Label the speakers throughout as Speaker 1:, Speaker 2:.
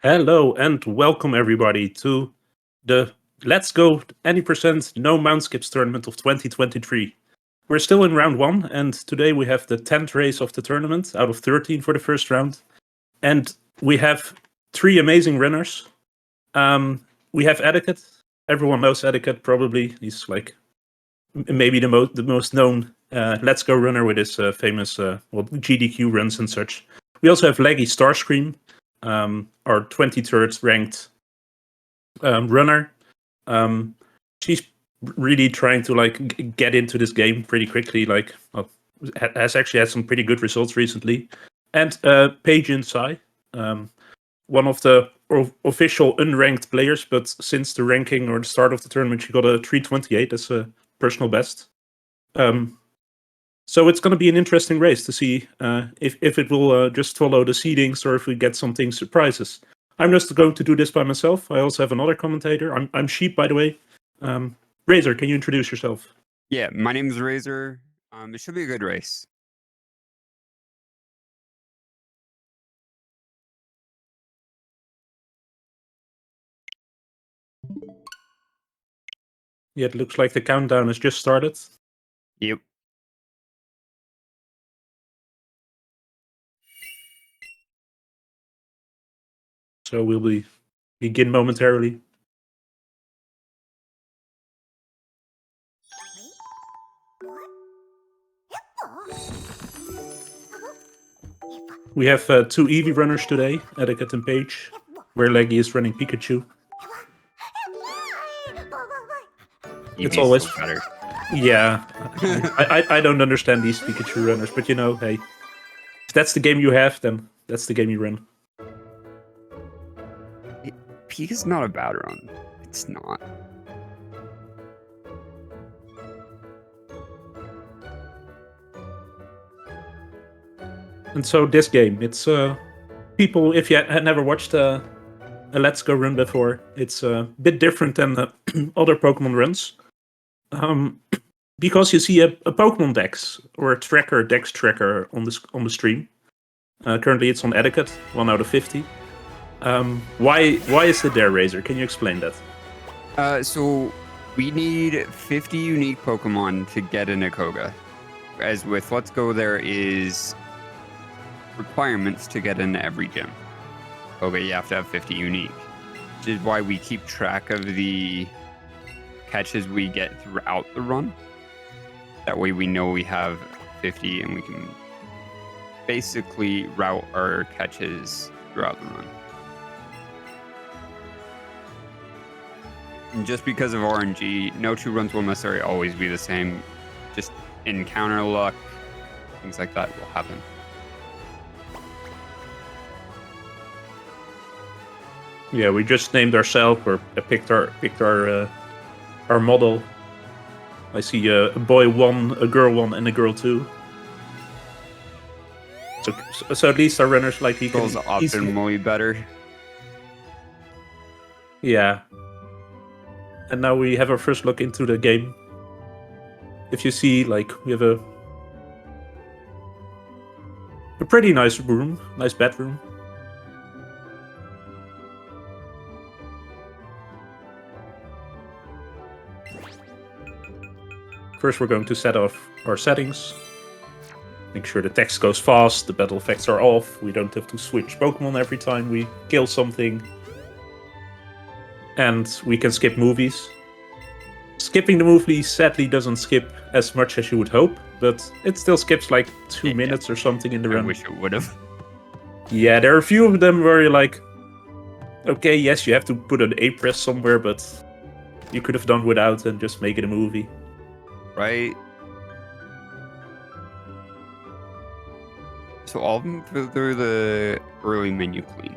Speaker 1: Hello and welcome everybody to the Let's Go Any Percent No Mount Skips Tournament of 2023. We're still in round 1 and today we have the 10th race of the tournament out of 13 for the first round. And we have 3 amazing runners. We have Eddaket. Everyone knows Eddaket probably. He's like maybe the most known Let's Go runner with his famous GDQ runs and such. We also have leggystarscream. Our 23rd ranked runner. She's really trying to get into this game pretty quickly. Has actually had some pretty good results recently. And Paige Insai, one of the official unranked players, but since the ranking or the start of the tournament, she got a 328 as a personal best. So it's going to be an interesting race to see if it will just follow the seedings or if we get something surprises. I'm just going to do this by myself. I also have another commentator. I'm Sheep, by the way. Razor, can you introduce yourself?
Speaker 2: Yeah, my name is Razor. It should be a good race.
Speaker 1: Yeah, it looks like the countdown has just started.
Speaker 2: Yep.
Speaker 1: So we'll begin momentarily. We have 2 Eevee runners today, Eddaket and Paige, where Leggy is running Pikachu.
Speaker 2: Eevee's
Speaker 1: always
Speaker 2: so better.
Speaker 1: Yeah, I don't understand these Pikachu runners, but hey, if that's the game you have, then that's the game you run.
Speaker 2: Pika's not a bad run. It's not.
Speaker 1: And so this game, it's people, if you had never watched a Let's Go run before, it's a bit different than other Pokemon runs. Because you see a Pokemon Dex or a Dex tracker on the stream. Currently it's on Eddaket, 1 out of 50. Why is it there, Razor? Can you explain that?
Speaker 2: So we need 50 unique Pokemon to get an Ikoga. As with Let's Go, there is requirements to get in every gym. Okay, you have to have 50 unique, which is why we keep track of the catches we get throughout the run. That way we know we have 50 and we can basically route our catches throughout the run. And just because of RNG, no 2 runs will necessarily always be the same. Just encounter luck, things like that will happen.
Speaker 1: Yeah, we just named ourselves or picked our model. I see a boy 1, a girl 1, and a girl 2. So at least our runners he can.
Speaker 2: Girls optimally better.
Speaker 1: Yeah. And now we have our first look into the game. If you see, we have a pretty nice room, nice bedroom. First, we're going to set off our settings. Make sure the text goes fast, the battle effects are off, we don't have to switch Pokemon every time we kill something. And we can skip movies. Skipping the movie sadly doesn't skip as much as you would hope, but it still skips 2 minutes or something in the run.
Speaker 2: I wish it would have.
Speaker 1: Yeah, there are a few of them where you're okay, yes, you have to put an A press somewhere, but you could have done without and just make it a movie.
Speaker 2: Right? So all of them through the early menu clean.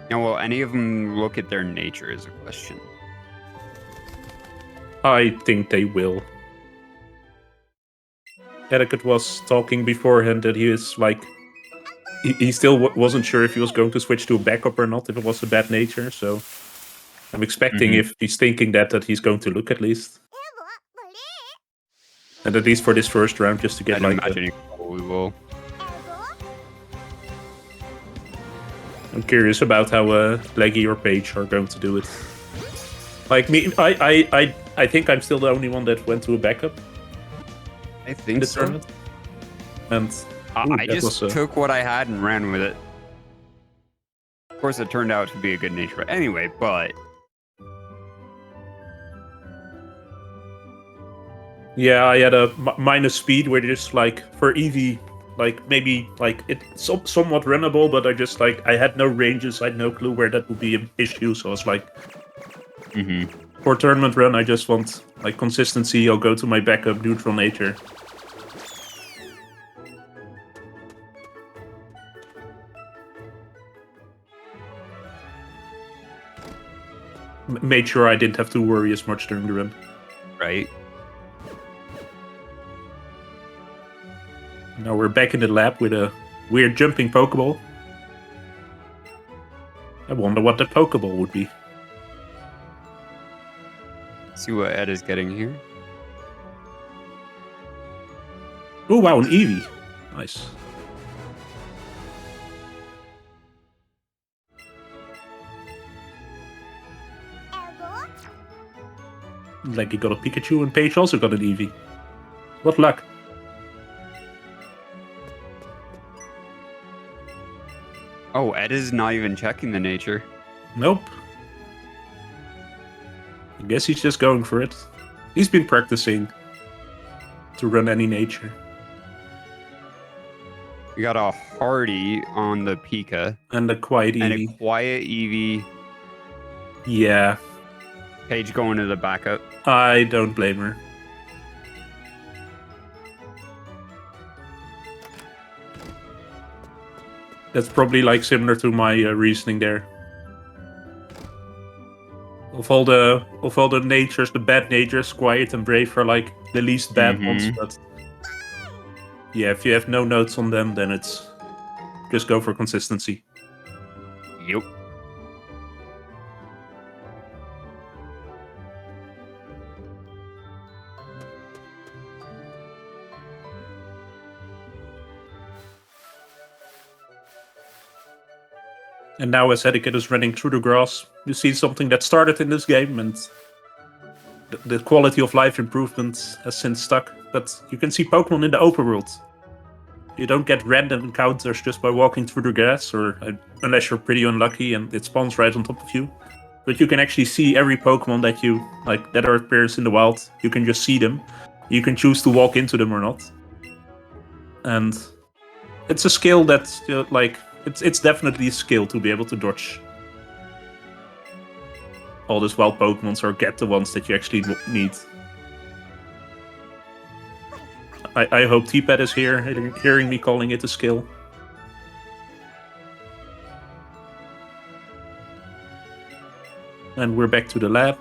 Speaker 2: Now, will any of them look at their nature is a question.
Speaker 1: I think they will. Eddaket was talking beforehand that he is he still wasn't sure if he was going to switch to a backup or not, if it was a bad nature, so I'm expecting if he's thinking that he's going to look at least. And at least for this first round, just to get
Speaker 2: I'd
Speaker 1: like.
Speaker 2: imagine you probably will.
Speaker 1: I'm curious about how Leggy or Paige are going to do it. Like me, I think I'm still the only one that went to a backup
Speaker 2: I
Speaker 1: in
Speaker 2: think
Speaker 1: the
Speaker 2: so.
Speaker 1: tournament. And
Speaker 2: I just took what I had and ran with it. Of course, it turned out to be a good nature. Anyway, but
Speaker 1: yeah, I had a minus speed, where just like for Eevee, like maybe like it's somewhat runnable, but I just like I had no ranges, I had no clue where that would be an issue. So I was like, for tournament run, I just want like consistency. I'll go to my backup neutral nature. Made sure I didn't have to worry as much during the run.
Speaker 2: right.
Speaker 1: Now we're back in the lab with a weird jumping Pokeball. I wonder what that Pokeball would be.
Speaker 2: See what Ed is getting here.
Speaker 1: Oh wow, an Eevee. Nice. Like you got a Pikachu, and Paige also got an Eevee. What luck.
Speaker 2: Oh, Ed is not even checking the nature.
Speaker 1: Nope. I guess he's just going for it. He's been practicing to run any nature.
Speaker 2: We got a Hardy on the Pika.
Speaker 1: And a quiet
Speaker 2: And
Speaker 1: Eevee.
Speaker 2: a quiet Eevee.
Speaker 1: Yeah,
Speaker 2: Paige going to the backup.
Speaker 1: I don't blame her. That's probably like similar to my reasoning there. Of all the natures, the bad natures, quiet and brave are like the least bad ones. But yeah, if you have no notes on them, then it's just go for consistency.
Speaker 2: Yep.
Speaker 1: And now as Eddaket is running through the grass, you see something that started in this game, and the quality of life improvement has since stuck. But you can see Pokemon in the open world. You don't get random encounters just by walking through the grass, or unless you're pretty unlucky and it spawns right on top of you. But you can actually see every Pokemon that you like that appears in the wild. You can just see them. You can choose to walk into them or not. And it's a skill that's like it's definitely a skill to be able to dodge all these wild Pokemons or get the ones that you actually need. I hope T-Pad is here, hearing me calling it a skill. And we're back to the lab.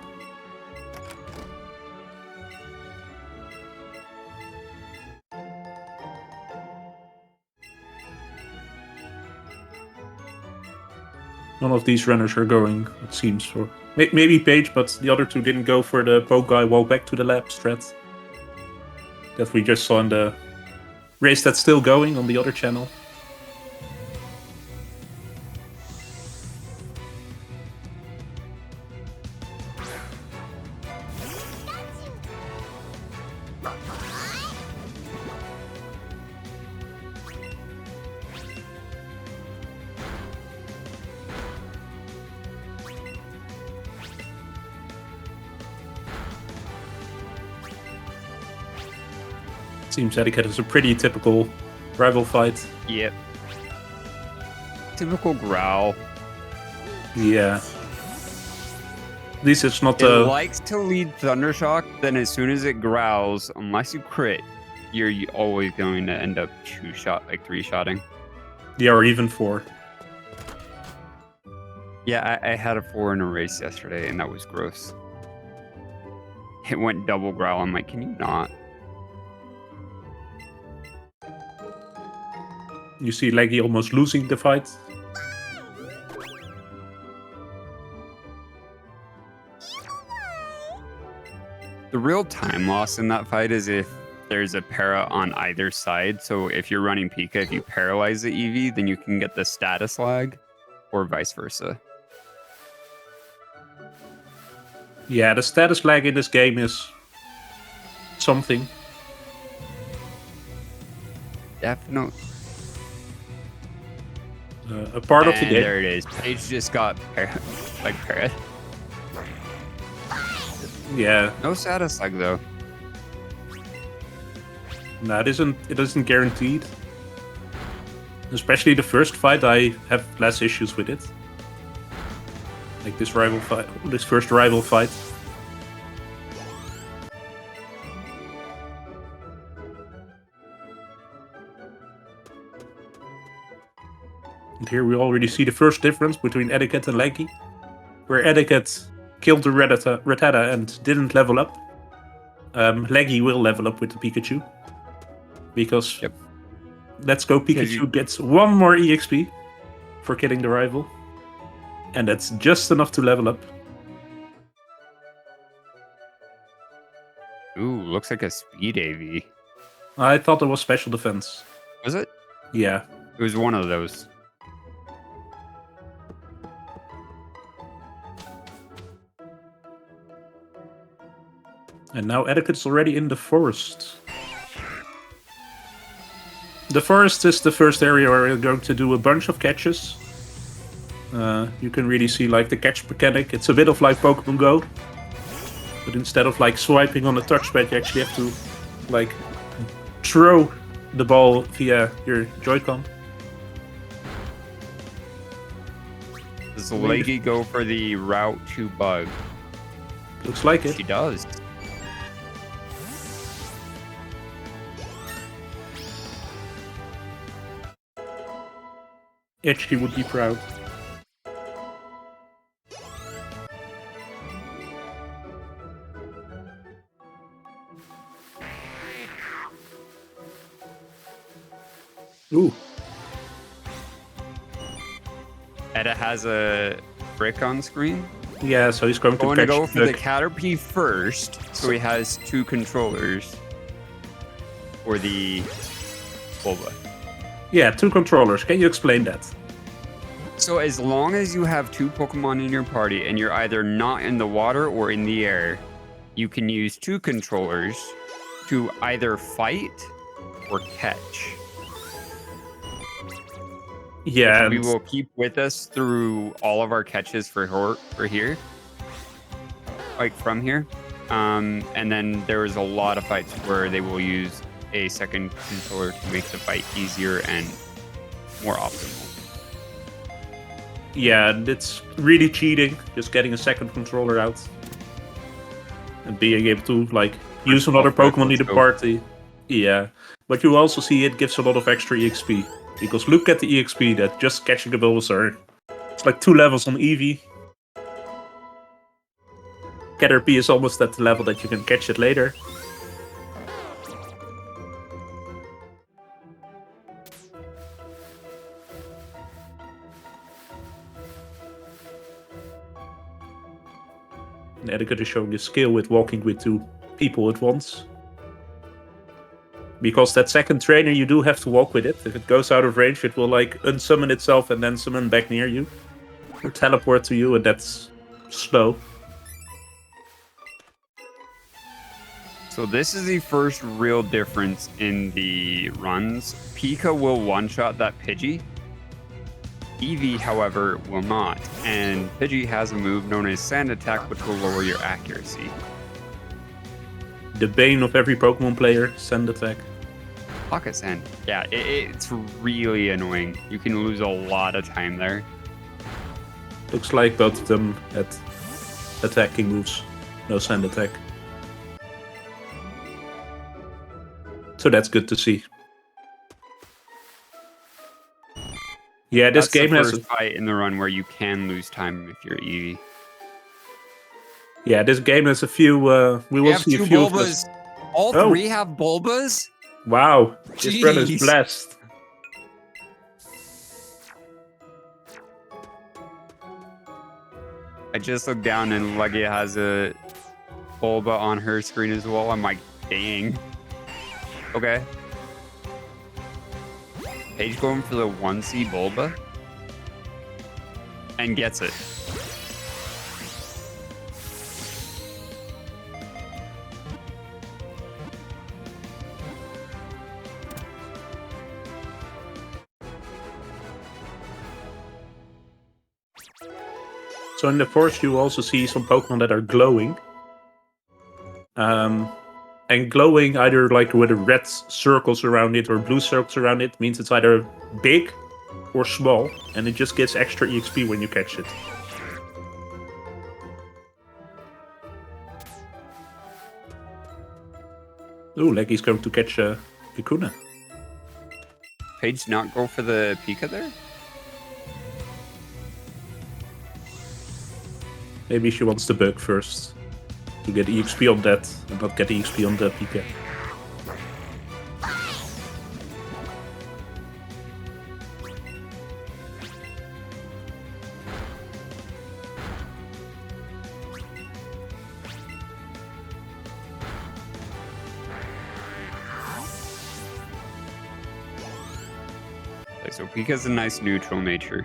Speaker 1: None of these runners are going, it seems. For maybe Paige, but the other two didn't go for the Poke Guy walk back to the lab strat that we just saw in the race that's still going on the other channel. Seems Eddaket is a pretty typical rival fight.
Speaker 2: Yep. Typical growl.
Speaker 1: Yeah. At least it's not
Speaker 2: It likes to lead Thundershock, then as soon as it growls, unless you crit, you're always going to end up three-shotting.
Speaker 1: Yeah, or even 4.
Speaker 2: Yeah, I had a 4 in a race yesterday, and that was gross. It went double growl. I'm like, can you not?
Speaker 1: You see Leggy almost losing the fight.
Speaker 2: The real time loss in that fight is if there's a para on either side. So if you're running Pika, if you paralyze the Eevee, then you can get the status lag, or vice versa.
Speaker 1: Yeah, the status lag in this game is something.
Speaker 2: Definitely.
Speaker 1: A part of the
Speaker 2: And
Speaker 1: game.
Speaker 2: there it is. Paige just got parrot.
Speaker 1: Yeah,
Speaker 2: No status lag though.
Speaker 1: no, it isn't guaranteed. Especially the first fight, I have less issues with it. Like this first rival fight. And here we already see the first difference between Eddaket and Leggy, where Eddaket killed the Rattata and didn't level up. Leggy will level up with the Pikachu. Because Let's Go Pikachu gets one more EXP for killing the rival. And that's just enough to level up.
Speaker 2: Ooh, looks like a speed AV.
Speaker 1: I thought it was special defense.
Speaker 2: Was it?
Speaker 1: Yeah.
Speaker 2: It was one of those.
Speaker 1: And now Eddaket's already in the forest. The forest is the first area where we're going to do a bunch of catches. You can really see like the catch mechanic. It's a bit of like Pokemon Go. But instead of like swiping on the touchpad, you actually have to like throw the ball via your Joy-Con.
Speaker 2: Does Leggy go for the route to bug?
Speaker 1: Looks like it.
Speaker 2: She does.
Speaker 1: Itchy would be proud. Ooh.
Speaker 2: Edda has a brick on screen.
Speaker 1: Yeah, so he's going to catch
Speaker 2: go for the Caterpie first, so he has two controllers for the Bulba.
Speaker 1: Yeah, two controllers. Can you explain that?
Speaker 2: So as long as you have two Pokemon in your party and you're either not in the water or in the air, you can use two controllers to either fight or catch.
Speaker 1: Yeah,
Speaker 2: We will keep with us through all of our catches for here, like from here. And then there was a lot of fights where they will use a second controller to make the fight easier and more optimal.
Speaker 1: Yeah, and it's really cheating, just getting a second controller out. And being able to, like, use another Pokemon in the party. Yeah, but you also see it gives a lot of extra EXP. Because look at the EXP that just catching a Bulbasaur. It's like 2 levels on Eevee. Caterpie is almost at the level that you can catch it later. And Eddaket is showing his skill with walking with 2 people at once. Because that second trainer, you do have to walk with it. If it goes out of range, it will like unsummon itself and then summon back near you. Or teleport to you, and that's slow.
Speaker 2: So this is the first real difference in the runs. Pika will one-shot that Pidgey. Eevee, however, will not. And Pidgey has a move known as Sand Attack, which will lower your accuracy.
Speaker 1: The bane of every Pokemon player, Sand Attack.
Speaker 2: Pocket Sand. Yeah, it's really annoying. You can lose a lot of time there.
Speaker 1: Looks like both of them had attacking moves. No Sand Attack. So that's good to see. Yeah, this game has
Speaker 2: a fight in the run where you can lose time if you're Eevee.
Speaker 1: Yeah, this game has a few. We will see a few
Speaker 2: Bulbas.
Speaker 1: of this.
Speaker 2: All three have Bulbas?
Speaker 1: Wow, this run is blessed.
Speaker 2: I just looked down and Leggy has a Bulba on her screen as well. I'm like, dang. Okay. Paige going for the 1C Bulba. And gets it.
Speaker 1: So in the forest you also see some Pokemon that are glowing. And glowing either like with red circles around it or blue circles around it means it's either big or small, and it just gives extra EXP when you catch it. Ooh, Leggy's going to catch Vicuna.
Speaker 2: Paige not go for the Pika there?
Speaker 1: Maybe she wants the bug first to get EXP on that and not get EXP on the Pika.
Speaker 2: Okay, so Pika's a nice neutral nature.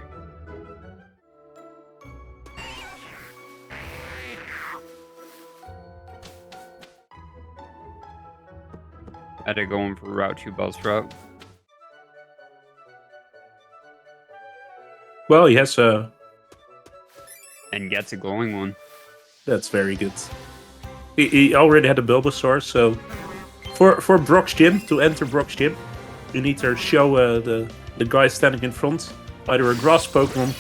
Speaker 2: Edda going for Route 2 Bellsprout.
Speaker 1: Well, he has a...
Speaker 2: And gets a glowing one.
Speaker 1: That's very good. He already had a Bulbasaur, so... For Brock's gym, to enter Brock's gym, you need to show the guy standing in front either a grass Pokemon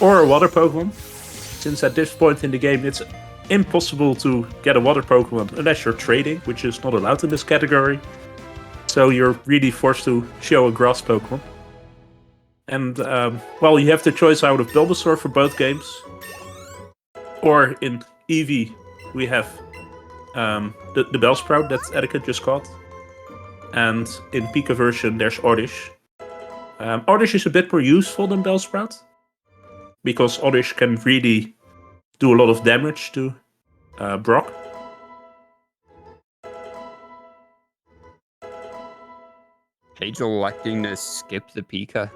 Speaker 1: or a water Pokemon. Since at this point in the game it's impossible to get a water Pokemon unless you're trading, which is not allowed in this category. So you're really forced to show a grass Pokemon. And, well, you have the choice out of Bulbasaur for both games. Or in Eevee, we have the Bellsprout that Eddaket just caught. And in Pika version, there's Oddish. Oddish is a bit more useful than Bellsprout, because Oddish can really do a lot of damage to Brock.
Speaker 2: Paige electing to skip the Pika.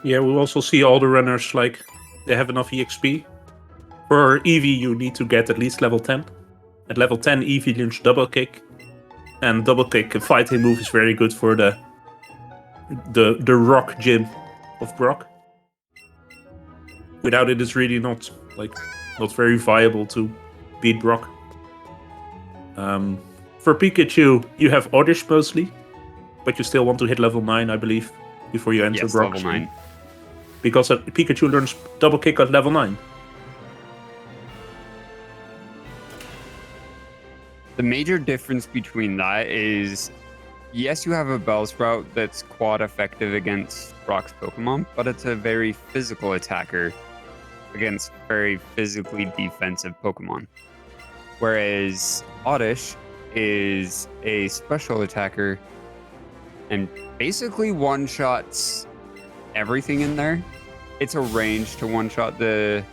Speaker 1: Yeah, we also see all the runners, like, they have enough EXP. For Eevee, you need to get at least level 10. At level 10, Eevee learns Double Kick. And Double Kick, a fighting move, is very good for the rock gym of Brock. Without it, it's really not very viable to beat Brock. For Pikachu, you have Oddish mostly, but you still want to hit level 9, I believe, before you enter Brock.
Speaker 2: Level 9.
Speaker 1: Because Pikachu learns Double Kick at level 9.
Speaker 2: The major difference between that is, yes, you have a Bellsprout that's quad effective against Brock's Pokemon, but it's a very physical attacker against very physically defensive Pokemon. Whereas Oddish is a special attacker and basically one-shots everything in there. It's a range to one-shot the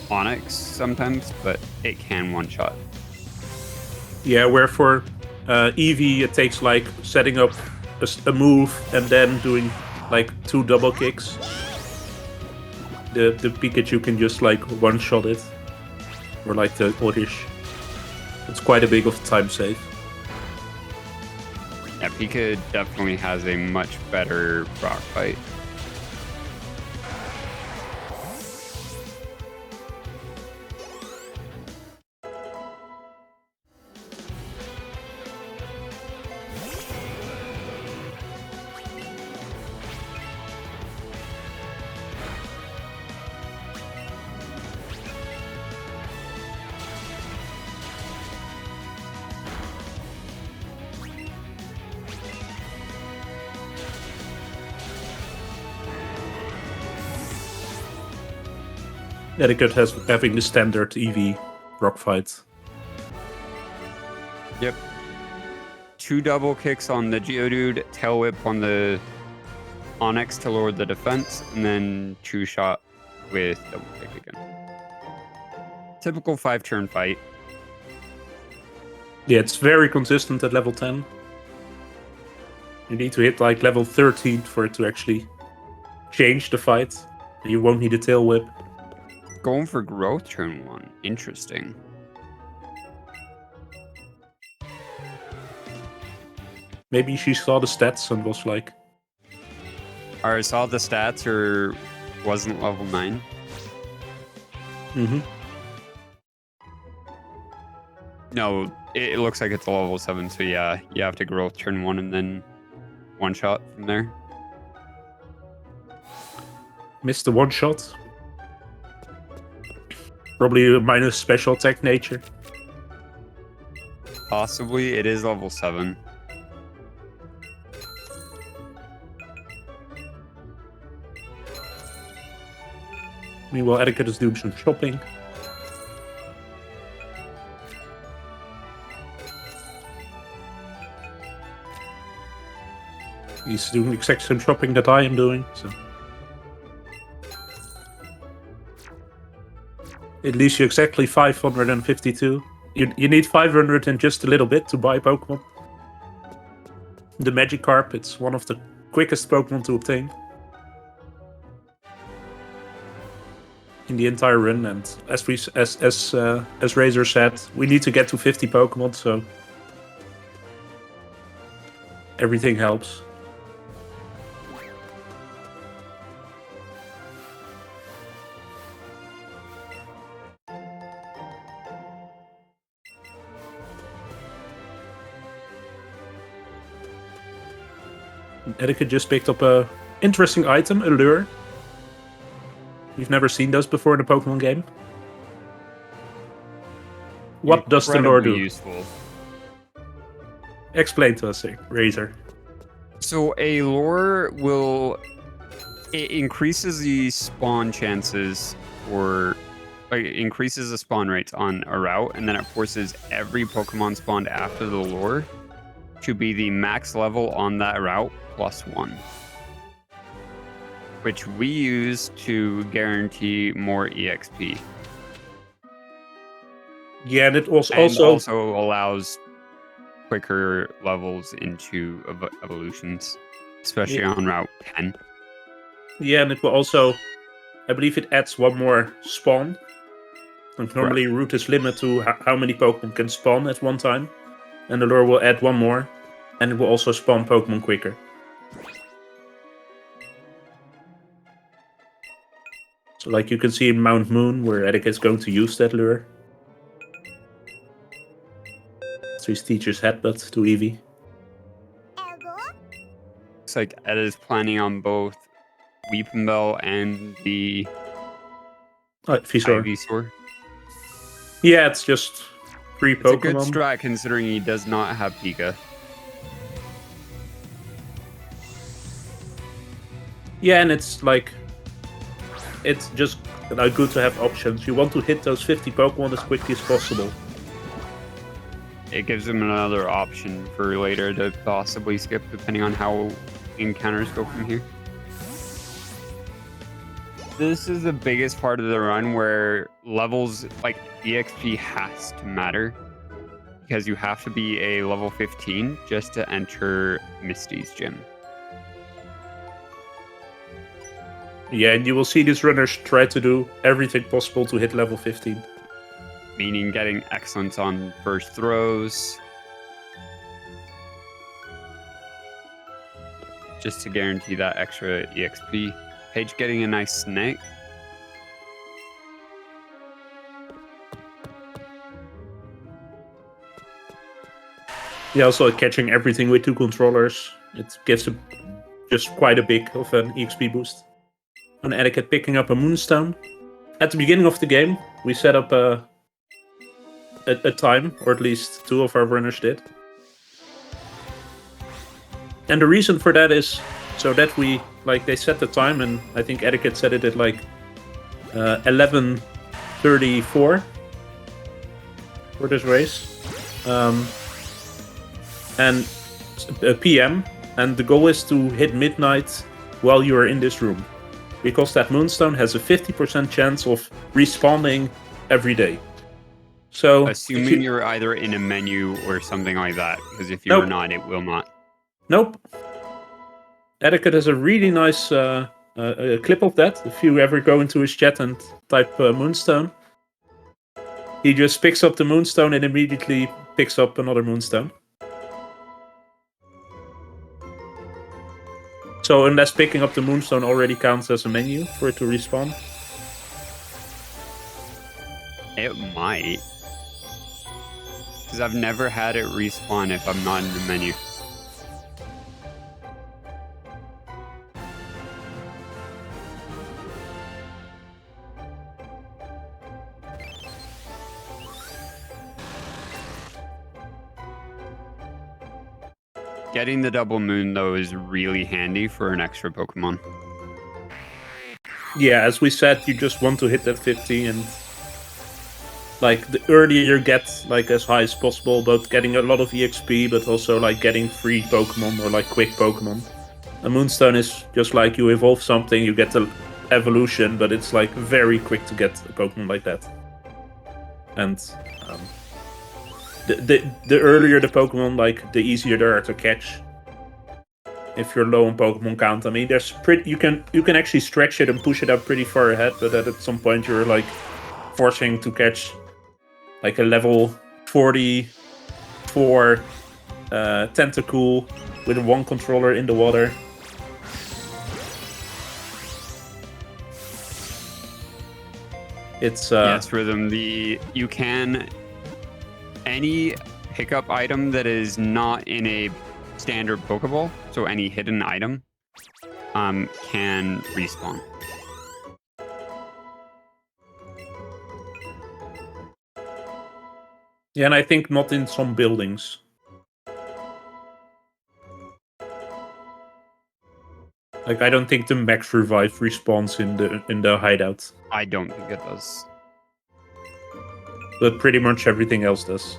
Speaker 2: Onix sometimes, but it can one-shot.
Speaker 1: Yeah, where for Eevee, it takes like setting up a move and then doing like 2 double kicks. The Pikachu can just like one-shot it. Or like the Oddish. It's quite a big of a time save.
Speaker 2: Yeah, Pika definitely has a much better rock fight.
Speaker 1: Eddaket has having the standard Eevee rock fight.
Speaker 2: Yep. 2 double kicks on the Geodude, tail whip on the Onyx to lower the defense, and then 2 shot with double kick again. Typical 5-turn fight.
Speaker 1: Yeah, it's very consistent at level 10. You need to hit like level 13 for it to actually change the fight. And you won't need a tail whip.
Speaker 2: Going for growth turn 1. Interesting.
Speaker 1: Maybe she saw the stats and was like...
Speaker 2: Or saw the stats or wasn't level 9.
Speaker 1: Mm-hmm.
Speaker 2: No, it looks like it's a level 7, so yeah, you have to growth turn 1 and then 1 shot from there.
Speaker 1: Missed the one shot. Probably a minus special attack nature.
Speaker 2: Possibly, it is level 7.
Speaker 1: Meanwhile, Eddaket is doing some shopping. He's doing exactly the same shopping that I am doing, so... It leaves you exactly 552. You need 500 and just a little bit to buy Pokemon. The Magikarp, it's one of the quickest Pokemon to obtain. In the entire run, and as Razor said, we need to get to 50 Pokemon, so... everything helps. Eddaket just picked up a interesting item, a lure. We've never seen those before in a Pokemon game. What does the lure do?
Speaker 2: Useful.
Speaker 1: Explain to us, Razor.
Speaker 2: So a lure it increases the spawn chances or increases the spawn rates on a route, and then it forces every Pokemon spawned after the lure to be the max level on that route +1, which we use to guarantee more EXP.
Speaker 1: Yeah, and it was
Speaker 2: and also allows quicker levels into evolutions, especially on Route 10.
Speaker 1: Yeah, and it will also, I believe it adds one more spawn. And normally route is limited to how many Pokemon can spawn at one time. And the lure will add one more. And it will also spawn Pokemon quicker. So like you can see in Mount Moon, where Eddaket is going to use that lure. So he teaches Headbutt to Eevee.
Speaker 2: Looks like Ed is planning on both Weepinbell and the Ivysaur.
Speaker 1: Yeah, it's just 3 Pokemon.
Speaker 2: It's a good strat considering he does not have Pika.
Speaker 1: Yeah, and it's like... it's just good to have options. You want to hit those 50 Pokemon as quickly as possible.
Speaker 2: It gives him another option for later to possibly skip, depending on how encounters go from here. This is the biggest part of the run where levels like EXP has to matter. because you have to be a level 15 just to enter Misty's gym.
Speaker 1: Yeah, and you will see these runners try to do everything possible to hit level 15.
Speaker 2: Meaning getting excellence on first throws. Just to guarantee that extra EXP. Paige getting a nice snake.
Speaker 1: Yeah, also catching everything with 2 controllers. It gives just quite a big of an EXP boost. On eddaket picking up a moonstone. At the beginning of the game, we set up a time, or at least 2 of our runners did. And the reason for that is so that they set the time, and I think eddaket set it at 11:34 for this race. And PM, and the goal is to hit midnight while you are in this room, because that moonstone has a 50% chance of respawning every day. So,
Speaker 2: assuming you're either in a menu or something like that, because if you're not, it will not.
Speaker 1: Nope. eddaket has a really nice clip of that. If you ever go into his chat and type moonstone, he just picks up the moonstone and immediately picks up another moonstone. So unless picking up the moonstone already counts as a menu for it to respawn?
Speaker 2: It might. Because I've never had it respawn if I'm not in the menu. Getting the double moon, though, is really handy for an extra Pokemon.
Speaker 1: Yeah, as we said, you just want to hit that 50, and the earlier you get as high as possible, both getting a lot of EXP, but also getting free Pokemon or quick Pokemon. A moonstone is just you evolve something, you get the evolution, but it's very quick to get a Pokemon like that. And the earlier the Pokemon, the easier they are to catch. If you're low on Pokemon count, I mean, you can actually stretch it and push it up pretty far ahead, but at some point you're forcing to catch a level 44 Tentacool with 1 controller in the water. It's
Speaker 2: yes, Rhythm. You can any pickup item that is not in a standard Pokeball, so any hidden item, can respawn.
Speaker 1: Yeah, and I think not in some buildings. I don't think the Max Revive respawns in the hideout.
Speaker 2: I don't think it does.
Speaker 1: But pretty much everything else does.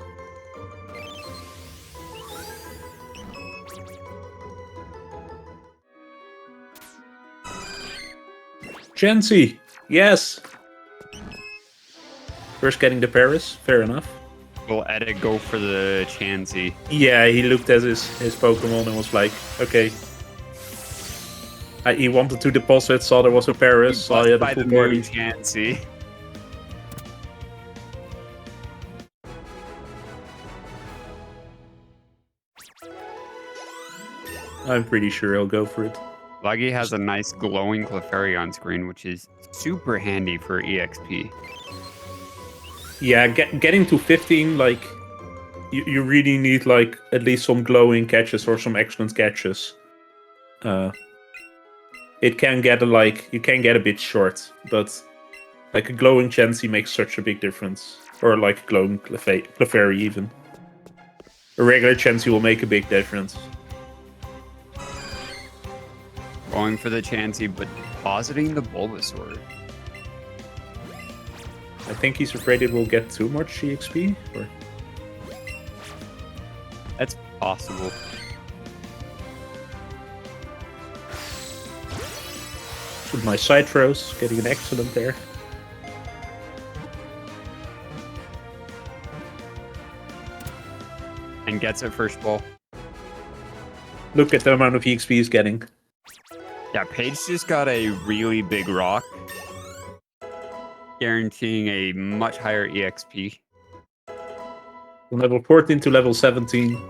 Speaker 1: Chansey! Yes! First getting the Paris, fair enough.
Speaker 2: Will Edda go for the Chansey?
Speaker 1: Yeah, he looked at his Pokemon and was like, okay. He wanted to deposit, saw there was a Paris, saw he had a full party.
Speaker 2: Chansey.
Speaker 1: I'm pretty sure he'll go for it.
Speaker 2: Leggy has a nice glowing Clefairy on screen, which is super handy for EXP.
Speaker 1: Yeah, getting to 15, you really need at least some glowing catches or some excellent catches. It can get you can get a bit short, but a glowing Chansey makes such a big difference. Or a glowing Clefairy even. A regular Chansey will make a big difference.
Speaker 2: Going for the Chansey, but depositing the Bulbasaur.
Speaker 1: I think he's afraid it will get too much EXP, or...
Speaker 2: That's possible.
Speaker 1: With my side throws, getting an excellent there.
Speaker 2: And gets it first ball.
Speaker 1: Look at the amount of EXP he's getting.
Speaker 2: Yeah, Paige just got a really big rock, guaranteeing a much higher EXP.
Speaker 1: From level 14 to level 17.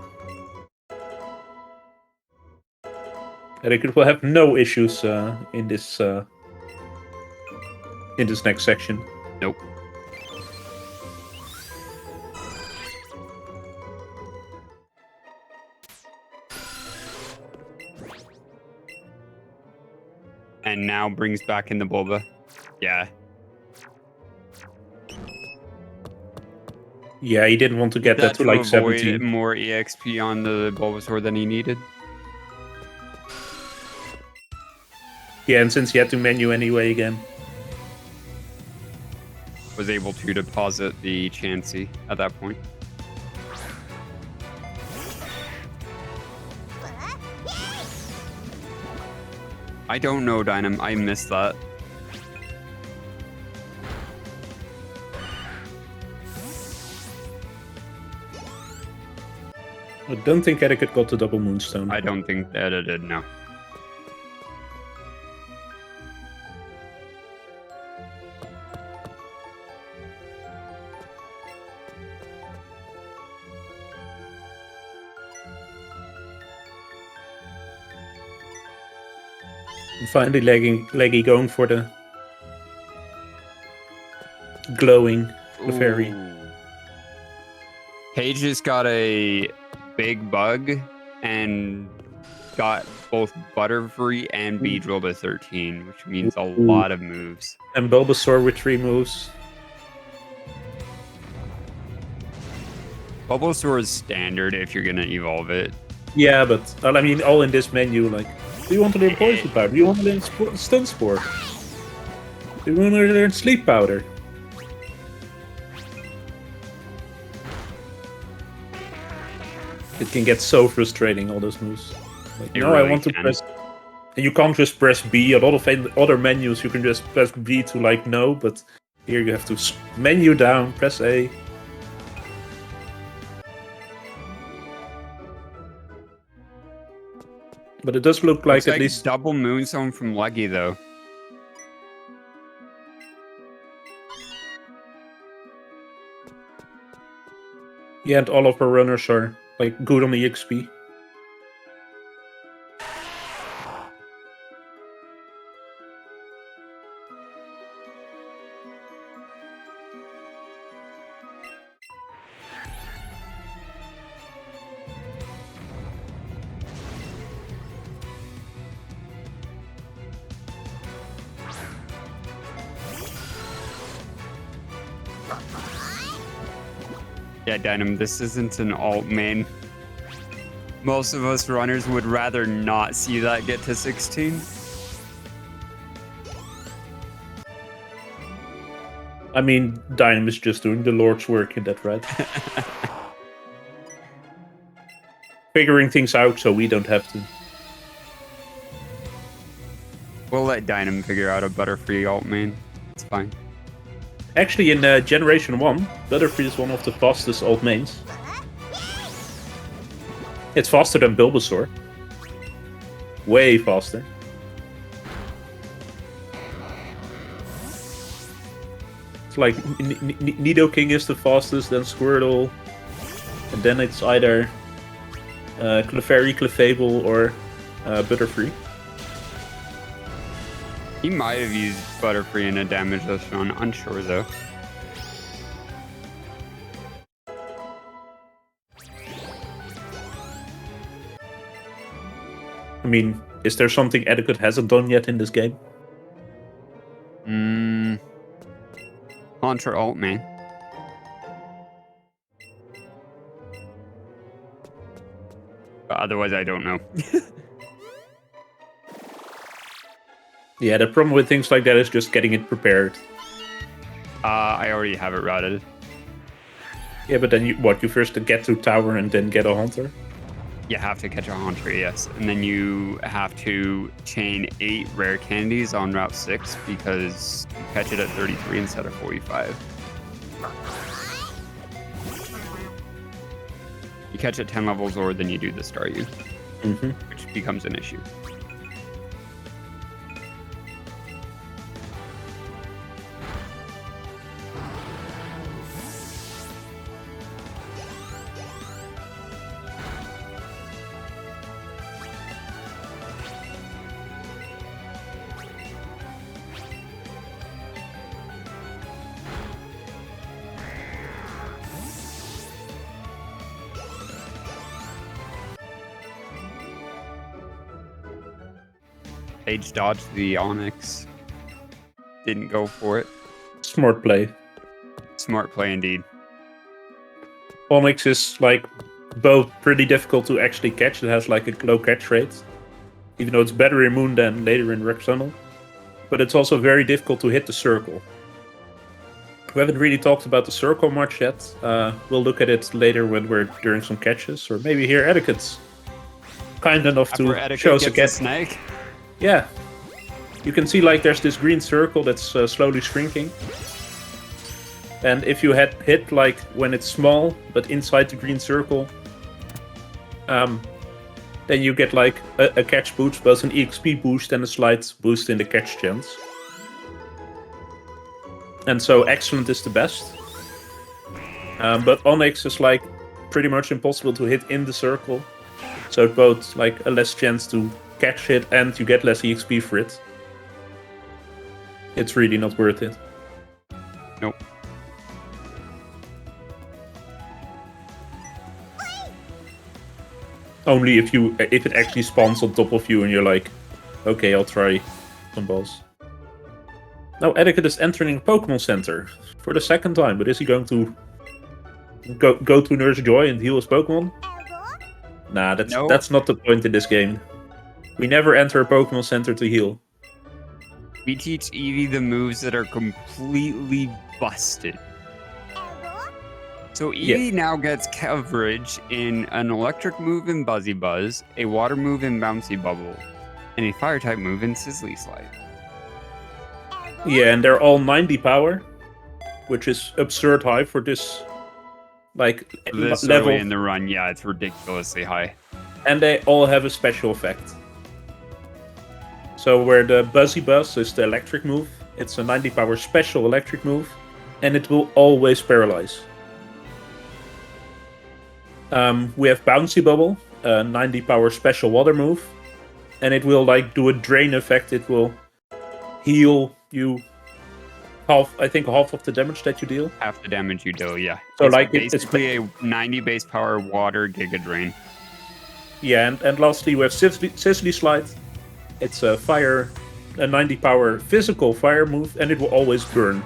Speaker 1: Eddaket will have no issues in this next section.
Speaker 2: Nope. And now brings back in the Bulba. Yeah.
Speaker 1: Yeah, he didn't want to get that to like
Speaker 2: avoid
Speaker 1: 17.
Speaker 2: more EXP on the Bulbasaur than he needed.
Speaker 1: Yeah, and since he had to menu anyway again.
Speaker 2: Was able to deposit the Chansey at that point. I don't know, Dynam. I missed that.
Speaker 1: I don't think Eddaket got the double Moonstone.
Speaker 2: I don't think that it did, no.
Speaker 1: And finally, Leggy going for the glowing Clefairy.
Speaker 2: Paige just got a big bug and got both Butterfree and Beedrill to 13, which means a lot of moves.
Speaker 1: And Bulbasaur with 3 moves.
Speaker 2: Bulbasaur is standard if you're gonna evolve it.
Speaker 1: Yeah, but I mean, all in this menu, like, do you want to learn Poison Powder? Do you want to learn Stun Spore? Do you want to learn Sleep Powder? It can get so frustrating, all those moves. Like, no,
Speaker 2: really
Speaker 1: I want to
Speaker 2: can.
Speaker 1: press... And you can't just press B. A lot of other menus, you can just press B to, like, no, but here you have to menu down, press A. But it does look like
Speaker 2: Looks
Speaker 1: at
Speaker 2: like
Speaker 1: least...
Speaker 2: double Moonstone from Leggy, though.
Speaker 1: Yeah, and all of our runners are, like, good on the EXP.
Speaker 2: Yeah, Dynam, this isn't an alt main. Most of us runners would rather not see that get to 16.
Speaker 1: I mean, Dynam is just doing the Lord's work in that, right? Figuring things out so we don't have to.
Speaker 2: We'll let Dynam figure out a Butterfree alt main. It's fine.
Speaker 1: Actually, in Generation 1, Butterfree is one of the fastest old mains. It's faster than Bulbasaur. Way faster. It's like Nidoking is the fastest, then Squirtle, and then it's either Clefairy, Clefable, or Butterfree.
Speaker 2: He might have used Butterfree in a damageless run. Unsure, though.
Speaker 1: I mean, is there something Eddaket hasn't done yet in this game?
Speaker 2: Haunter alt main. But otherwise, I don't know.
Speaker 1: Yeah, the problem with things like that is just getting it prepared.
Speaker 2: I already have it routed.
Speaker 1: Yeah, but then you first get to Tower and then get a Haunter?
Speaker 2: You have to catch a Haunter, yes. And then you have to chain 8 rare candies on Route 6 because you catch it at 33 instead of 45. You catch at 10 levels or then you do the Staryu, which becomes an issue. Page dodged the Onyx. Didn't go for it.
Speaker 1: Smart play.
Speaker 2: Smart play indeed.
Speaker 1: Onyx is like both pretty difficult to actually catch. It has like a low catch rate, even though it's better in Moon than later in Rex Tunnel. But it's also very difficult to hit the circle. We haven't really talked about the circle much yet. We'll look at it later when we're doing some catches, or maybe here Eddake's kind enough to show us a catch.
Speaker 2: Snake.
Speaker 1: Yeah, you can see like there's this green circle that's slowly shrinking. And if you hit like when it's small, but inside the green circle, then you get like a catch boost, both an EXP boost and a slight boost in the catch chance. And so excellent is the best. But Onyx is like pretty much impossible to hit in the circle. So it both like a less chance to catch it and you get less EXP for it. It's really not worth it.
Speaker 2: Nope.
Speaker 1: Only if it actually spawns on top of you and you're like, okay, I'll try some balls. Now Eddaket is entering Pokémon Center for the second time, but is he going to go to Nurse Joy and heal his Pokémon? Nah, that's not the point in this game. We never enter a Pokémon Center to heal.
Speaker 2: We teach Eevee the moves that are completely busted. So Eevee now gets coverage in an electric move in Buzzy Buzz, a water move in Bouncy Bubble, and a fire type move in Sizzly Slide.
Speaker 1: Yeah, and they're all 90 power, which is absurd high for this
Speaker 2: this
Speaker 1: level
Speaker 2: early in the run. Yeah, it's ridiculously high.
Speaker 1: And they all have a special effect. So where the Buzzy Buzz is the electric move, it's a 90 power special electric move, and it will always paralyze. We have Bouncy Bubble, a 90 power special water move, and it will like do a drain effect. It will heal you half of the damage that you deal.
Speaker 2: Half the damage you deal, yeah.
Speaker 1: So
Speaker 2: it's
Speaker 1: like
Speaker 2: basically a 90 base power water Giga Drain.
Speaker 1: Yeah, and lastly we have Sizzly Slide. It's a 90 power physical fire move, and it will always burn.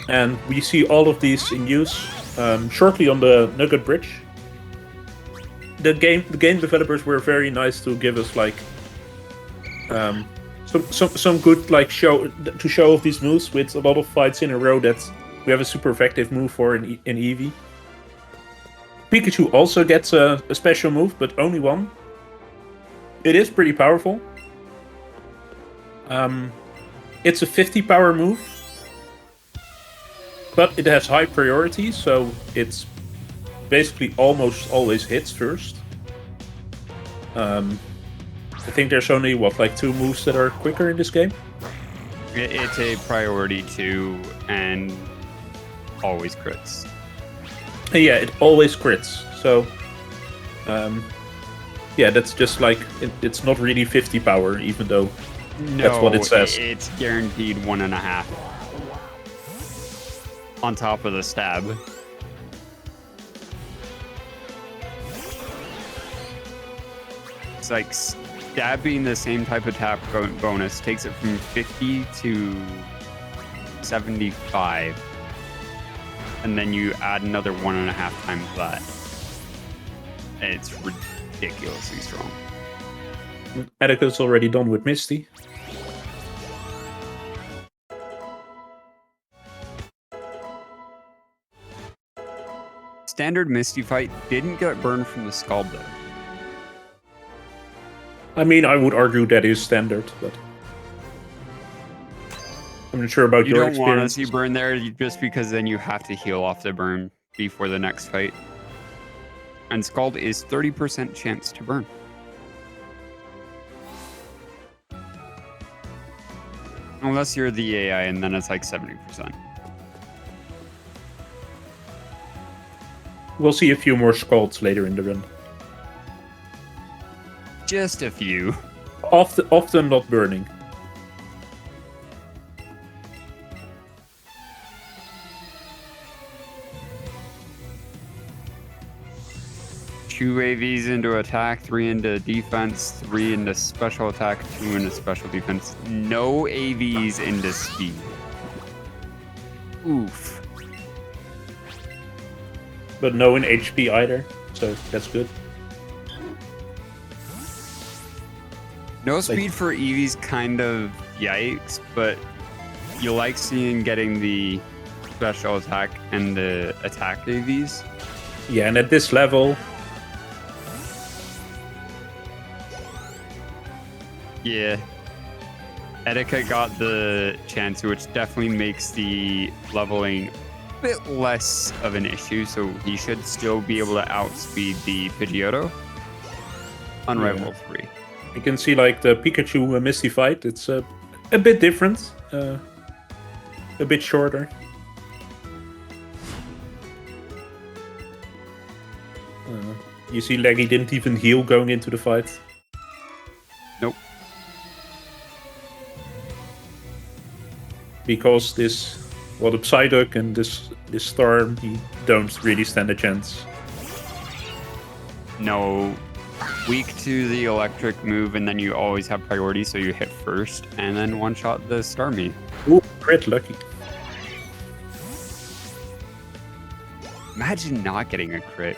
Speaker 1: And we see all of these in use shortly on the Nugget Bridge. The game developers were very nice to give us like some good like show off these moves with a lot of fights in a row that we have a super effective move for in Eevee. Pikachu also gets a special move, but only one. It is pretty powerful. It's a 50 power move, but it has high priority, so it's basically almost always hits first. I think there's only, like 2 moves that are quicker in this game?
Speaker 2: It's a priority 2 and always crits.
Speaker 1: Yeah, it always crits. So, yeah, that's just like, it's not really 50 power, even though that's what it says.
Speaker 2: It's guaranteed 1.5. On top of the stab. It's like stab being the same type of tap bonus takes it from 50 to 75. And then you add another 1.5 times that. And it's ridiculously strong.
Speaker 1: Eddaket's already done with Misty.
Speaker 2: Standard Misty fight didn't get burned from the Scald though.
Speaker 1: I mean, I would argue that is standard, but I'm not sure about your experience.
Speaker 2: You don't want to see burn there just because then you have to heal off the burn before the next fight. And Scald is 30% chance to burn. Unless you're the AI, and then it's like 70%.
Speaker 1: We'll see a few more Scalds later in the run.
Speaker 2: Just a few.
Speaker 1: Often not burning.
Speaker 2: Two AVs into attack, 3 into defense, 3 into special attack, 2 into special defense. No AVs into speed. Oof.
Speaker 1: But no in HP either, so that's good.
Speaker 2: No speed for Eevee's kind of yikes, but you like seeing getting the special attack and the attack AVs.
Speaker 1: Yeah, and at this level...
Speaker 2: Yeah. Eddaket got the chance, which definitely makes the leveling a bit less of an issue, so he should still be able to outspeed the Pidgeotto on Rival 3.
Speaker 1: You can see like the Pikachu Misty fight, it's a bit different, a bit shorter. You see Leggy didn't even heal going into the fight.
Speaker 2: Nope.
Speaker 1: Because the Psyduck and this Storm, he don't really stand a chance.
Speaker 2: No. Weak to the electric move, and then you always have priority, so you hit first, and then one-shot the Starmie.
Speaker 1: Ooh, crit, lucky.
Speaker 2: Imagine not getting a crit.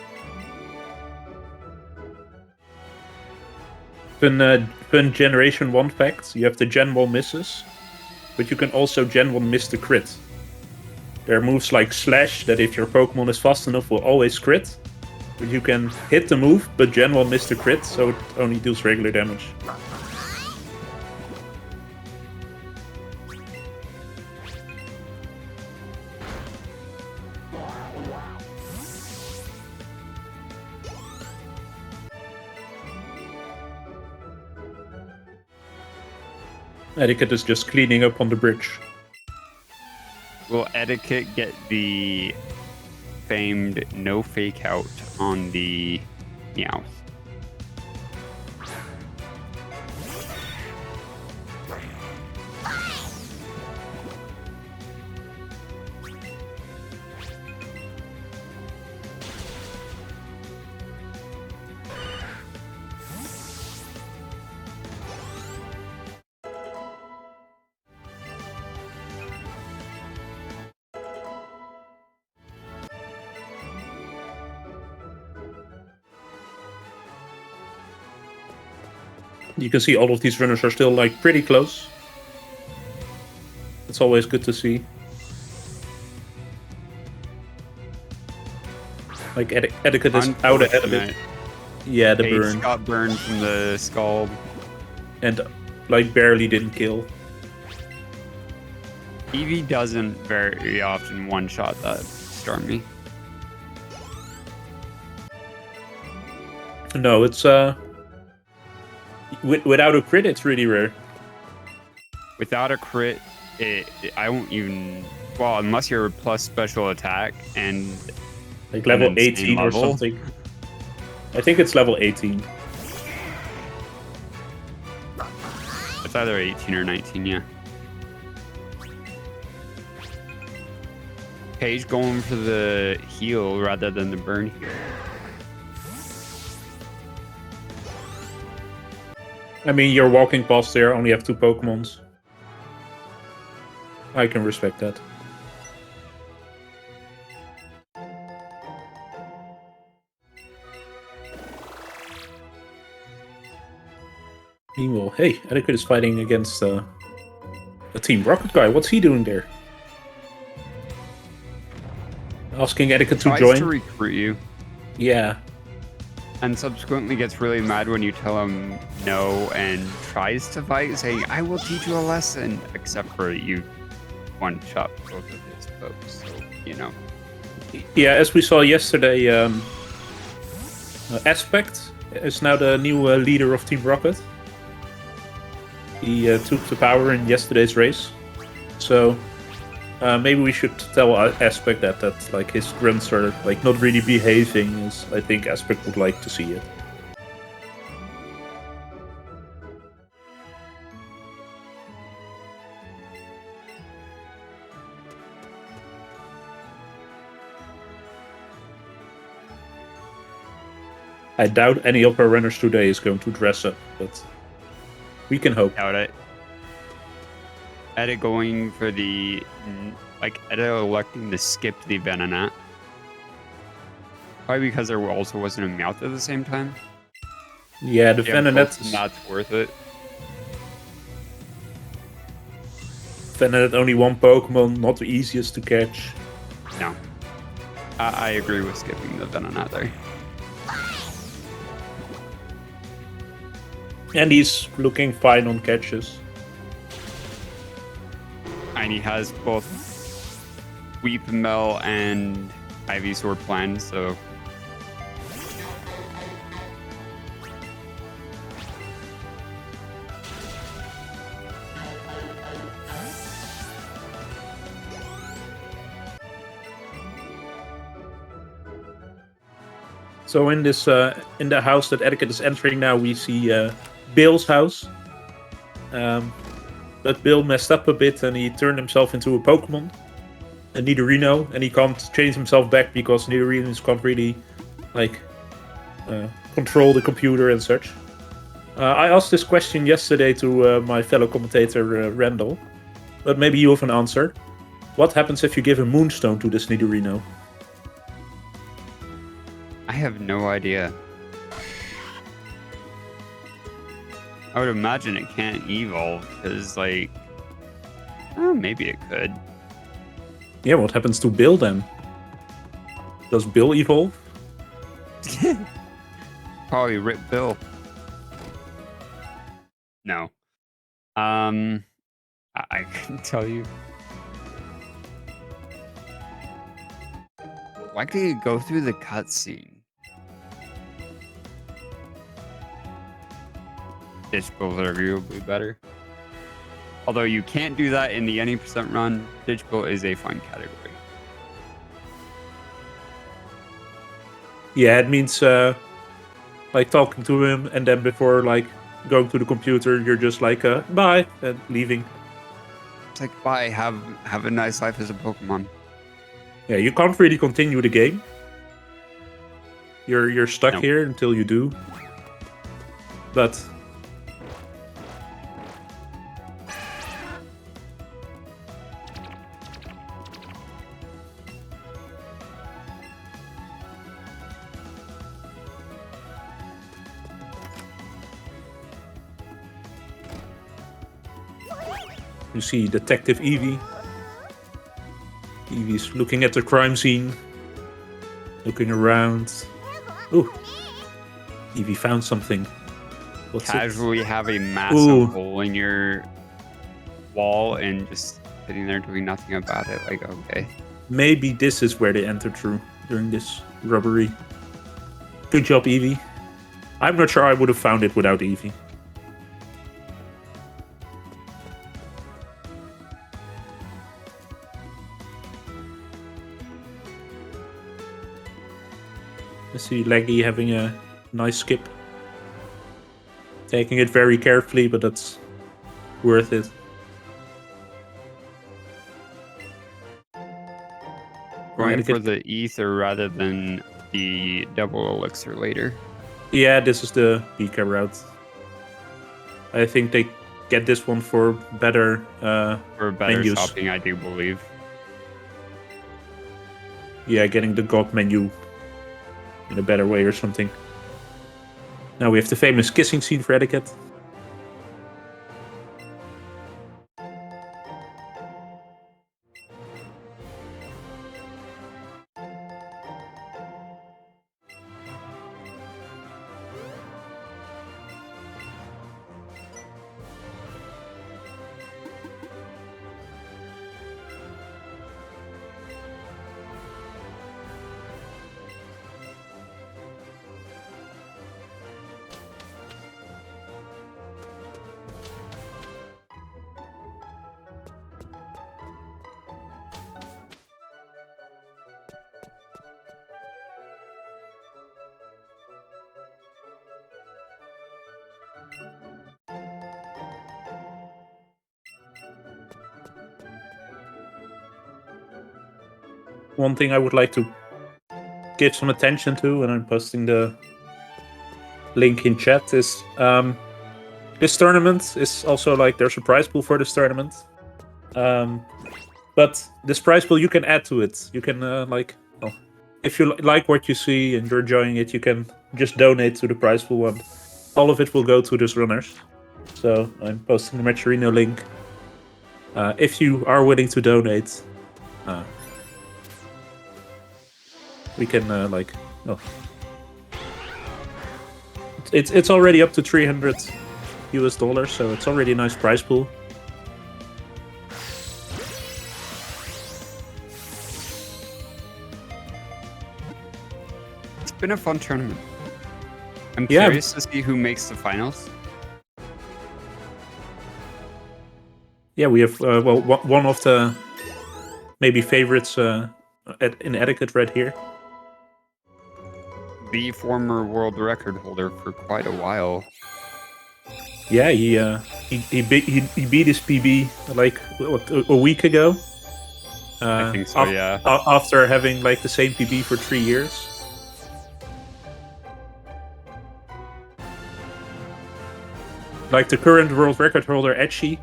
Speaker 1: Fun Generation 1 facts, you have the Gen 1 misses, but you can also Gen 1 miss the crit. There are moves like Slash that if your Pokemon is fast enough will always crit. But you can hit the move, but Gen 1 missed the crit, so it only deals regular damage. Eddaket is just cleaning up on the bridge.
Speaker 2: Will Eddaket get the famed no fake out on the Meowth?
Speaker 1: You can see all of these runners are still like pretty close. It's always good to see. Like Eddaket is out ahead of it. Yeah, the
Speaker 2: Paige
Speaker 1: burn.
Speaker 2: got burned from the Scald.
Speaker 1: And like barely didn't kill.
Speaker 2: Eevee doesn't very often one-shot that Starmie.
Speaker 1: No, it's without a crit, it's really rare.
Speaker 2: Without a crit, I won't even... Well, unless you're plus special attack and...
Speaker 1: Like level 18 or something. I think it's level 18.
Speaker 2: It's either 18 or 19, yeah. Paige going for the heal rather than the burn here.
Speaker 1: I mean, you're walking past there, only have 2 Pokemons. I can respect that. Meanwhile, hey, Eddaket is fighting against a Team Rocket guy. What's he doing there? Asking Eddaket to
Speaker 2: Tries
Speaker 1: join.
Speaker 2: to recruit you.
Speaker 1: Yeah.
Speaker 2: And subsequently gets really mad when you tell him no and tries to fight, saying, I will teach you a lesson. Except for you one-shot both of his folks, so, you know.
Speaker 1: Yeah, as we saw yesterday, Aspect is now the new leader of Team Rocket. He took the power in yesterday's race. So maybe we should tell Aspect that like his grunts are like not really behaving as I think Aspect would like to see it. I doubt any of our runners today is going to dress up, but we can hope.
Speaker 2: Doubt it. Edda going for the Edda electing to skip the Venonat. Probably because there also wasn't a Meowth at the same time.
Speaker 1: Yeah, the Venonat is...
Speaker 2: Not worth it.
Speaker 1: Venonat only one Pokemon, not the easiest to catch.
Speaker 2: No. I agree with skipping the Venonat there.
Speaker 1: And he's looking fine on catches.
Speaker 2: And he has both Weepinbell and Ivysaur planned, so...
Speaker 1: So in this in the house that Eddaket is entering now, we see Bill's house. But Bill messed up a bit and he turned himself into a Pokemon, a Nidorino, and he can't change himself back because Nidorinos can't really like control the computer and such. I asked this question yesterday to my fellow commentator Randall, but maybe you have an answer. What happens if you give a Moonstone to this Nidorino?
Speaker 2: I have no idea. I would imagine it can't evolve, because, like... Oh, maybe it could.
Speaker 1: Yeah, what happens to Bill then? Does Bill evolve?
Speaker 2: Probably rip Bill. No. I couldn't tell you. Why could you go through the cutscene? Ditch Bill's arguably better. Although you can't do that in the any percent run, Ditch Bill is a fun category.
Speaker 1: Yeah, it means like talking to him and then before like going to the computer, you're just like bye and leaving.
Speaker 2: It's like, bye, have a nice life as a Pokemon.
Speaker 1: Yeah, you can't really continue the game. You're stuck here until you do. But you see Detective Eevee. Eevee's looking at the crime scene, looking around. Ooh, Eevee found something. What's
Speaker 2: Casually
Speaker 1: it?
Speaker 2: have a massive hole in your wall and just sitting there doing nothing about it. Like, okay.
Speaker 1: Maybe this is where they entered through during this robbery. Good job, Eevee. I'm not sure I would have found it without Eevee. I see Leggy having a nice skip. Taking it very carefully, but that's worth it.
Speaker 2: Going for the ether rather than the double elixir later.
Speaker 1: Yeah, this is the Pika route. I think they get this one for better menus.
Speaker 2: Shopping, I do believe.
Speaker 1: Yeah, getting the God menu in a better way or something. Now we have the famous kissing scene for Eddaket. one thing I would like to give some attention to, and I'm posting the link in chat, is this tournament is also like there's a prize pool for this tournament. But this prize pool you can add to it. You can if you like what you see and you're enjoying it, you can just donate to the prize pool, and all of it will go to these runners. So I'm posting the Matcherino link. If you are willing to donate, we can it's already up to $300, so it's already a nice prize pool.
Speaker 2: It's been a fun tournament. I'm curious to see who makes the finals.
Speaker 1: Yeah, we have one of the maybe favorites in eddaket right here.
Speaker 2: The former world record holder for quite a while.
Speaker 1: Yeah, he beat his PB like a week ago.
Speaker 2: I think so. Yeah.
Speaker 1: After having like the same PB for 3 years. Like the current world record holder, Edgy,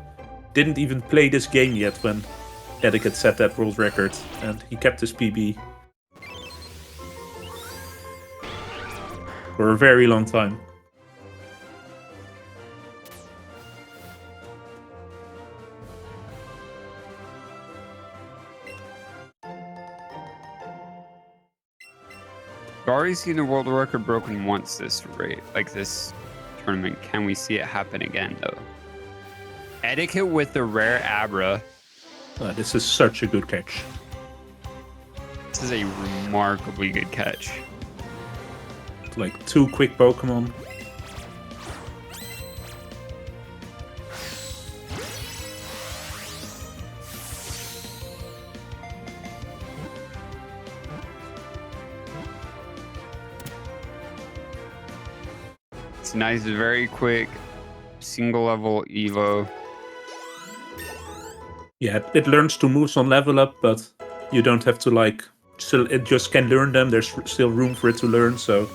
Speaker 1: didn't even play this game yet when eddaket set that world record, and he kept his PB for a very long time.
Speaker 2: I've already seen the world record broken once this tournament. Can we see it happen again, though? Eddaket with the rare Abra.
Speaker 1: This is such a good catch.
Speaker 2: This is a remarkably good catch.
Speaker 1: Like 2 quick Pokemon.
Speaker 2: It's nice, very quick, single level Evo.
Speaker 1: Yeah, it learns 2 moves on level up, but you don't have to it just can learn them. There's still room for it to learn, so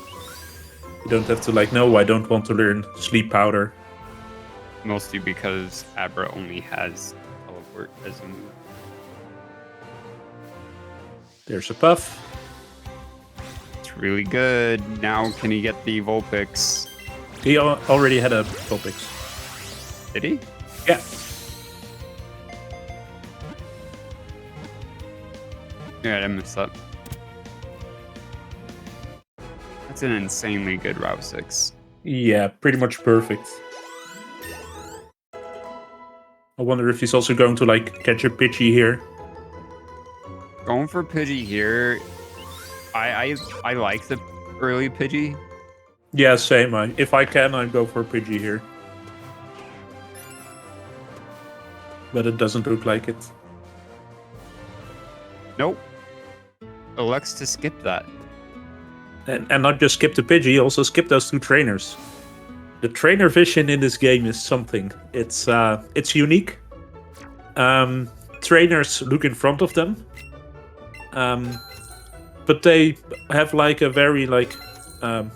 Speaker 1: you don't have to no, I don't want to learn Sleep Powder.
Speaker 2: Mostly because Abra only has teleport as a move.
Speaker 1: There's a Puff.
Speaker 2: It's really good. Now can he get the Vulpix?
Speaker 1: He already had a Vulpix.
Speaker 2: Did he?
Speaker 1: Yeah.
Speaker 2: Yeah, I messed up. That's an insanely good Route 6.
Speaker 1: Yeah, pretty much perfect. I wonder if he's also going to catch a Pidgey here.
Speaker 2: Going for Pidgey here. I like the early Pidgey.
Speaker 1: Yeah, same. If I can, I'd go for Pidgey here. But it doesn't look like it.
Speaker 2: Nope. Elects to skip that.
Speaker 1: And not just skip the Pidgey, also skip those 2 trainers. The trainer vision in this game is something. It's unique. Trainers look in front of them. But they have a very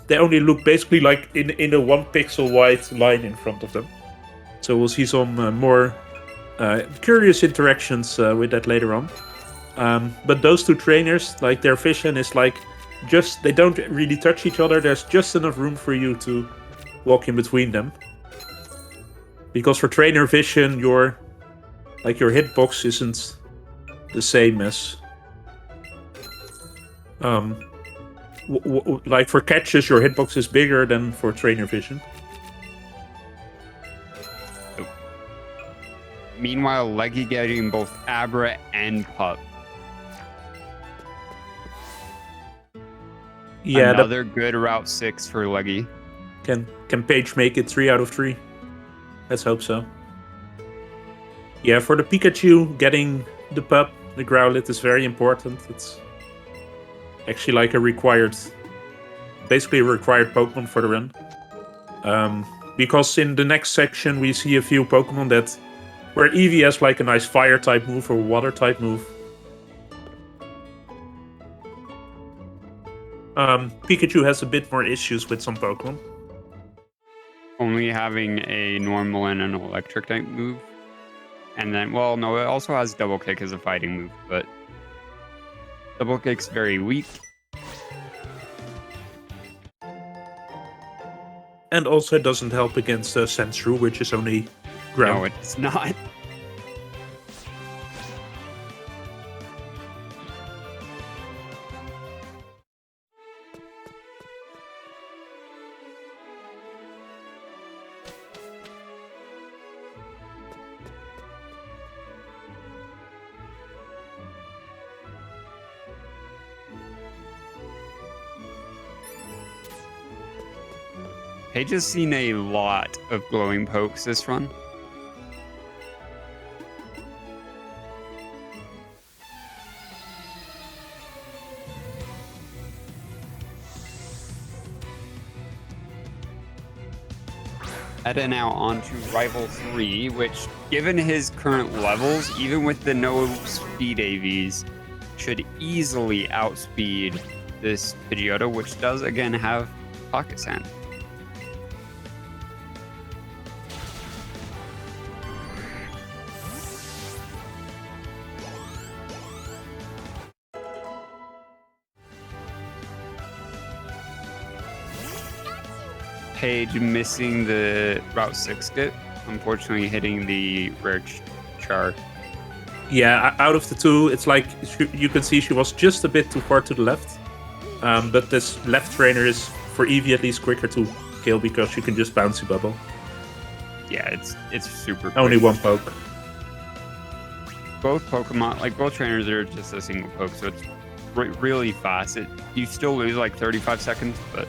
Speaker 1: they only look basically in a 1 pixel wide line in front of them. So we'll see some more curious interactions with that later on. But those 2 trainers, their vision is they don't really touch each other. There's just enough room for you to walk in between them. Because for trainer vision, your hitbox isn't the same as for catches, your hitbox is bigger than for trainer vision.
Speaker 2: Meanwhile, Leggy getting both Abra and Pup.
Speaker 1: Yeah,
Speaker 2: another good Route 6 for Leggy.
Speaker 1: Can Paige make it 3 out of 3? Let's hope so. Yeah, for the Pikachu, getting the Pup, the Growlithe is very important. It's actually basically a required Pokemon for the run. Because in the next section we see a few Pokemon where Eevee has a nice fire type move or water type move. Pikachu has a bit more issues with some Pokemon.
Speaker 2: Only having a normal and an electric type move. And then, well, no, it also has Double Kick as a fighting move, but Double Kick's very weak.
Speaker 1: And also it doesn't help against Sandshrew, which is only ground.
Speaker 2: No, it's not. Paige has seen a lot of glowing pokes this run. Edda now on to Rival 3, which, given his current levels, even with the no speed AVs, should easily outspeed this Pidgeotto, which does again have Pocket Sand. Paige missing the Route 6 get, unfortunately hitting the rare char.
Speaker 1: Yeah, out of the two, it's like you can see she was just a bit too far to the left. But this left trainer is, for Eevee at least, quicker to kill because you can just bouncy bubble.
Speaker 2: Yeah, it's super quick.
Speaker 1: Only one poke.
Speaker 2: Both Pokemon, like both trainers, are just a single poke, so it's really fast. You still lose like 35 seconds, but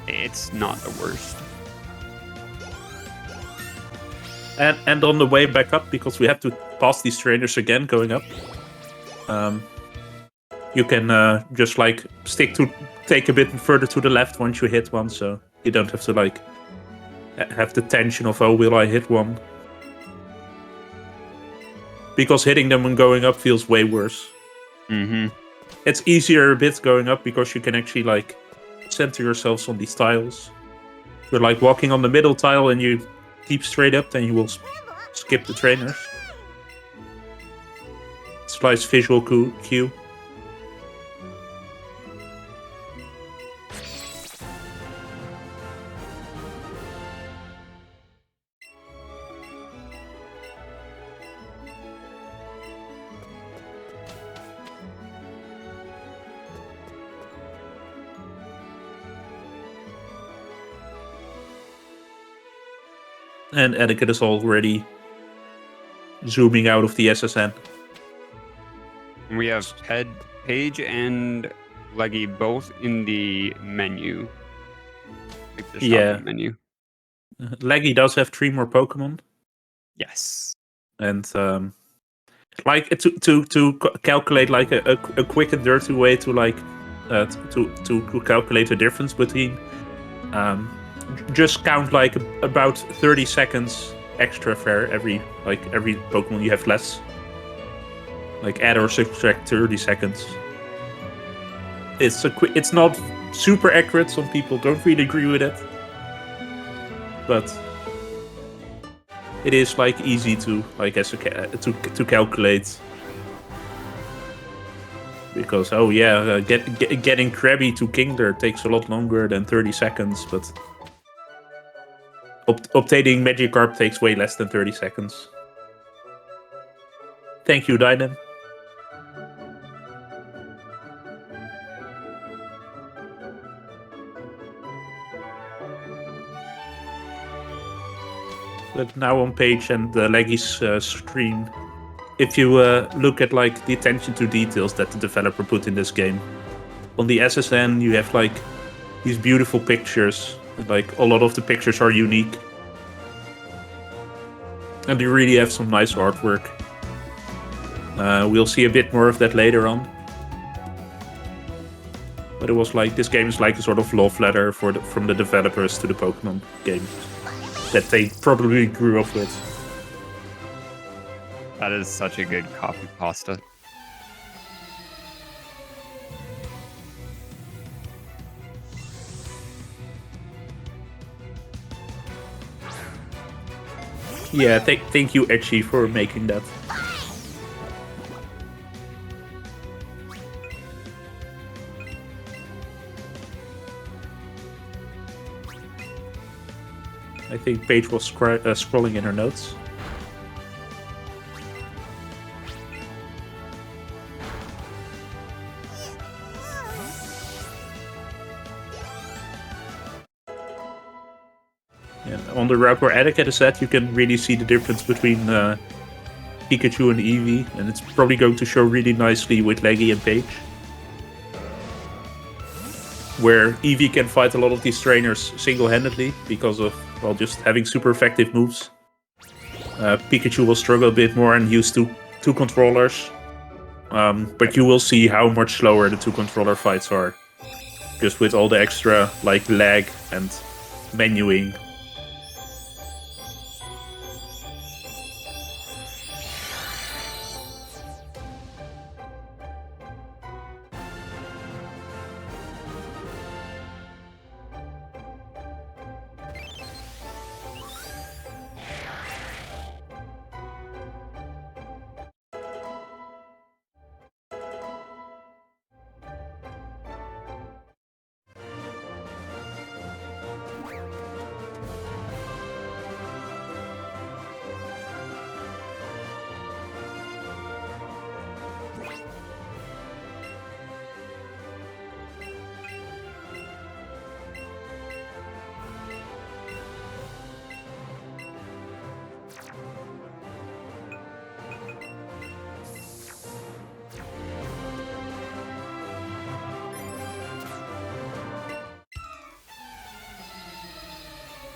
Speaker 2: it's not the worst.
Speaker 1: And on the way back up, because we have to pass these trainers again going up, you can just like take a bit further to the left once you hit one, so you don't have to like have the tension of, oh, will I hit one? Because hitting them when going up feels way worse.
Speaker 2: Mm-hmm.
Speaker 1: It's easier a bit going up because you can actually like center yourselves on these tiles. If you're like walking on the middle tile and you keep straight up, then you will skip the trainers. It's nice visual cue. And Eddaket is already zooming out of the SSN.
Speaker 2: We have Paige and Leggy both in the menu. Like the shopping menu.
Speaker 1: Leggy does have 3 more Pokemon.
Speaker 2: Yes.
Speaker 1: And like to calculate like a quick and dirty way to like to calculate the difference between just count like about 30 seconds extra for every Pokemon you have less. Like add or subtract 30 seconds. It's not super accurate. Some people don't really agree with it, but it is like easy to to calculate. Because getting Krabby to Kingler takes a lot longer than 30 seconds, but obtaining Magikarp takes way less than 30 seconds. Thank you, Dynan. But now on Paige and Leggy's screen, if you look at like the attention to details that the developer put in this game, on the SSN you have like these beautiful pictures. Like a lot of the pictures are unique, and you really have some nice artwork. We'll see a bit more of that later on. But it was like this game is like a sort of love letter from the developers to the Pokemon game that they probably grew up with.
Speaker 2: That is such a good copy pasta.
Speaker 1: Yeah, thank you, Etchy, for making that. I think Paige was scrolling in her notes. And on the route where Eddaket is at, you can really see the difference between Pikachu and Eevee, and it's probably going to show really nicely with Leggy and Paige. Where Eevee can fight a lot of these trainers single-handedly because of, well, just having super effective moves. Pikachu will struggle a bit more and use two controllers. But you will see how much slower the two controller fights are. Just with all the extra like lag and menuing.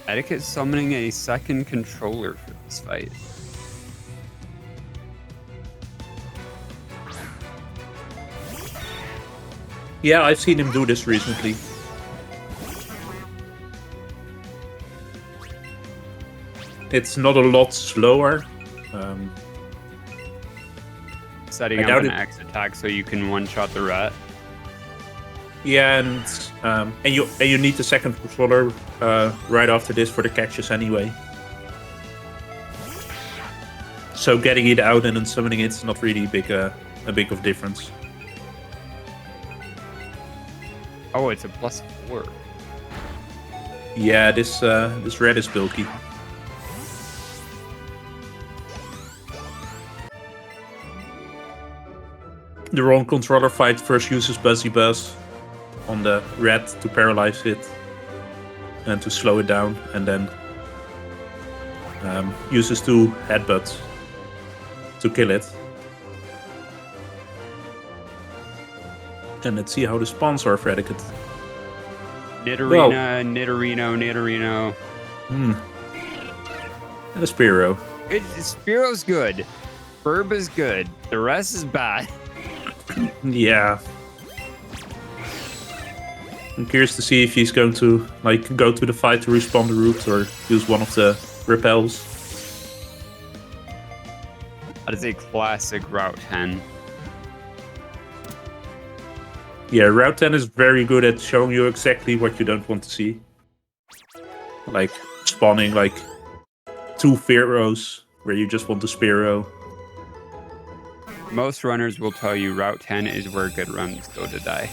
Speaker 2: Eddaket summoning a second controller for this fight.
Speaker 1: Yeah, I've seen him do this recently. It's not a lot slower.
Speaker 2: Setting up an X attack so you can one-shot the rat.
Speaker 1: Yeah, and you need the second controller right after this for the catches anyway. So getting it out and then summoning it's not really a big of difference.
Speaker 2: Oh, it's a +4.
Speaker 1: Yeah, this red is bulky. The wrong controller fight first uses Buzzy Buzz on the red to paralyze it and to slow it down, and then uses two headbutts to kill it. And let's see how the spawns are for Eddaket.
Speaker 2: Nidorina, Nidorino.
Speaker 1: And a Spearow.
Speaker 2: Spearo's good. Burb is good. The rest is bad.
Speaker 1: Yeah. I'm curious to see if he's going to like go to the fight to respawn the route or use one of the repels.
Speaker 2: That is a classic Route 10.
Speaker 1: Yeah, Route 10 is very good at showing you exactly what you don't want to see. Like spawning like two Fearows where you just want the Spearow.
Speaker 2: Most runners will tell you Route 10 is where good runs go to die.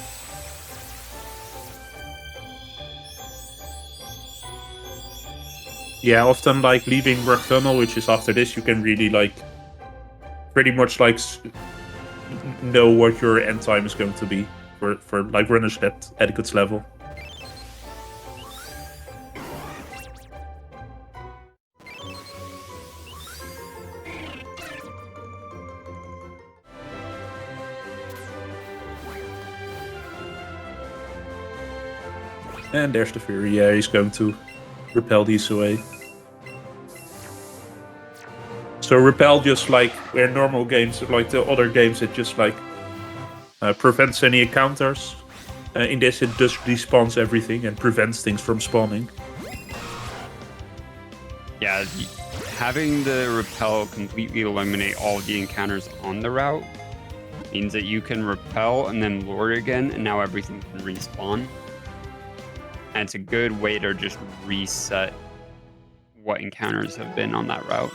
Speaker 1: Yeah, often like leaving Rock Tunnel, which is after this, you can really like pretty much like know what your end time is going to be for like runners at Eddaket's level. And there's the Fury. Yeah, he's going to repel these away. So repel just like where normal games, like the other games, it just like prevents any encounters. In this, it just despawns everything and prevents things from spawning.
Speaker 2: Yeah, having the repel completely eliminate all the encounters on the route means that you can repel and then lure again, and now everything can respawn. And it's a good way to just reset what encounters have been on that route.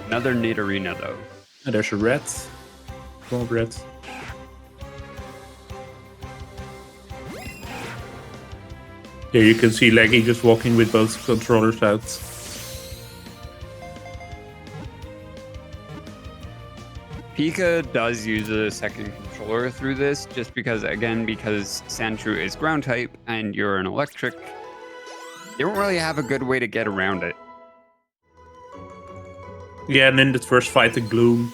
Speaker 2: Another neat arena, though.
Speaker 1: And there's a red. Small red. Here you can see Leggy just walking with both controllers out.
Speaker 2: Pika does use a second controller through this, just because, again, because Sandshrew is ground type and you're an electric, you don't really have a good way to get around it.
Speaker 1: Yeah, and in the first fight, the Gloom.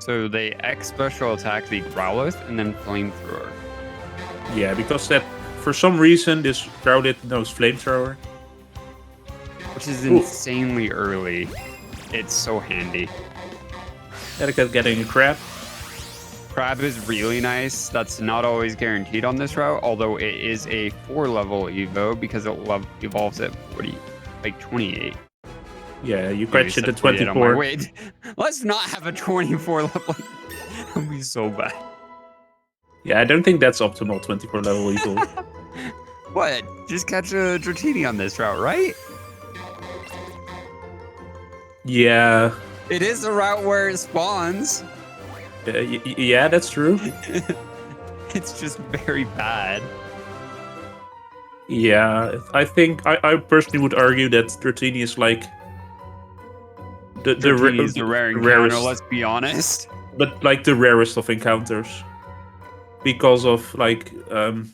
Speaker 2: So they X special attack the Growlithe and then Flamethrower.
Speaker 1: Yeah, because that, for some reason, this Growlithe knows Flamethrower.
Speaker 2: Which is insanely early. It's so handy.
Speaker 1: Eddaket getting a crab.
Speaker 2: Crab is really nice. That's not always guaranteed on this route, although it is a 4-level Evo because it evolves at 28.
Speaker 1: Yeah, you catch it at 24.
Speaker 2: Wait, let's not have a 24 level. That would be so bad.
Speaker 1: Yeah, I don't think that's optimal 24 level Evo.
Speaker 2: What? Just catch a Dratini on this route, right?
Speaker 1: Yeah.
Speaker 2: It is a route where it spawns.
Speaker 1: Yeah, that's true.
Speaker 2: It's just very bad.
Speaker 1: Yeah, I think I personally would argue that Dratini is like
Speaker 2: Dratini is the rare encounter,
Speaker 1: rarest,
Speaker 2: let's be honest.
Speaker 1: but like the rarest of encounters because of like the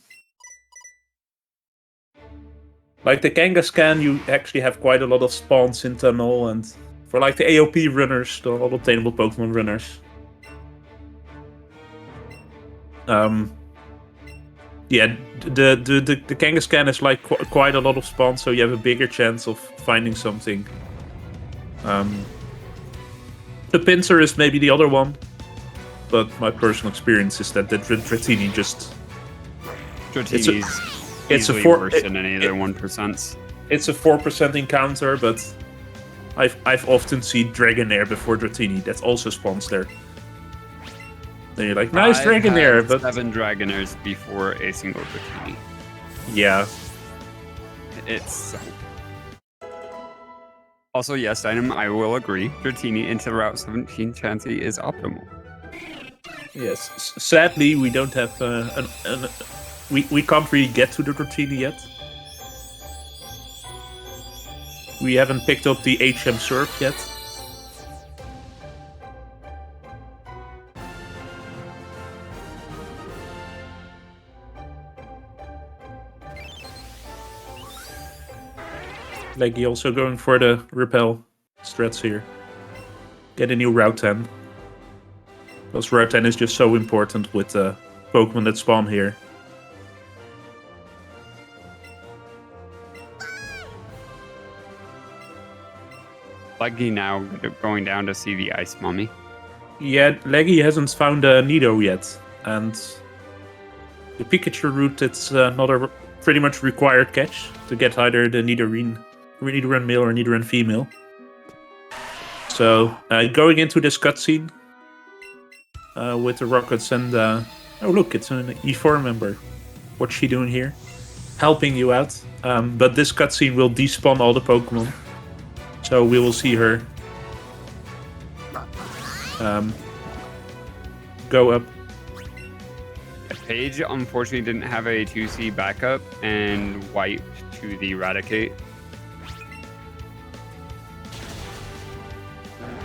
Speaker 1: Kangaskhan, you actually have quite a lot of spawns in tunnel, and for like the AOP runners, the all obtainable Pokemon runners. Yeah, the Kangaskhan is like quite a lot of spawns, so you have a bigger chance of finding something. The Pinsir is maybe the other one, but my personal experience is that the Dratini just...
Speaker 2: Dratini's
Speaker 1: it's a
Speaker 2: worse than any other 1%.
Speaker 1: It's a 4% encounter, but I've often seen Dragonair before Dratini. That also spawns there. Then you're like, nice Dragonair, but
Speaker 2: 7 Dragonairs before a single Dratini.
Speaker 1: Yeah.
Speaker 2: It's also, yes, Dynam, I will agree. Dratini into Route 17 Chansey is optimal.
Speaker 1: Yes. Sadly, we don't have we can't really get to the Dratini yet. We haven't picked up the HM Surf yet. Leggy also going for the repel strats here. Get a new Route 10. Because Route 10 is just so important with Pokemon that spawn here.
Speaker 2: Leggy now going down to see the Ice Mummy.
Speaker 1: Yeah, Leggy hasn't found a Nido yet. And the Pikachu route, it's not a pretty much required catch to get either the Nidoran male or Nidoran female. So, going into this cutscene with the rockets and... oh look, it's an E4 member. What's she doing here? Helping you out. But this cutscene will despawn all the Pokemon. So we will see her go up.
Speaker 2: Paige unfortunately didn't have a 2C backup and wiped to the Eradicate.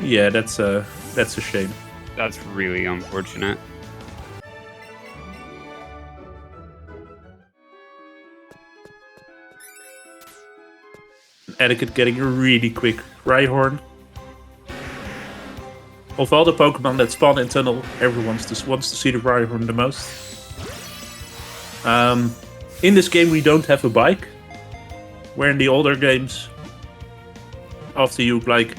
Speaker 1: Yeah, that's a shame.
Speaker 2: That's really unfortunate.
Speaker 1: Eddaket getting a really quick Rhyhorn. Of all the Pokemon that spawn in Tunnel, everyone wants to see the Rhyhorn the most. In this game we don't have a bike. Where in the older games, after you like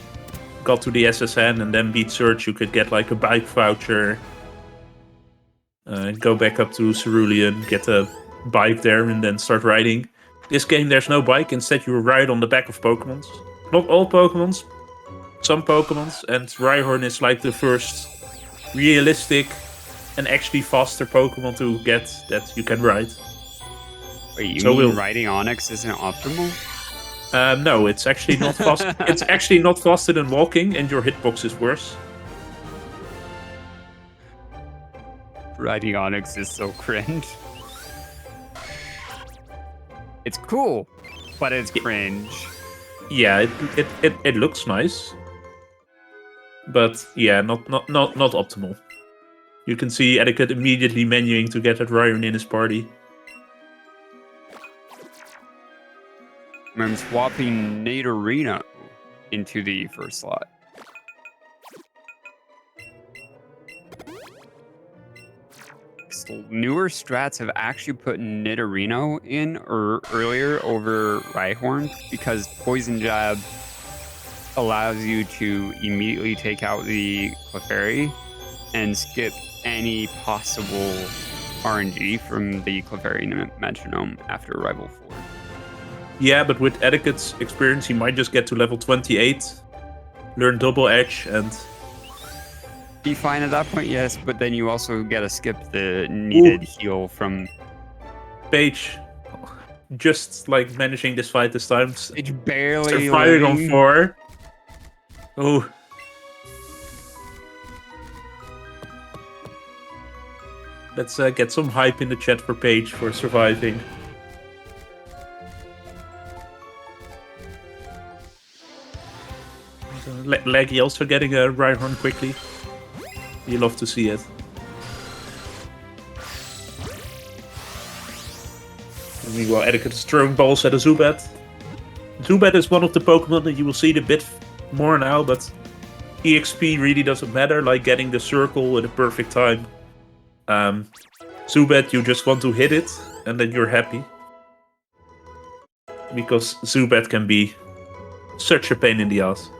Speaker 1: got to the SSN and then beat Surge, you could get like a bike voucher. Go back up to Cerulean, get a bike there and then start riding. This game, there's no bike. Instead, you ride on the back of Pokémons. Not all Pokémons, some Pokémons. And Rhyhorn is like the first realistic and actually faster Pokemon to get that you can ride.
Speaker 2: Wait, you mean riding Onix isn't optimal?
Speaker 1: No, it's actually not fast. It's actually not faster than walking, and your hitbox is worse.
Speaker 2: Riding Onix is so cringe. It's cool, but it's cringe.
Speaker 1: Yeah, it looks nice, but yeah, not optimal. You can see Eddaket immediately menuing to get that Rhyhorn in his party.
Speaker 2: I'm swapping Nidorino into the first slot. Newer strats have actually put Nidorino in earlier over Rhyhorn because Poison Jab allows you to immediately take out the Clefairy and skip any possible RNG from the Clefairy Metronome after Arrival 4.
Speaker 1: Yeah, but with Eddaket's experience, he might just get to level 28, learn Double Edge, and...
Speaker 2: Be fine at that point, yes, but then you also get to skip the needed heal from...
Speaker 1: Paige, just like managing this fight this time.
Speaker 2: It's barely
Speaker 1: surviving on 4. Oh. Let's get some hype in the chat for Paige for surviving. Leggy also getting a Rhyhorn quickly. You love to see it. And meanwhile, Eddaket is throwing balls at a Zubat. Zubat is one of the Pokemon that you will see a bit more now, but EXP really doesn't matter, like getting the circle at a perfect time. Zubat, you just want to hit it, and then you're happy. Because Zubat can be such a pain in the ass.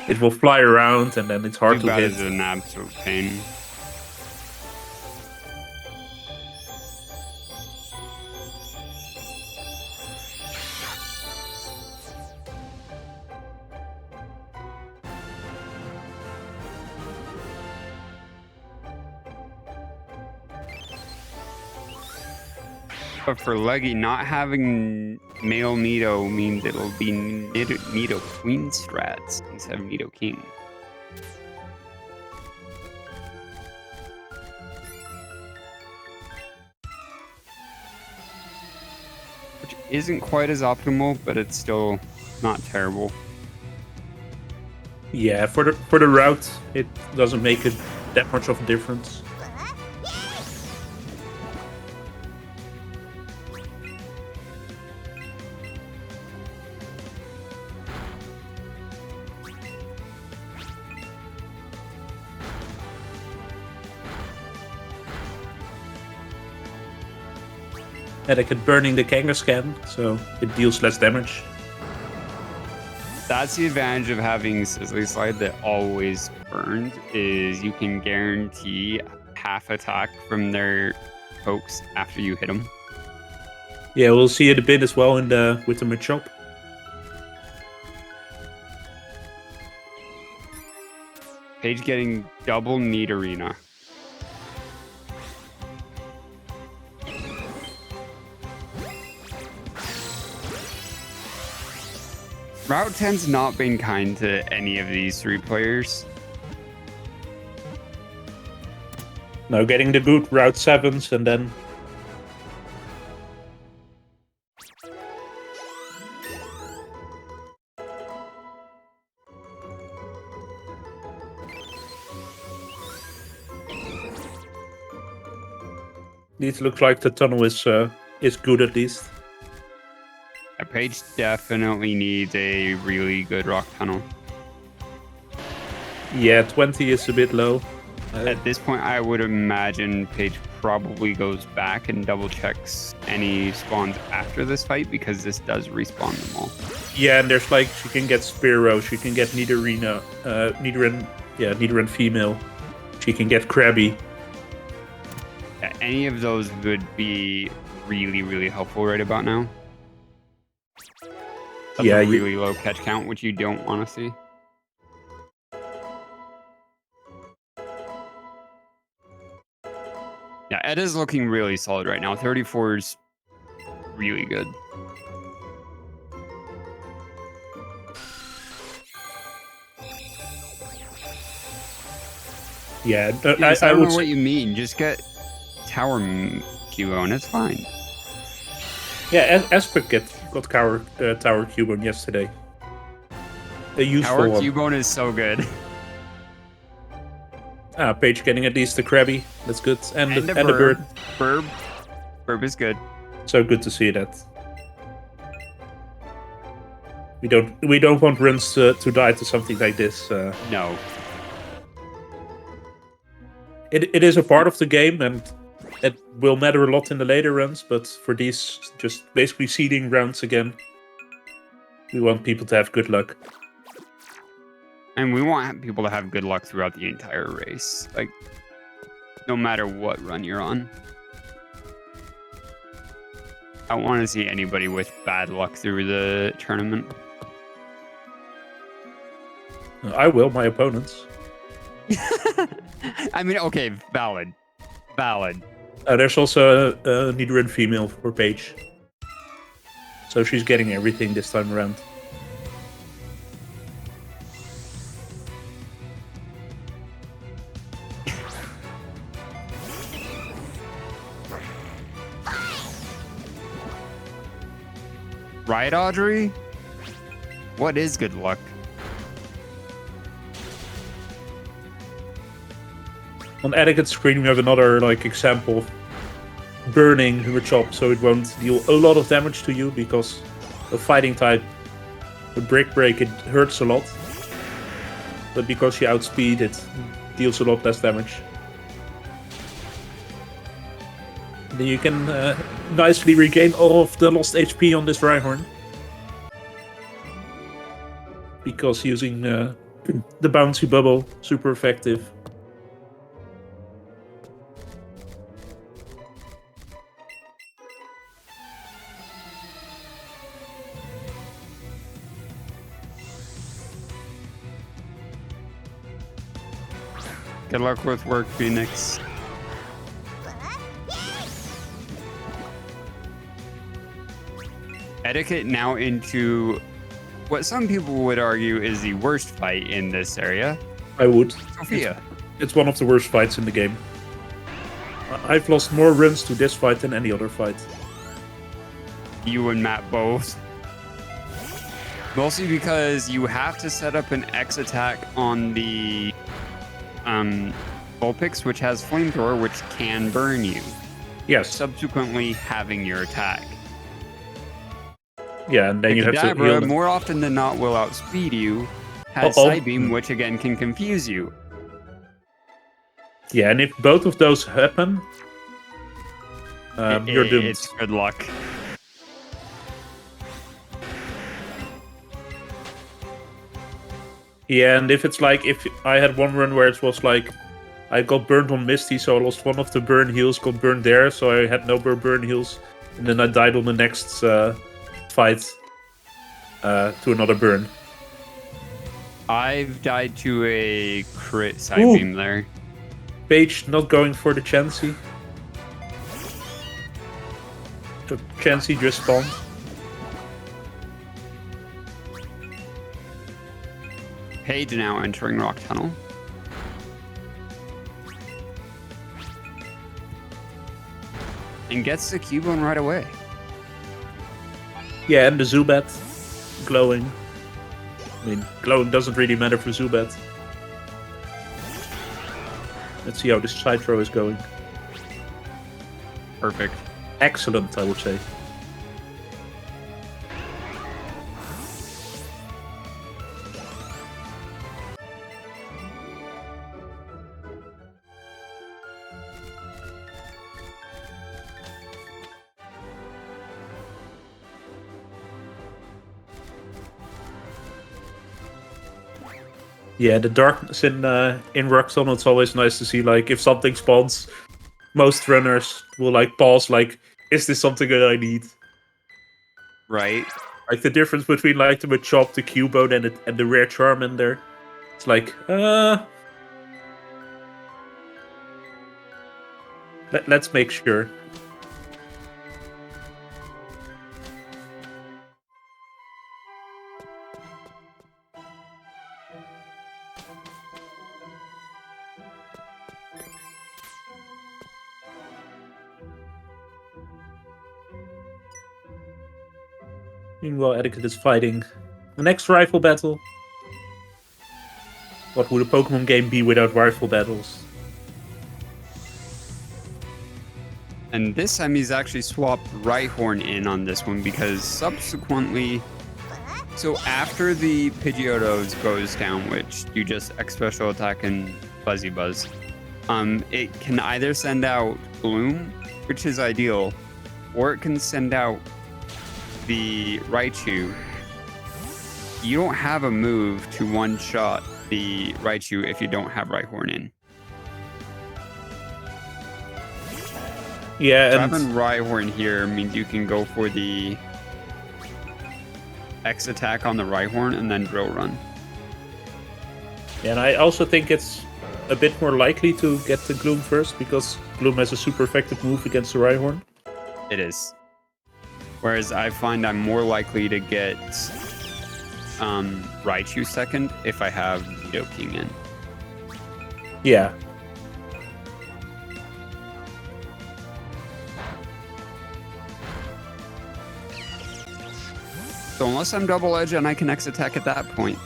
Speaker 1: It will fly around, and then it's hard to hit.
Speaker 2: Zubat is an absolute pain. But for Leggy, not having male Nido means it'll be Nido Queen strats instead of Nido King. Which isn't quite as optimal, but it's still not terrible.
Speaker 1: Yeah, for the route, it doesn't make it that much of a difference. Eddaket burning the Kangaskhan, so it deals less damage.
Speaker 2: That's the advantage of having Sizzly Slide that always burns, is you can guarantee half attack from their pokes after you hit them.
Speaker 1: Yeah, we'll see it a bit as well in with the Machop.
Speaker 2: Paige getting double Nidorina. Route 10's not been kind to any of these 3 players.
Speaker 1: No, getting the good Route 7s and then... It looks like the tunnel is good at least.
Speaker 2: A Paige definitely needs a really good rock tunnel.
Speaker 1: Yeah, 20 is a bit low.
Speaker 2: At this point, I would imagine Paige probably goes back and double checks any spawns after this fight because this does respawn them all.
Speaker 1: Yeah, and there's like, she can get Spearow, she can get Nidorina, Nidoran female. She can get Krabby.
Speaker 2: Yeah, any of those would be really, really helpful right about now. That's a really low catch count, which you don't want to see. Yeah, Ed is looking really solid right now. 34 is really good.
Speaker 1: Yeah,
Speaker 2: Yes, I don't know what you mean. Just get Tower Cubone, it's fine.
Speaker 1: Yeah, Aspect got Tower Cubone yesterday. A useful
Speaker 2: Tower
Speaker 1: one.
Speaker 2: Cubone is so good. Paige
Speaker 1: getting at least the Krabby. That's good. And the
Speaker 2: bird. Burb is good.
Speaker 1: So good to see that. We don't want runs to die to something like this.
Speaker 2: No.
Speaker 1: It is a part of the game, and it will matter a lot in the later runs, but for these just basically seeding rounds again, we want people to have good luck.
Speaker 2: And we want people to have good luck throughout the entire race. Like, no matter what run you're on. I don't want to see anybody with bad luck through the tournament.
Speaker 1: I will, my opponents.
Speaker 2: I mean, okay, valid.
Speaker 1: There's also a Nidoran female for Paige. So she's getting everything this time around.
Speaker 2: Right, Audrey? What is good luck?
Speaker 1: On Eddaket screen, we have another example of burning her chop, so it won't deal a lot of damage to you because a fighting type with Brick Break it hurts a lot, but because she outspeed it deals a lot less damage. Then you can nicely regain all of the lost HP on this Rhyhorn, because using the bouncy bubble super effective.
Speaker 2: Good luck with work, Phoenix. Eddaket now into what some people would argue is the worst fight in this area.
Speaker 1: I would.
Speaker 2: Sophia.
Speaker 1: It's one of the worst fights in the game. I've lost more runs to this fight than any other fight.
Speaker 2: You and Matt both. Mostly because you have to set up an X attack on the Vulpix, which has Flamethrower, which can burn you.
Speaker 1: Yes.
Speaker 2: Subsequently having your attack.
Speaker 1: Yeah, and then you have to heal.
Speaker 2: More often than not will outspeed you. Has Psybeam, which again can confuse you.
Speaker 1: Yeah, and if both of those happen, you're doomed.
Speaker 2: It's good luck.
Speaker 1: Yeah, and if it's if I had one run where it was I got burned on Misty, so I lost one of the burn heals, got burned there, so I had no more burn heals, and then I died on the next fight to another burn.
Speaker 2: I've died to a crit Psybeam there.
Speaker 1: Paige not going for the Chansey. The Chansey just spawned.
Speaker 2: Paige now entering Rock Tunnel. And gets the Cubone right away.
Speaker 1: Yeah, and the Zubat glowing. I mean, glowing doesn't really matter for Zubat. Let's see how this side throw is going.
Speaker 2: Perfect.
Speaker 1: Excellent, I would say. Yeah, the darkness in Rock Tunnel, it's always nice to see, if something spawns, most runners will, pause, is this something that I need?
Speaker 2: Right.
Speaker 1: Like the difference between like the Machop, the Cubone, and the rare Charmander. It's like, let's make sure. Meanwhile, Eddaket is fighting the next rifle battle. What would a Pokemon game be without rifle battles?
Speaker 2: And this time he's actually swapped Rhyhorn in on this one because subsequently, so after the Pidgeottos goes down, which you just X special attack and Fuzzy Buzz, it can either send out Bloom, which is ideal, or it can send out the Raichu. You don't have a move to one-shot the Raichu if you don't have Rhyhorn in.
Speaker 1: Yeah,
Speaker 2: So
Speaker 1: and
Speaker 2: having Rhyhorn here means you can go for the X attack on the Rhyhorn and then Drill Run.
Speaker 1: yeah, and I also think it's a bit more likely to get the Gloom first because Gloom has a super effective move against the Rhyhorn.
Speaker 2: It is. Whereas I find I'm more likely to get Raichu second if I have Nidoking in.
Speaker 1: Yeah.
Speaker 2: So unless I'm double edge and I can X attack at that point,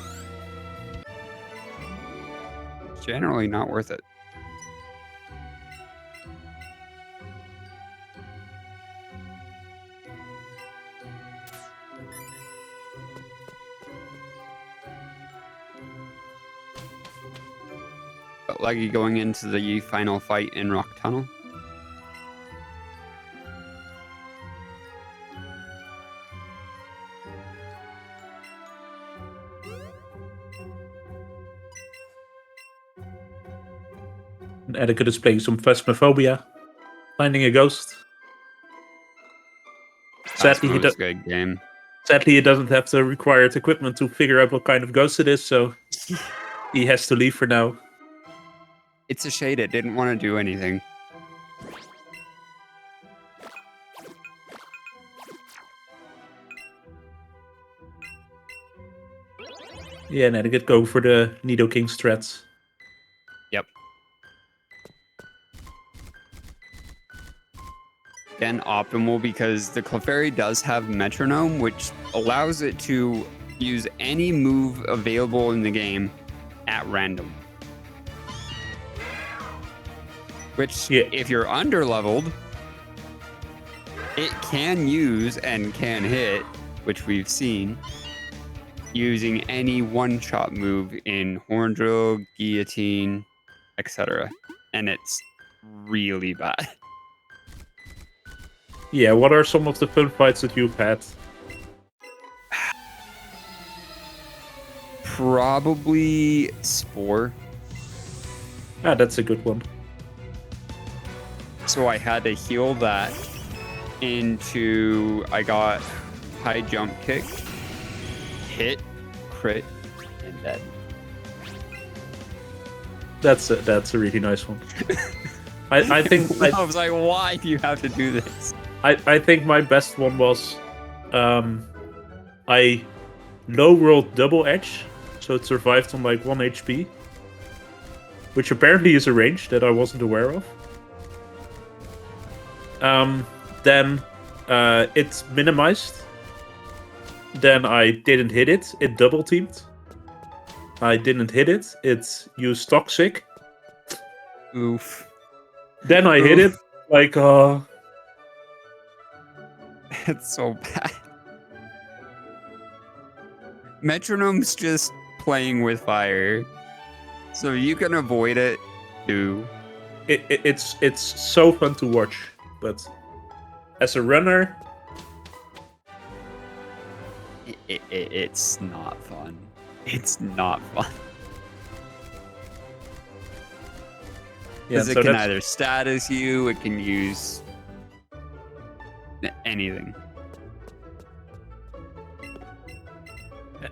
Speaker 2: it's generally not worth it. But Leggy going into the final fight in Rock Tunnel.
Speaker 1: And Eddaket is playing some Phasmophobia, finding a ghost. Sadly,
Speaker 2: That's always a good game.
Speaker 1: Sadly, he doesn't have the required equipment to figure out what kind of ghost it is, so he has to leave for now.
Speaker 2: It's a shade. It didn't want to do anything.
Speaker 1: Yeah, and Eddaket go for the Nidoking strats.
Speaker 2: Yep. Again, optimal because the Clefairy does have Metronome, which allows it to use any move available in the game at random. Which,
Speaker 1: Yeah.
Speaker 2: if you're under-leveled, it can use and can hit, which we've seen, using any one-shot move in Horn Drill, Guillotine, etc. And it's really bad.
Speaker 1: Yeah, what are some of the fun fights that you've had?
Speaker 2: Probably Spore.
Speaker 1: Ah, that's a good one.
Speaker 2: So I had to heal that into, I got high jump kick, hit, crit, and dead.
Speaker 1: That's a really nice one. I think
Speaker 2: I was like, why do you have to do this?
Speaker 1: I think my best one was I low rolled double edge, so it survived on like 1 HP, which apparently is a range that I wasn't aware of. Then it's minimized. Then I didn't hit it. It double teamed. I didn't hit it. It used toxic.
Speaker 2: Oof.
Speaker 1: Then I hit it. Like
Speaker 2: It's so bad. Metronome's just playing with fire. So you can avoid it too.
Speaker 1: it's so fun to watch, but as a runner,
Speaker 2: It's not fun. It's not fun.
Speaker 1: yeah.
Speaker 2: Because
Speaker 1: So
Speaker 2: it can
Speaker 1: that's,
Speaker 2: either status you, it can use anything.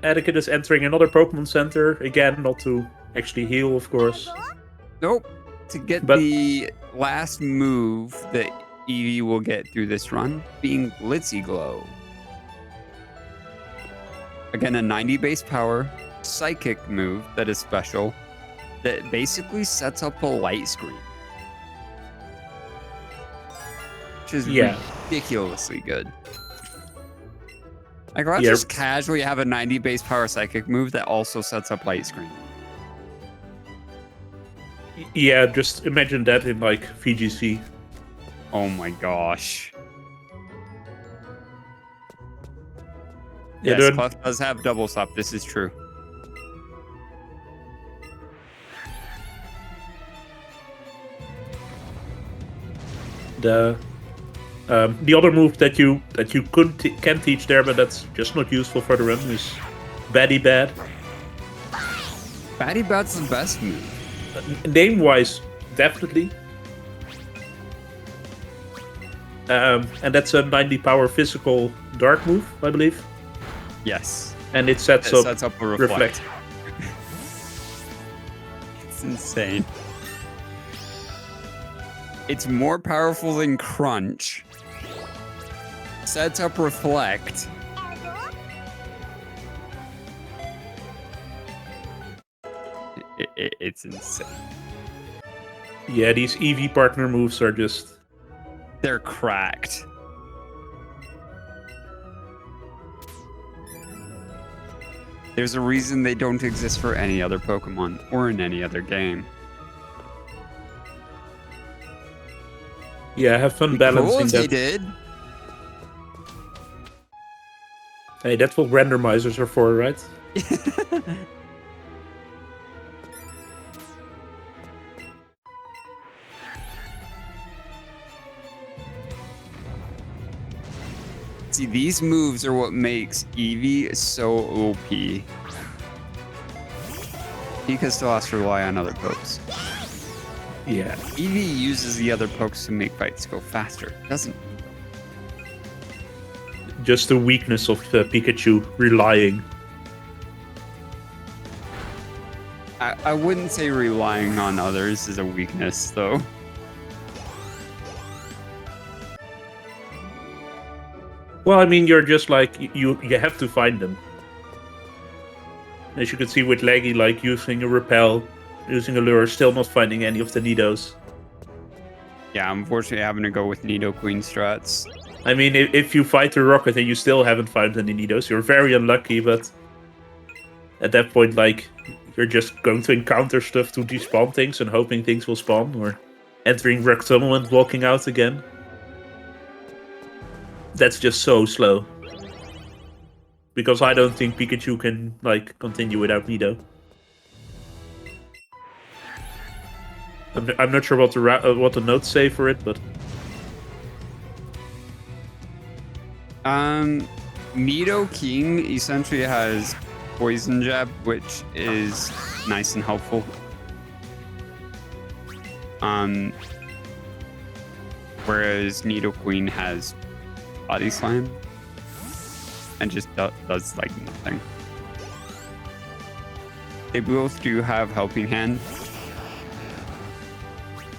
Speaker 1: Eddaket is entering another Pokemon Center. Again, not to actually heal, of course.
Speaker 2: Nope. To get
Speaker 1: But-
Speaker 2: the last move that Eevee will get through this run, being Glitzy Glow. Again, a 90 base power psychic move that is special, that basically sets up a light screen. Which is ridiculously good. Like, let's just casually have a 90 base power psychic move that also sets up light screen.
Speaker 1: Yeah, just imagine that in like VGC.
Speaker 2: Oh my gosh.
Speaker 1: Yeah,
Speaker 2: Yes, Clef does have double stop. This is true.
Speaker 1: The other move that you can teach there, but that's just not useful for the run, is Baddie Bad.
Speaker 2: Baddie Bad's the best move.
Speaker 1: Name-wise, definitely. And that's a 90 power physical dark move, I believe.
Speaker 2: Yes.
Speaker 1: And it sets up
Speaker 2: a reflect. It's insane. It's more powerful than Crunch. Sets up Reflect. It's insane.
Speaker 1: Yeah, these EV partner moves are just...
Speaker 2: They're cracked. There's a reason they don't exist for any other Pokemon or in any other game.
Speaker 1: Yeah, have fun balancing
Speaker 2: cool if they
Speaker 1: that.
Speaker 2: did.
Speaker 1: Hey, that's what randomizers are for, right?
Speaker 2: See, these moves are what makes Eevee so OP. He can still has to rely on other pokes.
Speaker 1: Yeah.
Speaker 2: Eevee uses the other pokes to make fights go faster, doesn't he?
Speaker 1: Just the weakness of Pikachu relying.
Speaker 2: I wouldn't say relying on others is a weakness, though.
Speaker 1: Well, I mean, you're just like, you have to find them. As you can see with Leggy, like using a Repel, using a Lure, still not finding any of the Nidos.
Speaker 2: Yeah, unfortunately having to go with Nidoqueen strats.
Speaker 1: I mean, if you fight the Rocket and you still haven't found any Nidos, you're very unlucky, but at that point, like, you're just going to encounter stuff to despawn things and hoping things will spawn, or entering Rock Tunnel and walking out again. That's just so slow. Because I don't think Pikachu can, like, continue without Nido. I'm not sure what the notes say for it, but...
Speaker 2: Nidoking essentially has Poison Jab, which is nice and helpful. Whereas Nidoqueen has Body Slam and just does like nothing. They both do have Helping Hand.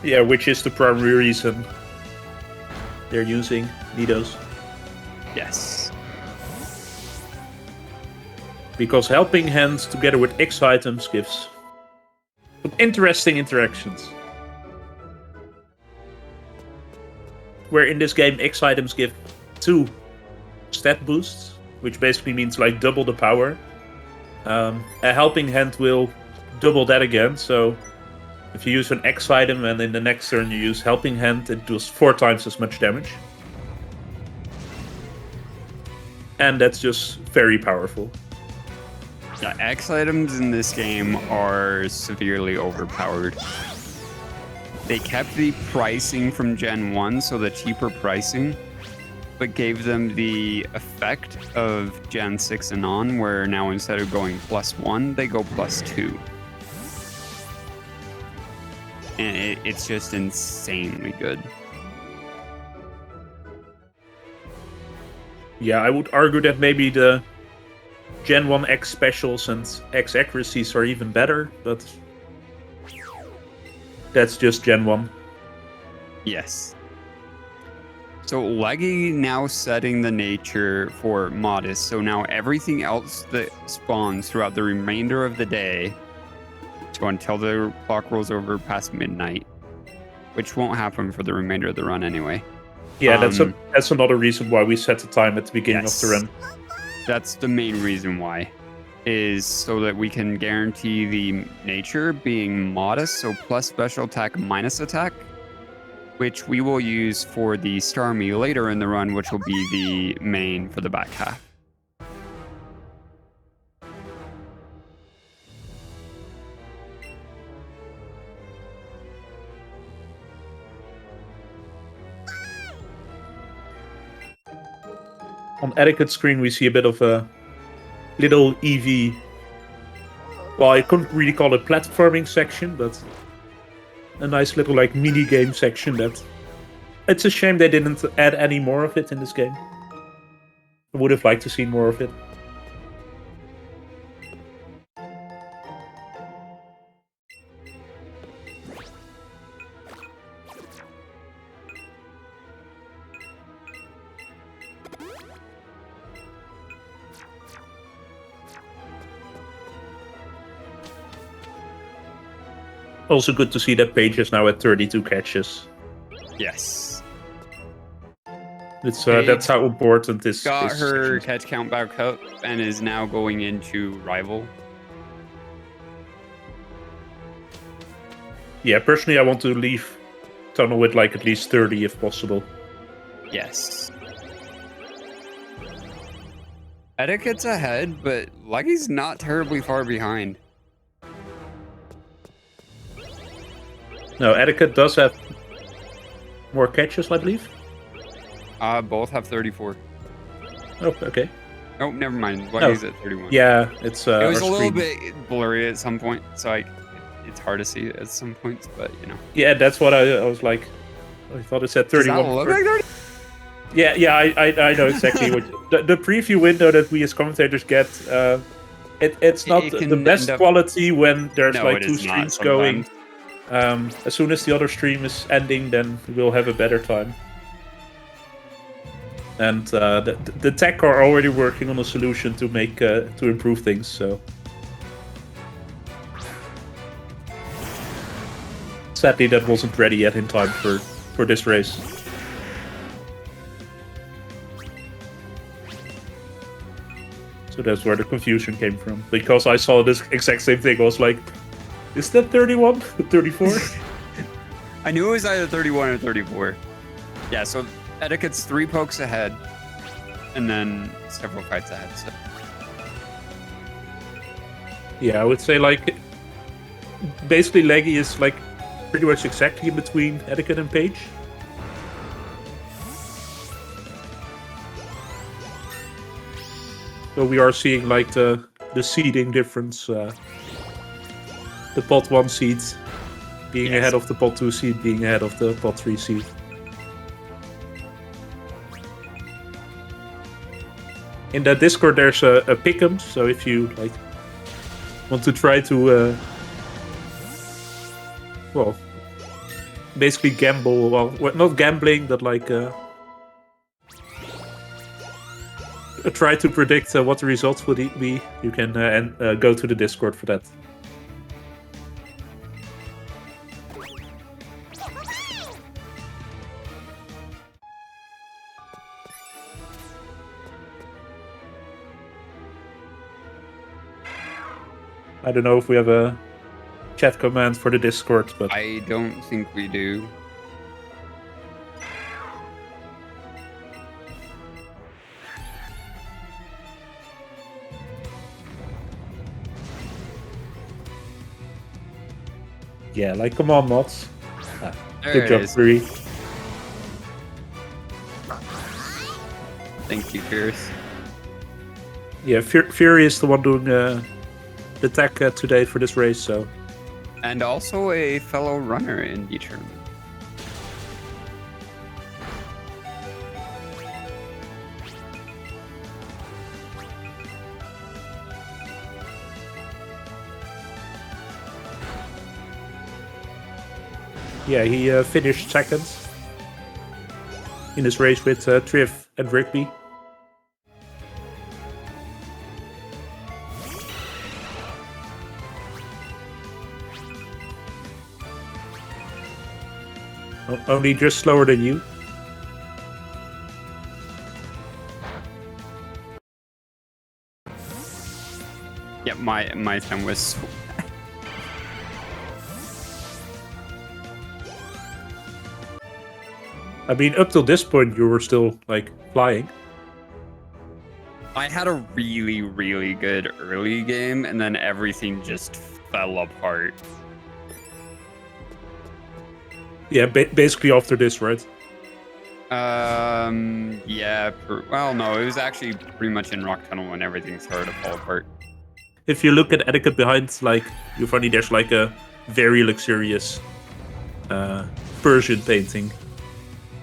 Speaker 1: Yeah, which is the primary reason they're using Nidos.
Speaker 2: Yes.
Speaker 1: Because Helping Hand together with X items gives some interesting interactions. Where in this game X items give 2 stat boosts, which basically means like double the power. A Helping Hand will double that again, so if you use an X item and in the next turn you use Helping Hand, it does 4 times as much damage. And that's just very powerful.
Speaker 2: Yeah, X items in this game are severely overpowered. They kept the pricing from Gen 1, so the cheaper pricing, but gave them the effect of Gen 6 and on, where now instead of going +1, they go +2. And it's just insanely good.
Speaker 1: Yeah, I would argue that maybe the Gen 1 X specials and X accuracies are even better, but that's just Gen 1.
Speaker 2: Yes. So Leggy now setting the nature for modest. So now everything else that spawns throughout the remainder of the day, so until the clock rolls over past midnight, which won't happen for the remainder of the run anyway.
Speaker 1: Yeah, that's another reason why we set the time at the beginning of the run.
Speaker 2: That's the main reason why, is so that we can guarantee the nature being modest, so plus special attack minus attack, which we will use for the Starmie later in the run, which will be the main for the back half.
Speaker 1: On etiquette screen, we see a bit of a little EV. Well, I couldn't really call it platforming section, but a nice little like mini game section. That it's a shame they didn't add any more of it in this game. I would have liked to see more of it. Also good to see that Paige is now at 32 catches.
Speaker 2: Yes.
Speaker 1: It's that's how important this
Speaker 2: got
Speaker 1: this
Speaker 2: her
Speaker 1: section is.
Speaker 2: catch count back up and is now going into rival.
Speaker 1: Yeah, personally, I want to leave Tunnel with like at least 30 if possible.
Speaker 2: Yes. Etiquette's ahead, but Leggy's not terribly far behind.
Speaker 1: No, Etiquette does have more catches, I believe.
Speaker 2: Both have 34.
Speaker 1: Oh, okay.
Speaker 2: Oh, never mind. Leggy's at 31.
Speaker 1: Yeah, it's
Speaker 2: it was a little bit blurry at some point, so it's hard to see at some points, but you know.
Speaker 1: Yeah, that's what I was like. I thought it said 31.
Speaker 2: Does that look like 30?
Speaker 1: Yeah, I know exactly what the preview window that we as commentators get. It's not the best quality when there's like two streams going. As soon as the other stream is ending, then we'll have a better time. And the tech are already working on a solution to make to improve things. So sadly, that wasn't ready yet in time for this race. So that's where the confusion came from. Because I saw this exact same thing. I was like, is that 31? 34?
Speaker 2: I knew it was either 31 or 34. Yeah, so Etiquette's 3 pokes ahead, and then several fights ahead. So.
Speaker 1: Yeah, I would say like basically Leggy is like pretty much exactly in between Etiquette and Paige. So we are seeing like the seeding difference. The pot 1 seed being ahead of the pot 2 seed, being ahead of the pot 3 seed. In the Discord, there's a pick'em, so if you like want to try to, well, basically gamble. Well, not gambling, but like try to predict what the results would be. You can go to the Discord for that. I don't know if we have a chat command for the Discord, but
Speaker 2: I don't think we do.
Speaker 1: yeah, like come on, mods.
Speaker 2: There
Speaker 1: Good job, Fury.
Speaker 2: Thank you, Fierce.
Speaker 1: Yeah, Fury is the one doing the tech today for this race, so.
Speaker 2: And also a fellow runner in the tournament.
Speaker 1: Yeah, he finished second in his race with Triff and Rigby. Only just slower than you.
Speaker 2: Yep, my time was.
Speaker 1: I mean, up till this point, you were still like flying.
Speaker 2: I had a really, really good early game, and then everything just fell apart.
Speaker 1: Yeah, basically after this, right?
Speaker 2: Yeah. Well, no, it was actually pretty much in Rock Tunnel when everything started to fall apart.
Speaker 1: If you look at etiquette behind, like, you'll find there's like a very luxurious Persian painting.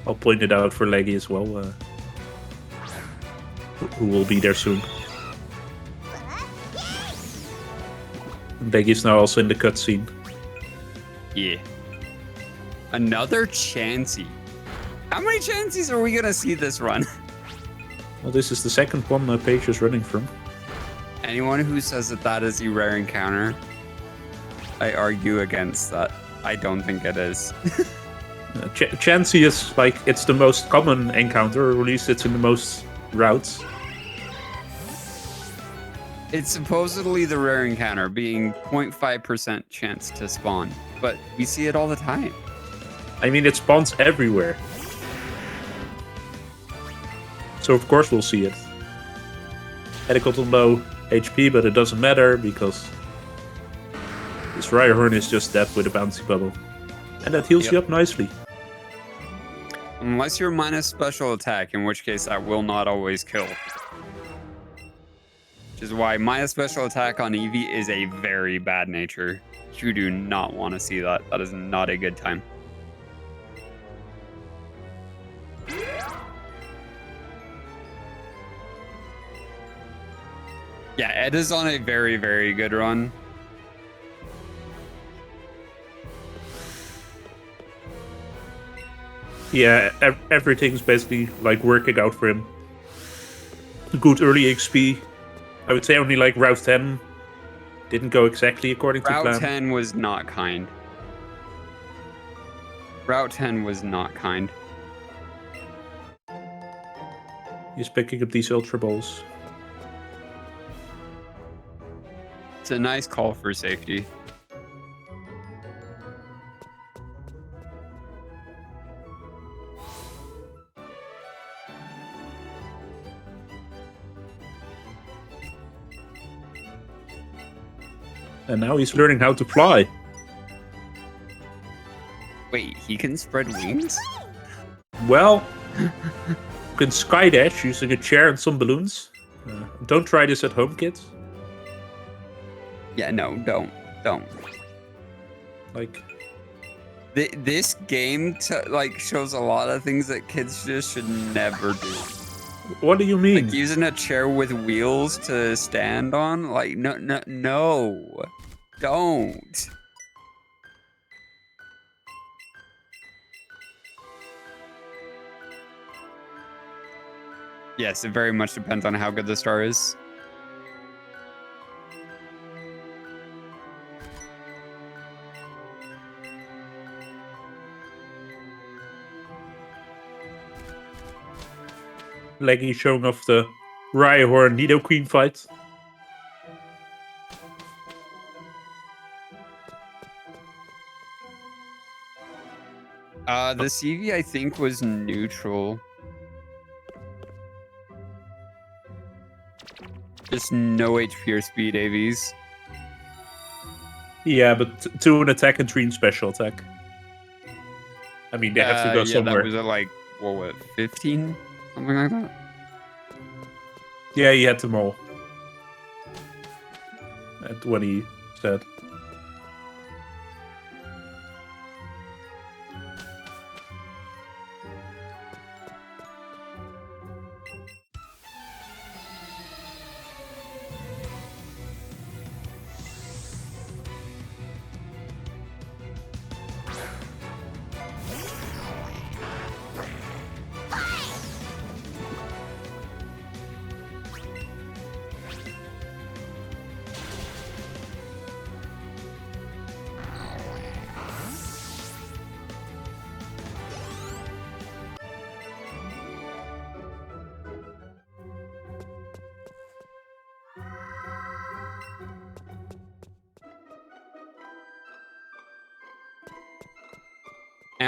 Speaker 1: I'll point it out for Leggy as well, who will be there soon. Leggy's now also in the cutscene.
Speaker 2: Yeah. Another Chansey. How many Chanseys are we gonna see this run?
Speaker 1: Well, this is the second one Paige is running from.
Speaker 2: Anyone who says that that is a rare encounter, I argue against that. I don't think it is.
Speaker 1: Chansey is like, it's the most common encounter, or at least it's in the most routes.
Speaker 2: It's supposedly the rare encounter, being 0.5% chance to spawn, but we see it all the time.
Speaker 1: I mean, it spawns everywhere. So of course we'll see it. Etiquette on low HP, but it doesn't matter because this Rhyhorn is just dead with a bouncy bubble. And that heals you up nicely.
Speaker 2: Unless you're minus special attack, in which case that will not always kill. Which is why minus special attack on Eevee is a very bad nature. You do not want to see that. That is not a good time. Yeah, Ed is on a very, very good run.
Speaker 1: Yeah, everything's basically like working out for him. Good early XP. I would say only like Route 10 didn't go exactly according to plan.
Speaker 2: Route 10 was not kind. Route 10 was not kind.
Speaker 1: He's picking up these Ultra Balls.
Speaker 2: It's a nice call for safety.
Speaker 1: And now he's learning how to fly.
Speaker 2: Wait, he can spread wings?
Speaker 1: Well, you can skydash using a chair and some balloons. Don't try this at home, kids.
Speaker 2: Yeah, no, don't.
Speaker 1: Like,
Speaker 2: this game shows a lot of things that kids just should never do.
Speaker 1: what do you mean?
Speaker 2: Like using a chair with wheels to stand on? Like, no, don't. Yes, it very much depends on how good the star is.
Speaker 1: Leggy showing off the Rhyhorn Nidoqueen fight.
Speaker 2: The CV I think was neutral. Just no HP or speed AVs.
Speaker 1: Yeah, but 2 in attack and 3 in special attack. I mean, they have to go somewhere.
Speaker 2: That was at like, what, 15? Something like that?
Speaker 1: Yeah, he had them all. That's what he said.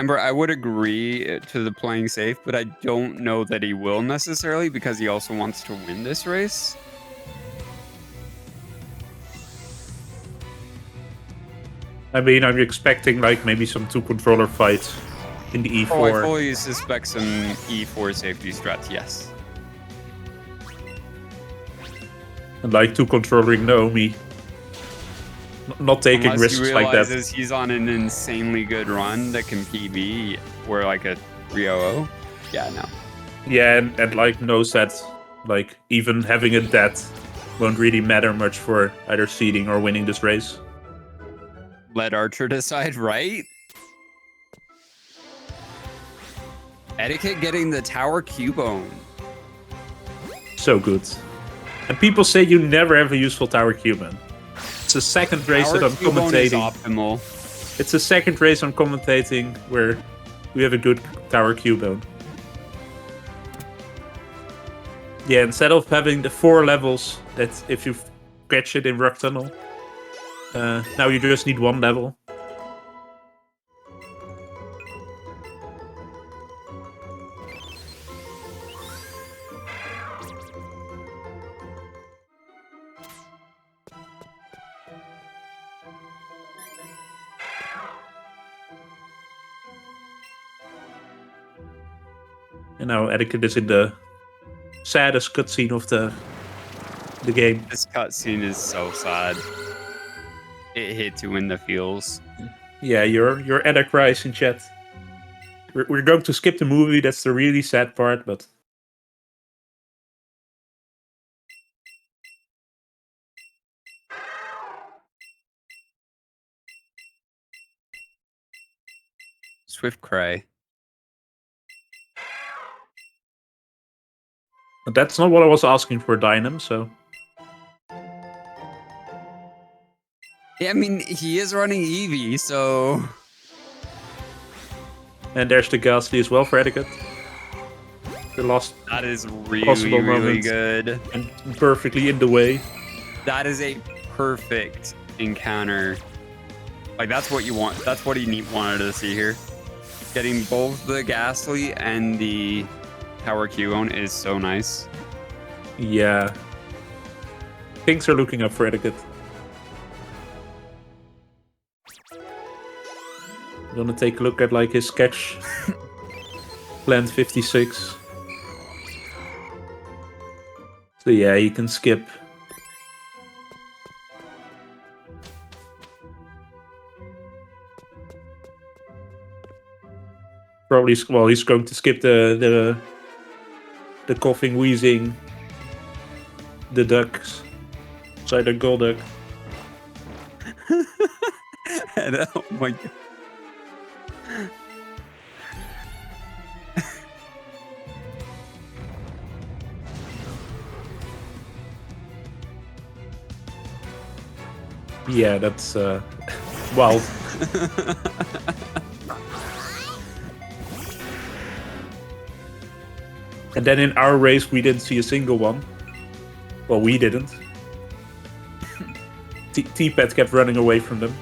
Speaker 2: Amber, I would agree to the playing safe, but I don't know that he will necessarily because he also wants to win this race.
Speaker 1: I mean, I'm expecting like maybe some 2-controller fights in the E4.
Speaker 2: Oh, I fully suspect some E4 safety strats, yes.
Speaker 1: And like 2-controllering Naomi. Not taking
Speaker 2: Unless
Speaker 1: risks
Speaker 2: he
Speaker 1: like that.
Speaker 2: realizes he's on an insanely good run that can PB or like a 300. Yeah, no.
Speaker 1: Yeah, and like knows that like even having a death won't really matter much for either seeding or winning this race.
Speaker 2: Let Archer decide, right? Etiquette getting the tower Cubone.
Speaker 1: So good. And people say you never have a useful tower Cubone. It's the second race
Speaker 2: Tower
Speaker 1: that I'm
Speaker 2: Cubone is
Speaker 1: commentating.
Speaker 2: optimal.
Speaker 1: It's the second race I'm commentating where we have a good tower Cubone. Yeah, instead of having the 4 levels that if you catch it in Rock Tunnel, now you just need 1 level. And now Etiquette is in the saddest cutscene of the game.
Speaker 2: This cutscene is so sad. It hits you in the feels.
Speaker 1: Yeah, you're Edda cries in chat. We're going to skip the movie, that's the really sad part, but...
Speaker 2: Swift cry.
Speaker 1: But that's not what I was asking for, Dynam, so...
Speaker 2: Yeah, I mean, he is running Eevee, so...
Speaker 1: And there's the Ghastly as well for Etiquette. The last
Speaker 2: That is really,
Speaker 1: possible
Speaker 2: really
Speaker 1: moment.
Speaker 2: good.
Speaker 1: And perfectly in the way.
Speaker 2: That is a perfect encounter. Like, that's what you want. That's what he wanted to see here. Getting both the Ghastly and the Tower Cubone is so nice.
Speaker 1: Yeah. Things are looking up for Etiquette. I'm gonna take a look at like his sketch. Plant 56. So yeah, you can skip. Probably, well, he's going to skip the coughing, wheezing, the ducks. Sorry, the Golduck.
Speaker 2: And, oh my god.
Speaker 1: Yeah, that's wild. And then in our race, we didn't see a single one. Well, we didn't. T-Pad kept running away from them.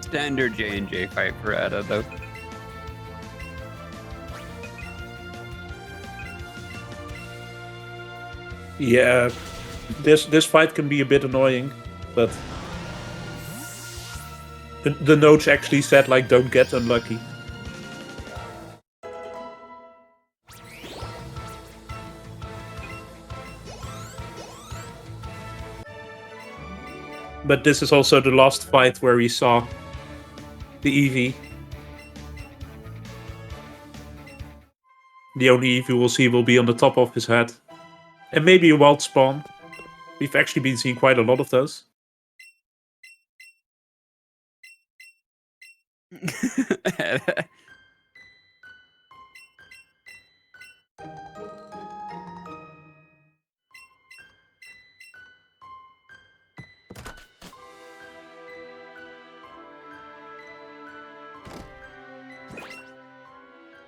Speaker 2: Standard J&J fight for Edda, though.
Speaker 1: Yeah, this fight can be a bit annoying, but the notes actually said like don't get unlucky. But this is also the last fight where we saw the Eevee. The only Eevee we'll see will be on the top of his head. And maybe a wild spawn. We've actually been seeing quite a lot of those.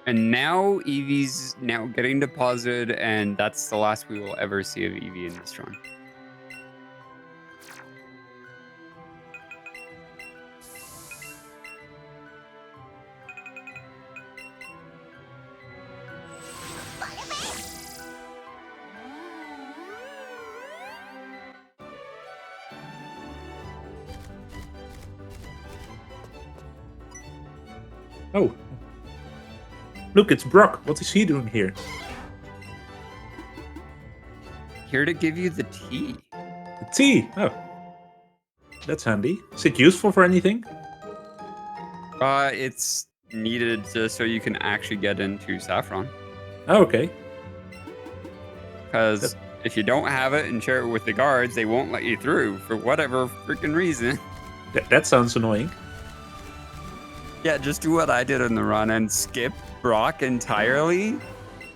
Speaker 2: And now Eevee's now getting deposited, and that's the last we will ever see of Eevee in this run.
Speaker 1: Oh. Look, it's Brock. What is he doing here?
Speaker 2: Here to give you the tea.
Speaker 1: The tea. Oh. That's handy. Is it useful for anything?
Speaker 2: It's needed so you can actually get into Saffron.
Speaker 1: Oh, okay.
Speaker 2: Because if you don't have it and share it with the guards, they won't let you through for whatever freaking reason.
Speaker 1: That sounds annoying.
Speaker 2: Yeah, just do what I did in the run and skip Brock entirely,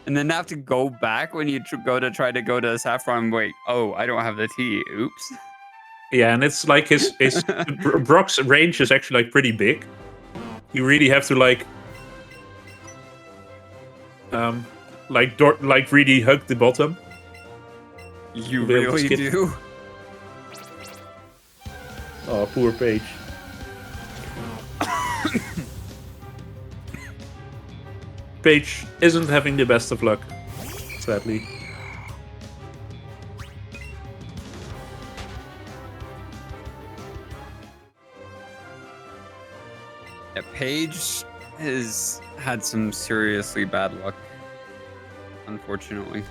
Speaker 2: and then have to go back when you go to try to go to Saffron. Wait, oh, I don't have the tea. Oops.
Speaker 1: Yeah, and it's like his Brock's range is actually like pretty big. You really have to like really hug the bottom.
Speaker 2: You really do.
Speaker 1: Oh, poor Paige. Paige isn't having the best of luck, sadly.
Speaker 2: Yeah, Paige has had some seriously bad luck, unfortunately.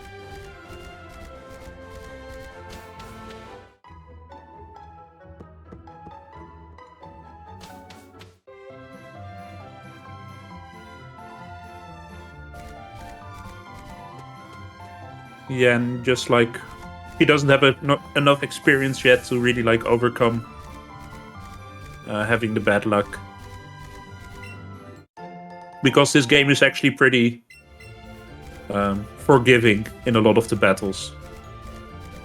Speaker 1: Yeah, and just like he doesn't have enough experience yet to really like overcome having the bad luck. Because this game is actually pretty forgiving in a lot of the battles.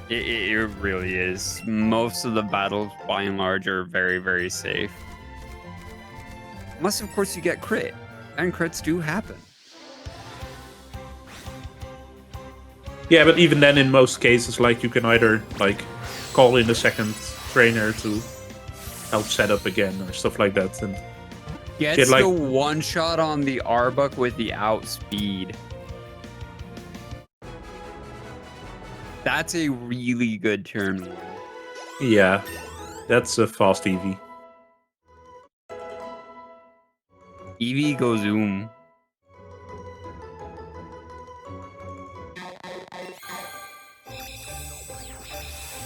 Speaker 2: It really is. Most of the battles, by and large, are very, very safe. Unless, of course, you get crit. And crits do happen.
Speaker 1: Yeah, but even then, in most cases, like you can either like call in a second trainer to help set up again or stuff like that. And
Speaker 2: gets the one shot on the Arbok with the outspeed. That's a really good turn one.
Speaker 1: Yeah, that's a fast Eevee.
Speaker 2: Eevee go zoom.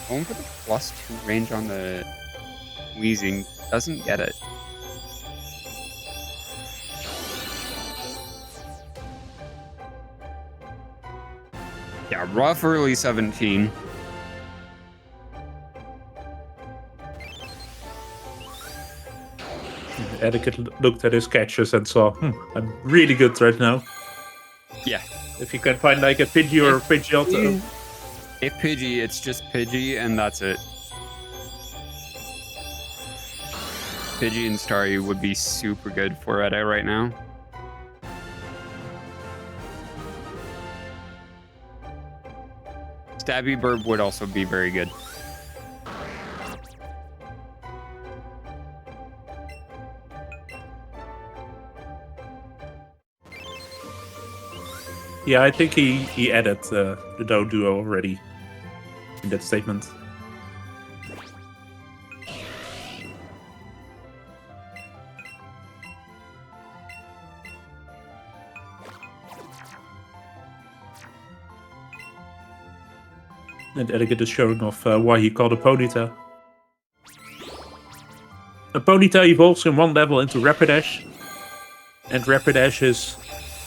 Speaker 2: Going for the +2 range on the Weezing, doesn't get it. Yeah, rough early 17.
Speaker 1: Eddaket looked at his catches and saw, I'm really good right now.
Speaker 2: Yeah.
Speaker 1: If you can find like a Pidgey or a Pidgeotto.
Speaker 2: If Pidgey, it's just Pidgey and that's it. Pidgey and Starry would be super good for Edda right now. Stabby Bird would also be very good.
Speaker 1: Yeah, I think he added the Doe Duo already in that statement. And Eddaket is showing off why he called a Ponyta. A Ponyta evolves in one level into Rapidash. And Rapidash is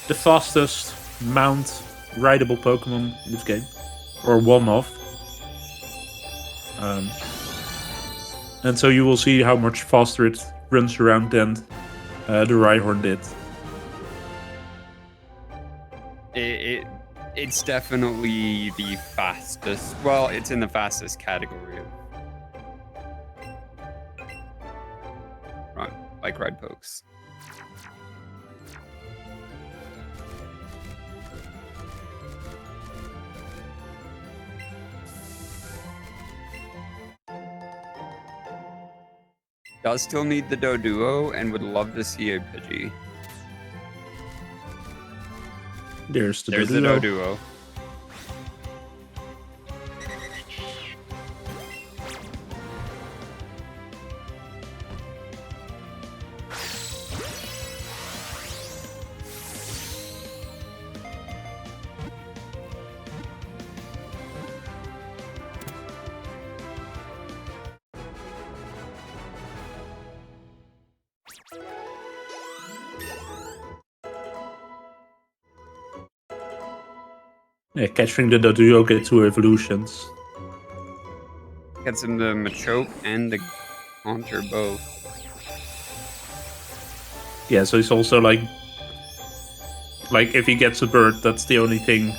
Speaker 1: the fastest mount rideable Pokemon in this game. or one of. And so you will see how much faster it runs around than the Rhyhorn did.
Speaker 2: It's definitely the fastest. Well, it's in the fastest category of bike ride pokes. Does still need the Doduo and would love to see a Pidgey.
Speaker 1: There's the
Speaker 2: There's
Speaker 1: Doduo.
Speaker 2: the Doduo.
Speaker 1: Yeah, catching the Doduo get 2 evolutions.
Speaker 2: Gets him the Machoke and the Haunter both.
Speaker 1: Yeah, so he's also like if he gets a bird, that's the only thing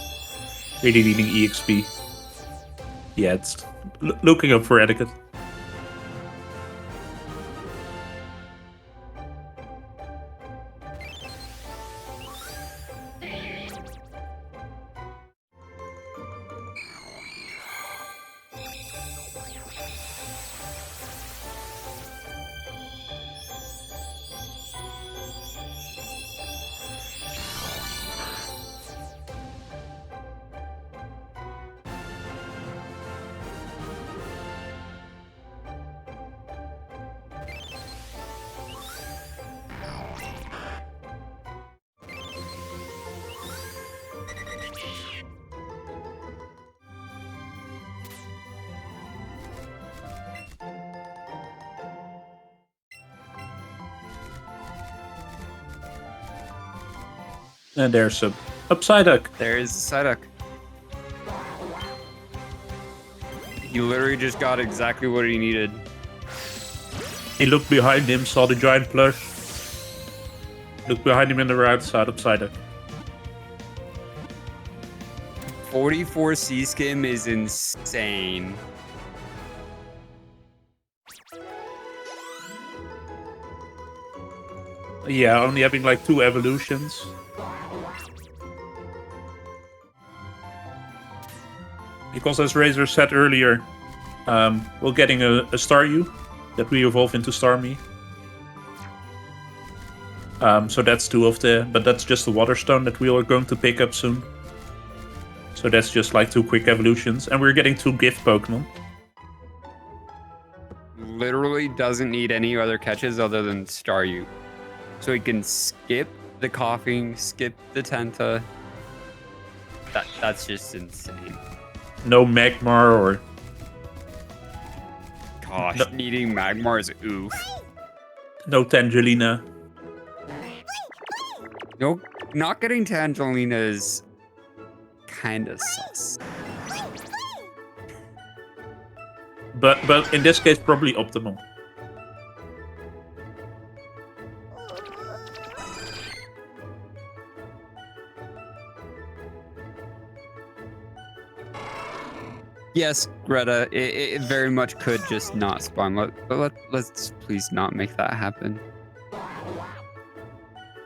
Speaker 1: really needing EXP. Yeah, it's looking up for Eddaket. And there's a Psyduck.
Speaker 2: There's Psyduck. He literally just got exactly what he needed.
Speaker 1: He looked behind him, saw the giant plush. Looked behind him in the right side of Psyduck.
Speaker 2: 44 C-Skim is insane.
Speaker 1: Yeah, only having like 2 evolutions. Because as Razor said earlier, we're getting a Staryu that we evolve into Starmie. So that's 2 of the... But that's just the Water Stone that we are going to pick up soon. So that's just like 2 quick evolutions. And we're getting 2 gift Pokemon.
Speaker 2: Literally doesn't need any other catches other than Staryu. So he can skip the Coughing, skip the Tenta. That's just insane.
Speaker 1: No Magmar or...
Speaker 2: Gosh, needing Magmar is oof.
Speaker 1: No Tangelina.
Speaker 2: No, not getting Tangelina is kind of sus.
Speaker 1: But in this case, probably optimal.
Speaker 2: Yes, Greta, it very much could just not spawn. Let's please not make that happen.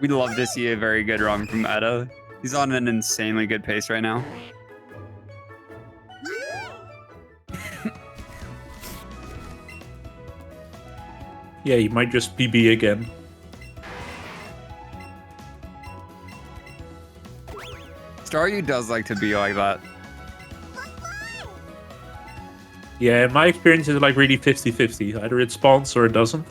Speaker 2: We'd love to see a very good run from Edda. He's on an insanely good pace right now.
Speaker 1: Yeah, he might just PB again.
Speaker 2: Staryu does like to be like that.
Speaker 1: Yeah, in my experience, it's like really 50-50. Either it spawns or it doesn't.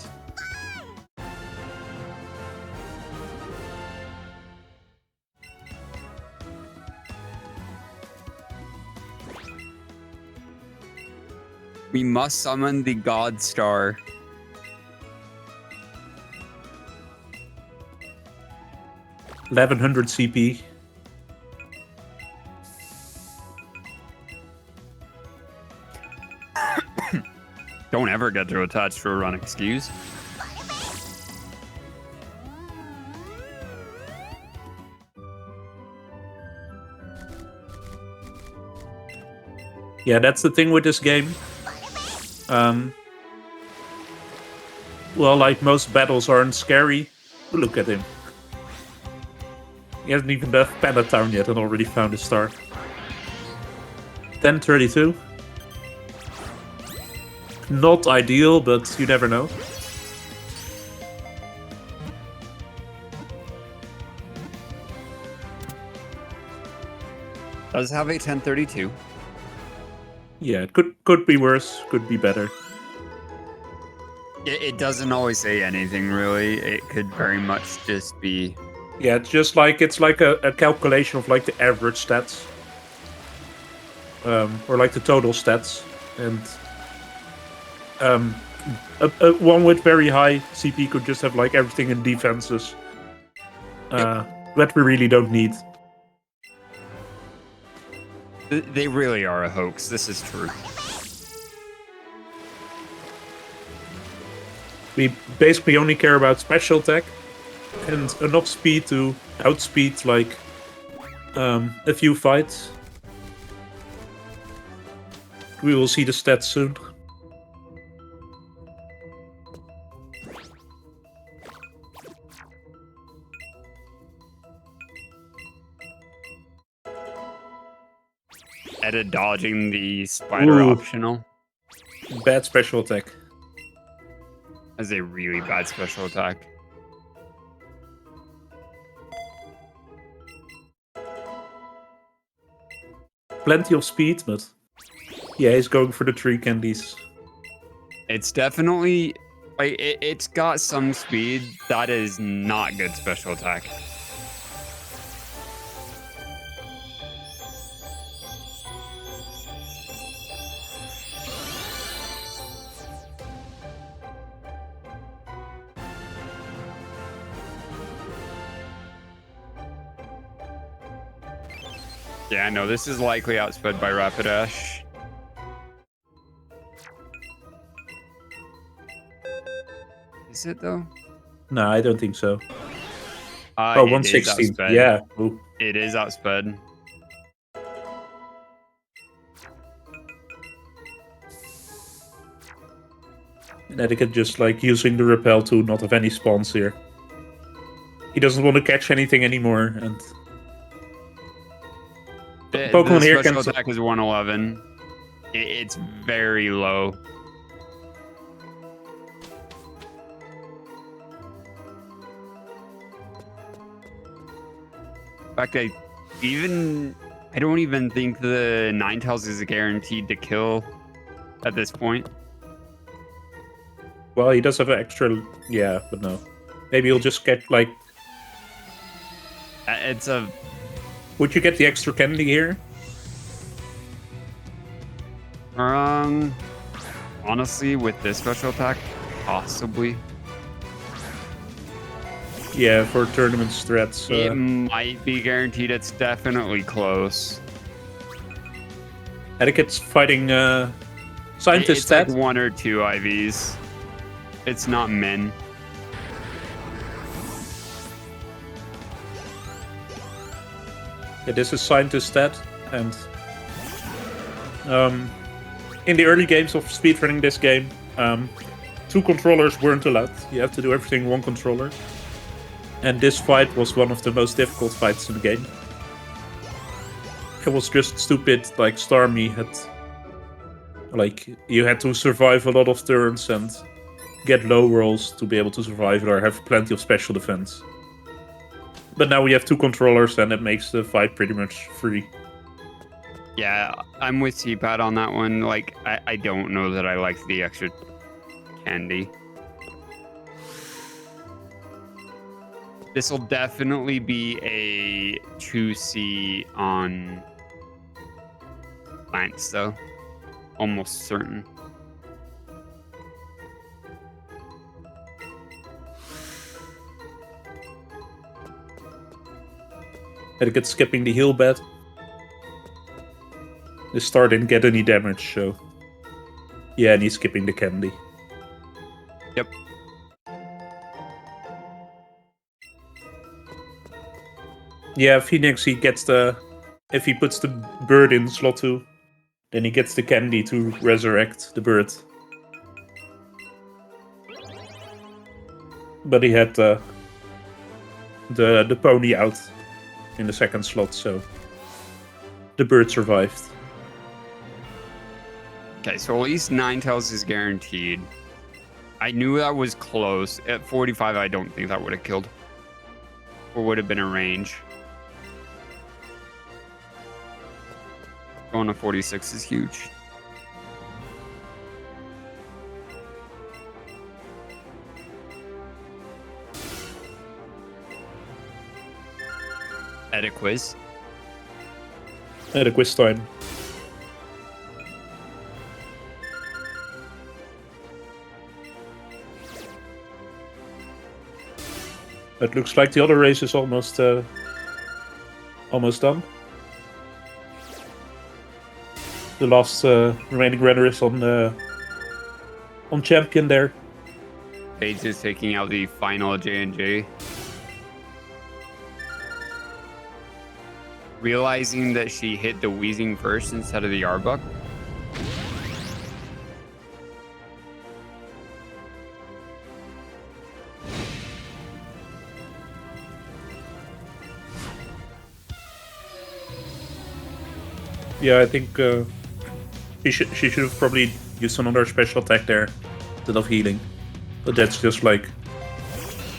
Speaker 2: We must summon the God Star.
Speaker 1: $1100 CP.
Speaker 2: never get to attach to a running excuse.
Speaker 1: Yeah, that's the thing with this game. Well, like most battles aren't scary. Look at him. He hasn't even left Panda Town yet and already found a star. 10:32. Not ideal, but you never know.
Speaker 2: Does have a 1032.
Speaker 1: Yeah, it could be worse, could be better.
Speaker 2: It doesn't always say anything, really. It could very much just be...
Speaker 1: Yeah, it's like a calculation of like the average stats. Or like the total stats. And one with very high CP could just have like everything in defenses. That we really don't need.
Speaker 2: They really are a hoax. This is true.
Speaker 1: We basically only care about special attack and enough speed to outspeed like a few fights. We will see the stats soon.
Speaker 2: Edda dodging the spider
Speaker 1: Ooh.
Speaker 2: optional.
Speaker 1: Bad special attack.
Speaker 2: That's a really bad special attack.
Speaker 1: Plenty of speed, but yeah, he's going for the 3 candies.
Speaker 2: It's definitely... Like, it's got some speed. That is not good special attack. Yeah, no, this is likely outsped by Rapidash. Is it, though?
Speaker 1: No, I don't think so.
Speaker 2: Oh,
Speaker 1: 116. Yeah. Ooh.
Speaker 2: It is outsped.
Speaker 1: Eddaket just like using the repel to not have any spawns here. He doesn't want to catch anything anymore, and Pokemon
Speaker 2: the
Speaker 1: here
Speaker 2: special
Speaker 1: can
Speaker 2: attack is 111. It's very low. In fact, I don't even think the Ninetales is guaranteed to kill at this point.
Speaker 1: Well, he does have an extra... Yeah, but no. Maybe he'll just get, like...
Speaker 2: It's a...
Speaker 1: Would you get the extra candy here?
Speaker 2: Honestly, with this special attack, possibly.
Speaker 1: Yeah, for tournament strats.
Speaker 2: It might be guaranteed. It's definitely close.
Speaker 1: Eddaket's fighting Scientist
Speaker 2: It's
Speaker 1: stat.
Speaker 2: like 1 or 2 IVs. It's not min.
Speaker 1: Yeah, this is Scientist stat, and in the early games of speedrunning this game, 2 controllers weren't allowed. You have to do everything 1 controller. And this fight was one of the most difficult fights in the game. It was just stupid, like Starmie had... Like, you had to survive a lot of turns and get low rolls to be able to survive it or have plenty of special defense. But now we have 2 controllers and it makes the fight pretty much free.
Speaker 2: Yeah, I'm with T-Pad on that one. Like, I don't know that I like the extra candy. This will definitely be a 2C on Lance, though. Almost certain.
Speaker 1: Eddakет skipping the heal bed. The star didn't get any damage, so... Yeah, and he's skipping the candy.
Speaker 2: Yep.
Speaker 1: Yeah, Phoenix, he gets the... If he puts the bird in slot 2, then he gets the candy to resurrect the bird. But he had the pony out in the second slot, so the bird survived.
Speaker 2: Okay, so at least Ninetales is guaranteed. I knew that was close. At 45, I don't think that would have killed. Or would have been a range. Going to 46 is huge. Edit quiz.
Speaker 1: At a quiz time. It looks like the other race is almost done. The last remaining runner is on champion there.
Speaker 2: Paige is taking out the final J&J. Realizing that she hit the Wheezing first instead of the Arbok.
Speaker 1: Yeah, I think she should have probably used another special attack there instead of healing. But that's just like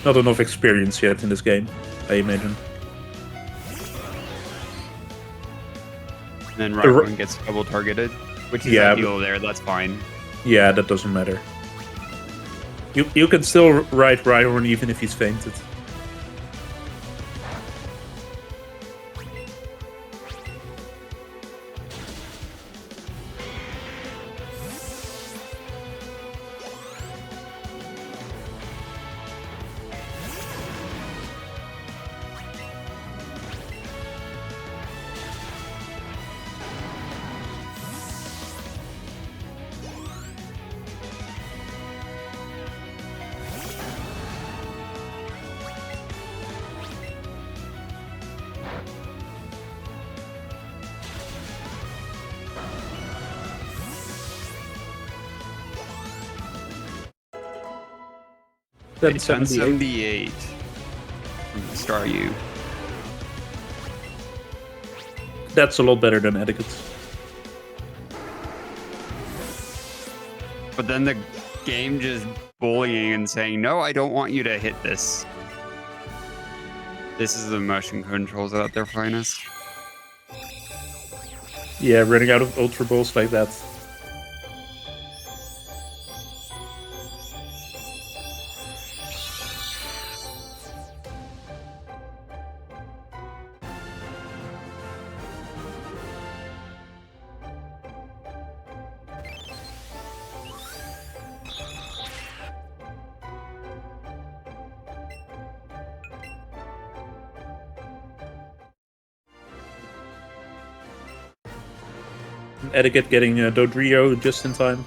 Speaker 1: not enough experience yet in this game, I imagine.
Speaker 2: And then Rhyhorn gets double targeted, which is ideal there. That's fine.
Speaker 1: Yeah, that doesn't matter. You can still ride Rhyhorn even if he's fainted.
Speaker 2: Okay, 1078 from Star U.
Speaker 1: That's a lot better than Etiquette.
Speaker 2: But then the game just bullying and saying, no, I don't want you to hit this. This is the motion controls at their finest.
Speaker 1: Yeah, running out of Ultra Balls like that. Etiquette getting Dodrio just in time.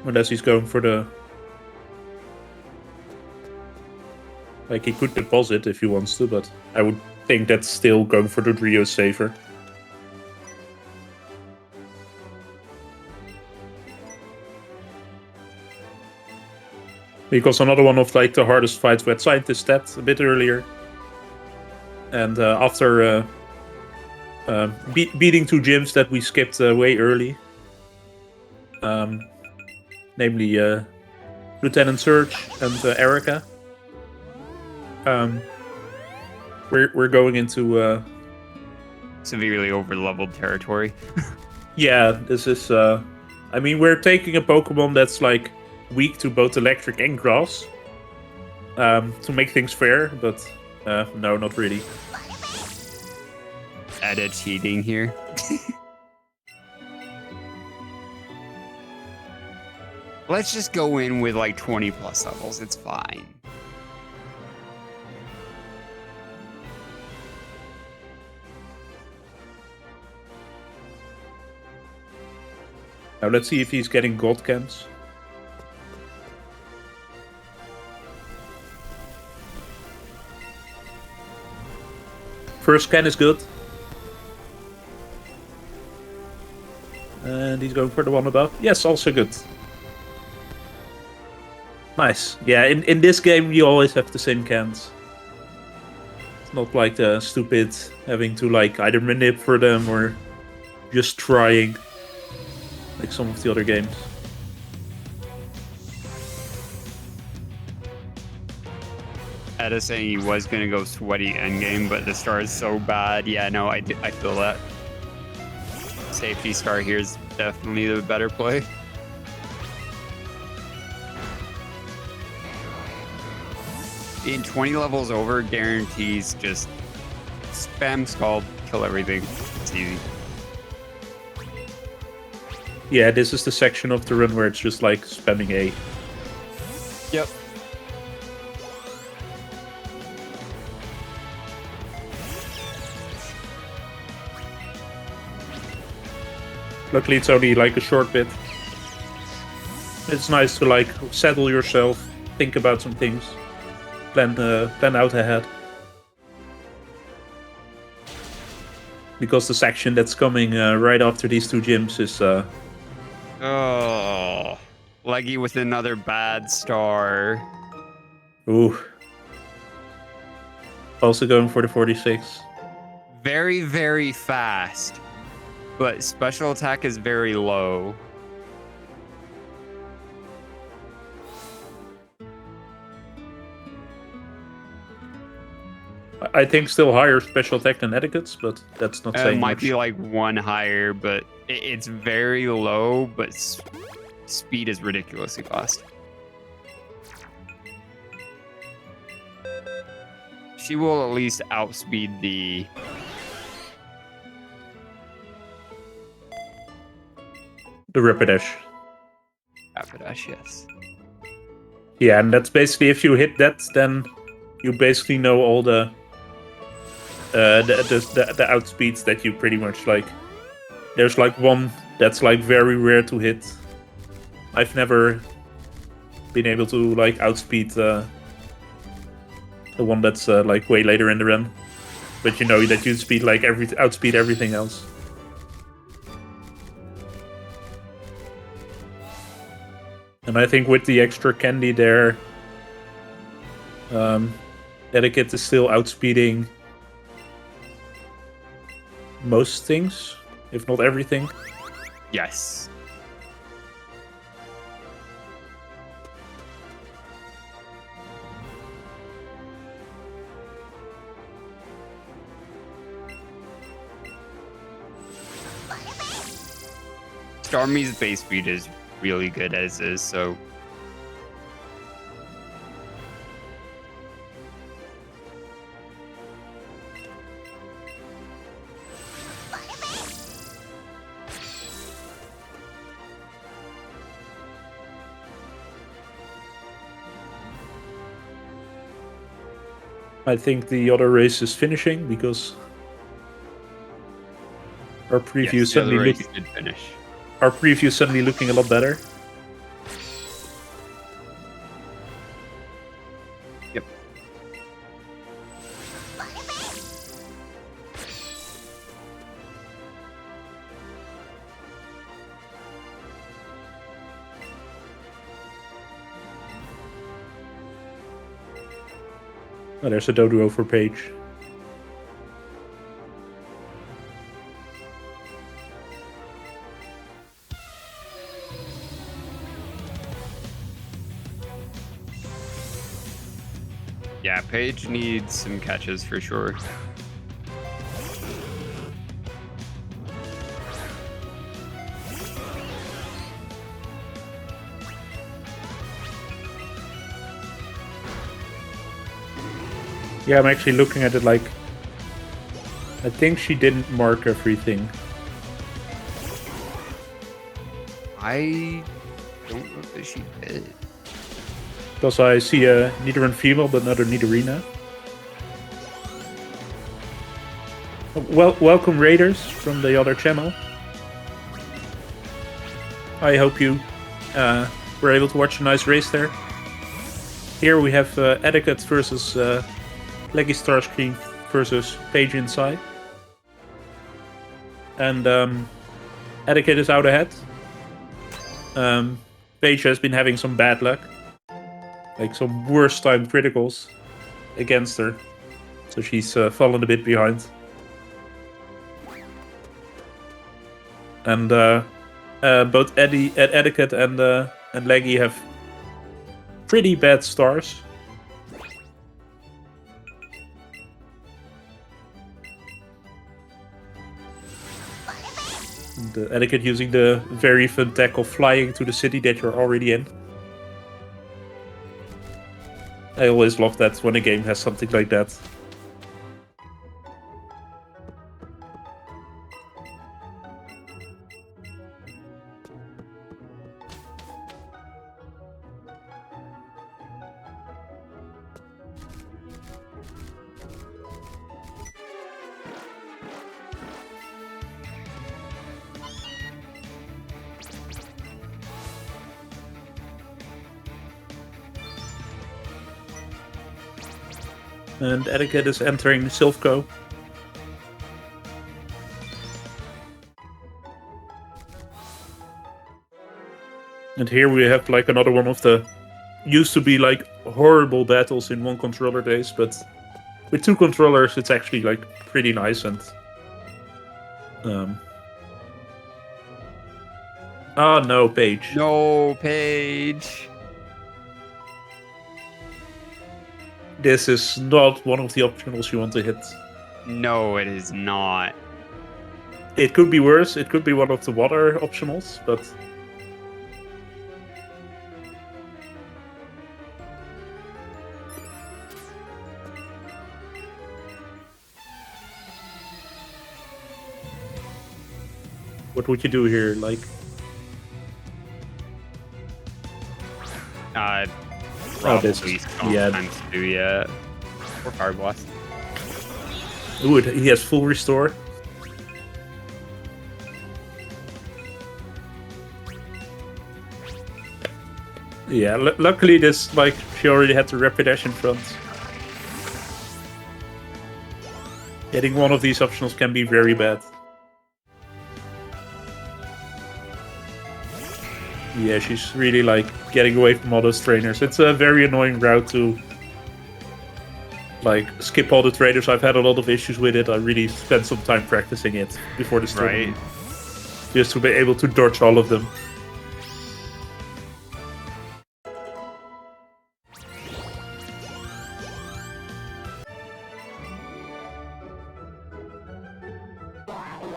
Speaker 1: Unless he's going for the... Like, he could deposit if he wants to, but I would think that's still going for Dodrio is safer. Because another one of like the hardest fights with Scientist stat a bit earlier. And after beating two gyms that we skipped way early. Namely Lieutenant Surge and Erica. We're going into
Speaker 2: severely over-leveled territory.
Speaker 1: Yeah, this is I mean, we're taking a Pokemon that's like weak to both electric and grass. To make things fair, but no, not really.
Speaker 2: Added cheating here. Let's just go in with like 20 plus levels. It's fine.
Speaker 1: Now let's see if he's getting gold cans. First can is good. And he's going for the one above. Yes, also good. Nice. Yeah, in this game you always have the same cans. It's not like the stupid having to like either manip for them or just trying. Like some of the other games.
Speaker 2: Edda saying he was going to go sweaty endgame, but the star is so bad. Yeah, no, I feel that. Safety star here is definitely the better play. Being 20 levels over guarantees just spam scald, kill everything. It's easy.
Speaker 1: Yeah, this is the section of the run where it's just like spamming A.
Speaker 2: Yep.
Speaker 1: Luckily it's only like a short bit. It's nice to like settle yourself, think about some things, plan out ahead. Because the section that's coming right after these two gyms is...
Speaker 2: Oh, Leggy with another bad star.
Speaker 1: Ooh. Also going for the 46.
Speaker 2: Very, very fast, but special attack is very low.
Speaker 1: I think still higher special attack than etiquettes, but that's not saying
Speaker 2: It might
Speaker 1: much.
Speaker 2: be like one higher, but it's very low, but speed is ridiculously fast. She will at least outspeed the...
Speaker 1: The Rapidash.
Speaker 2: Rapidash, yes.
Speaker 1: Yeah, and that's basically, if you hit that, then you basically know all the outspeeds that you pretty much like. There's like one that's like very rare to hit. I've never been able to like outspeed the one that's like way later in the run, but you know that you outspeed everything else. And I think with the extra candy there, Eddaket is still outspeeding most things, if not everything.
Speaker 2: Yes. Starmie's base speed is really good as is, so
Speaker 1: I think the other race is finishing because our preview
Speaker 2: yes, the other
Speaker 1: suddenly
Speaker 2: race
Speaker 1: looking
Speaker 2: did finish.
Speaker 1: our preview suddenly looking a lot better.
Speaker 2: Yep.
Speaker 1: Oh, there's a Doduo for Paige.
Speaker 2: Yeah, Paige needs some catches for sure.
Speaker 1: Yeah, I'm actually looking at it like... I think she didn't mark everything.
Speaker 2: I don't know that she did.
Speaker 1: Because I see a Nidoran female, but not a Nidorina. Welcome Raiders from the other channel. I hope you were able to watch a nice race there. Here we have Eddaket versus leggystarscream versus Page Inside. And Eddaket is out ahead. Page has been having some bad luck. Like some worst timed criticals against her. So she's fallen a bit behind. And both Eddaket and Leggy have pretty bad stars. The Eddaket using the very fun tech of flying to the city that you're already in. I always love that when a game has something like that. And Eddaket is entering Silphco. And here we have like another one of the used to be like horrible battles in one controller days, but with two controllers it's actually like pretty nice. And oh no, Paige.
Speaker 2: No, Paige.
Speaker 1: This is not one of the optionals you want to hit.
Speaker 2: No, it is not.
Speaker 1: It could be worse. It could be one of the water optionals, but what would you do here? Like, this
Speaker 2: Probably
Speaker 1: is-
Speaker 2: sometimes do, yeah. Or Card Blast.
Speaker 1: ooh, he has full restore. Yeah, luckily this, like, she already had the rapid dash in front. Getting one of these optionals can be very bad. Yeah, she's really, like, getting away from all those trainers. It's a very annoying route to, like, skip all the trainers. I've had a lot of issues with it. I really spent some time practicing it before the tournament. Just to be able to dodge all of them.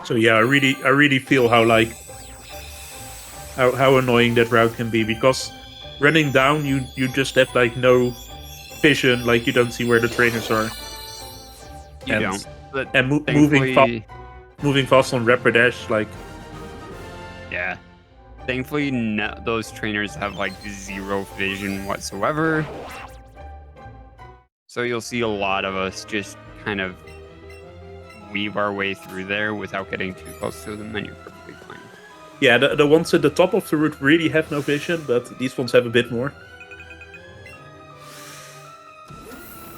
Speaker 1: So yeah, I really feel how, like, how annoying that route can be, because running down you just have like no vision, like you don't see where the trainers are.
Speaker 2: You
Speaker 1: And-
Speaker 2: don't. But
Speaker 1: And moving fast on rapid dash, like,
Speaker 2: yeah. Thankfully, those trainers have like zero vision whatsoever. So you'll see a lot of us just kind of weave our way through there without getting too close to them, and you're perfectly fine.
Speaker 1: yeah, the ones at the top of the route really have no vision, but these ones have a bit more.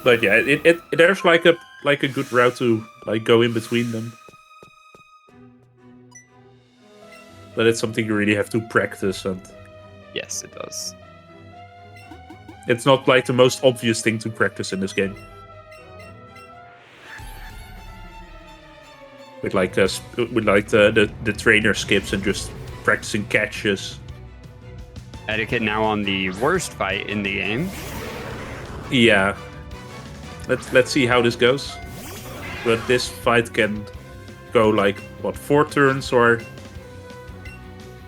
Speaker 1: But yeah, there's like a good route to like go in between them. But it's something you really have to practice, and
Speaker 2: Yes, it does.
Speaker 1: it's not like the most obvious thing to practice in this game. With like the trainer skips and just practicing catches.
Speaker 2: Eddaket now on the worst fight in the game.
Speaker 1: Yeah. Let's see how this goes. But this fight can go like what, 4 turns or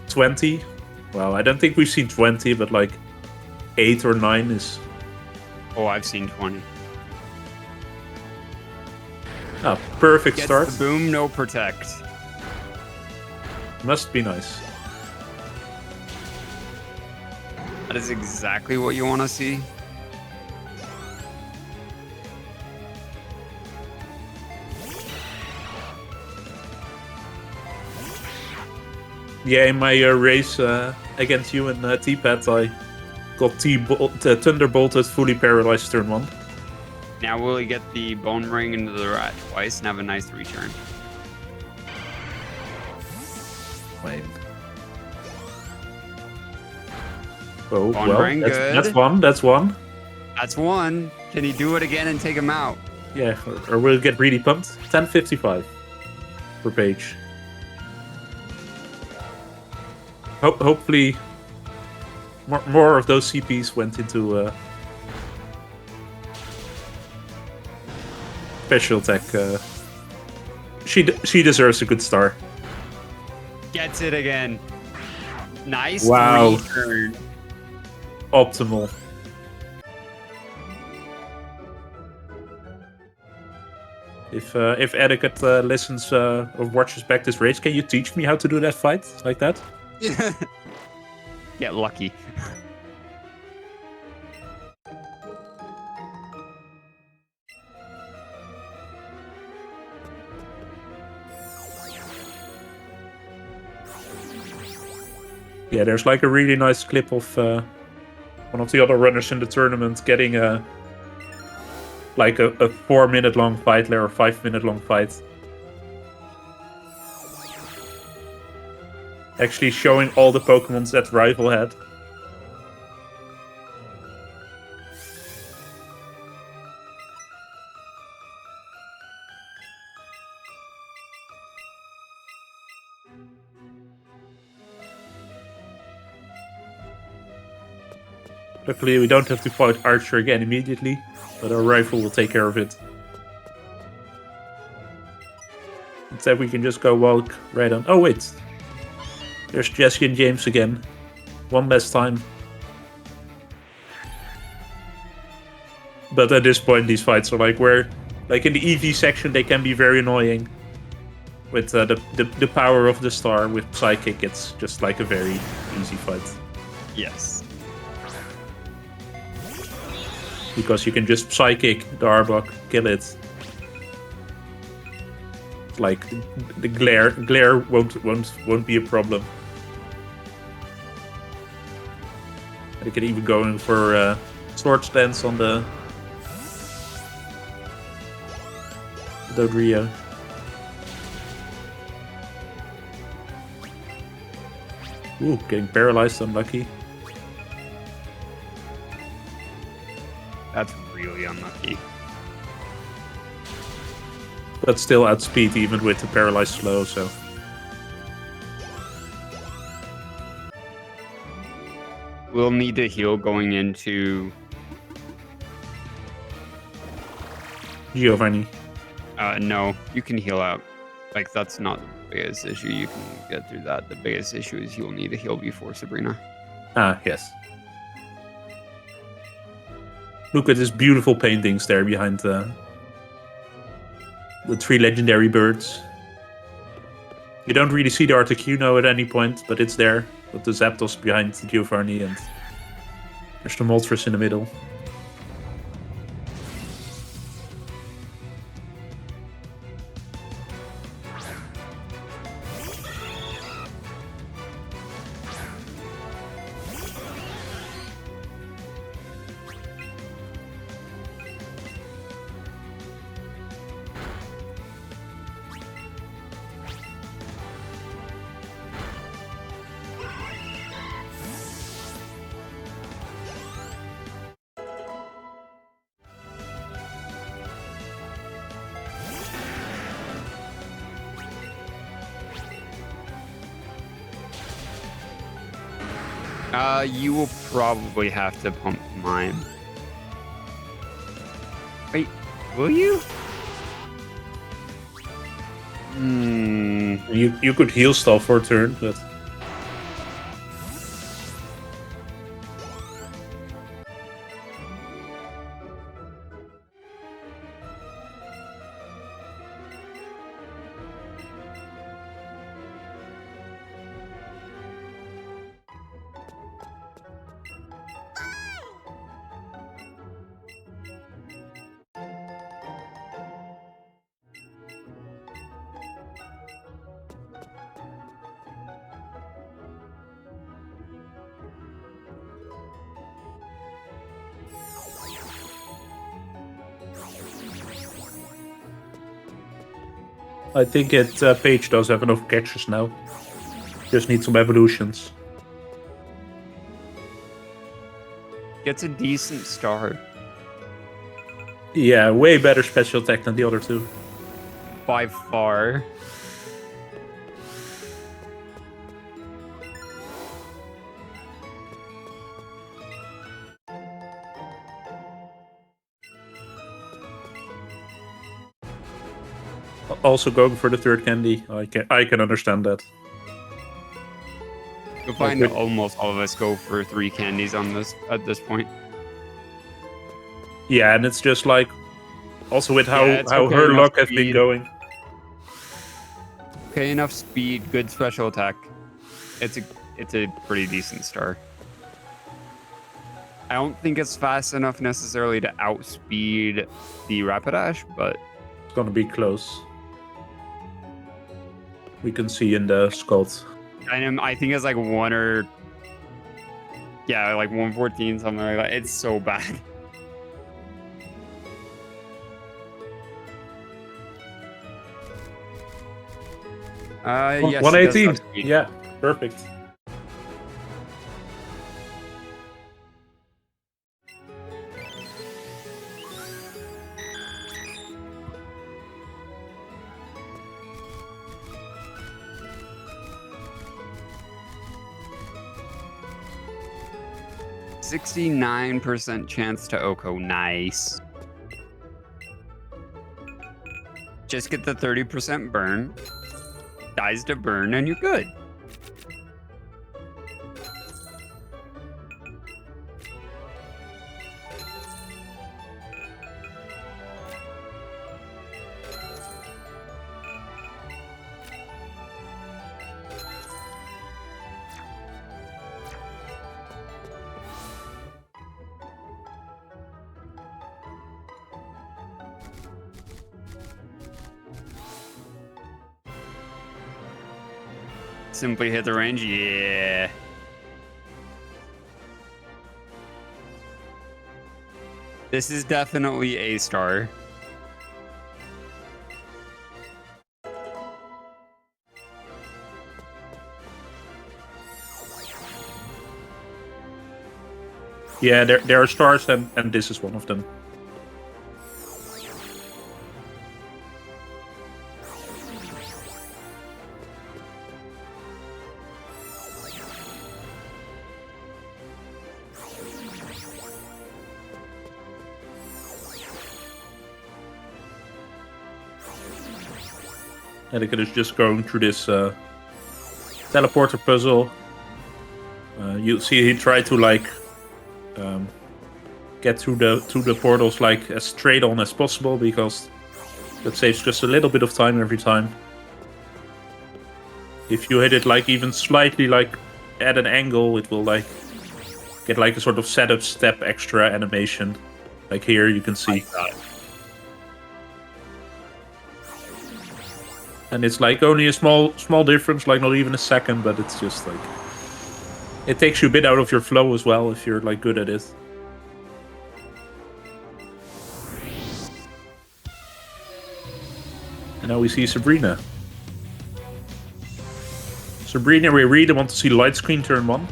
Speaker 1: 20? Well, I don't think we've seen 20, but like 8 or 9 is.
Speaker 2: Oh, I've seen 20.
Speaker 1: Ah, perfect
Speaker 2: Gets
Speaker 1: start.
Speaker 2: the boom, no protect.
Speaker 1: Must be nice.
Speaker 2: That is exactly what you want to see.
Speaker 1: Yeah, in my race against you and T-Pat, I got Thunderbolted, fully paralyzed turn 1.
Speaker 2: Now will he get the Bone Ring into the rat twice and have a nice return?
Speaker 1: Wait. Oh,
Speaker 2: Bone
Speaker 1: well,
Speaker 2: Ring,
Speaker 1: that's
Speaker 2: good.
Speaker 1: one. That's one.
Speaker 2: That's one. Can he do it again and take him out?
Speaker 1: Yeah, or we'll get really pumped. 1055 per page. Hopefully, more of those CPs went into special attack. She deserves a good star.
Speaker 2: Gets it again. Nice
Speaker 1: Wow.
Speaker 2: return.
Speaker 1: Optimal. If eddaket listens or watches back this race, can you teach me how to do that fight like that?
Speaker 2: Get lucky.
Speaker 1: Yeah, there's like a really nice clip of one of the other runners in the tournament getting a 4-minute long fight there, or 5-minute long fight. Actually showing all the Pokemons that rival had. Luckily, we don't have to fight Archer again immediately, but our rifle will take care of it. Instead, we can just go walk right on. Oh, wait. There's Jesse and James again. One last time. But at this point, these fights are like where, like in the EV section, they can be very annoying. With the power of the star with Psychic, it's just like a very easy fight.
Speaker 2: Yes.
Speaker 1: Because you can just Psychic the Arbok, kill it. Like the glare won't be a problem. And you can even go in for sword stance on the Dodrio. Ooh, getting paralyzed, unlucky.
Speaker 2: That's really unlucky.
Speaker 1: But still outspeed even with the paralyzed slow, so.
Speaker 2: We'll need to heal going into
Speaker 1: Giovanni.
Speaker 2: no, you can heal out. Like, that's not the biggest issue. You can get through that. The biggest issue is you'll need to heal before Sabrina.
Speaker 1: Ah, yes. Look at these beautiful paintings there behind the 3 legendary birds. You don't really see the Articuno at any point, but it's there. With the Zapdos behind Giovanni, and there's the Moltres in the middle.
Speaker 2: You will probably have to pump mine. Wait, will you?
Speaker 1: You could heal stall for a turn, but I think Page does have enough catches now. Just need some evolutions.
Speaker 2: Gets a decent star.
Speaker 1: Yeah, way better special attack than the other two.
Speaker 2: By far.
Speaker 1: Also going for the third candy. I can understand that.
Speaker 2: You'll find that almost all of us go for 3 candies on this at this point.
Speaker 1: Yeah, and it's just like also with how
Speaker 2: okay
Speaker 1: her luck has
Speaker 2: speed.
Speaker 1: been going.
Speaker 2: Okay, enough speed, good special attack. It's a pretty decent star. I don't think it's fast enough necessarily to outspeed the Rapidash, but
Speaker 1: It's gonna be close. We can see in the sculpt.
Speaker 2: I think it's like 1 or... Yeah, like 114, something like that. It's so bad. Yes,
Speaker 1: 118. Yeah, perfect.
Speaker 2: %69% chance to Oko. Nice. Just get the 30% burn. Dies to burn, and you're good. Simply hit the range. Yeah. This is definitely a star.
Speaker 1: Yeah, there are stars, and this is one of them. Eddaket is just going through this teleporter puzzle. You see he tried to like get through the portals like as straight on as possible, because that saves just a little bit of time every time. If you hit it like even slightly like at an angle, it will like get like a sort of setup step extra animation. Like here you can see. And it's like only a small difference, like not even a second, but it's just like it takes you a bit out of your flow as well if you're like good at it. And now we see Sabrina. Sabrina, we really want to see light screen turn 1.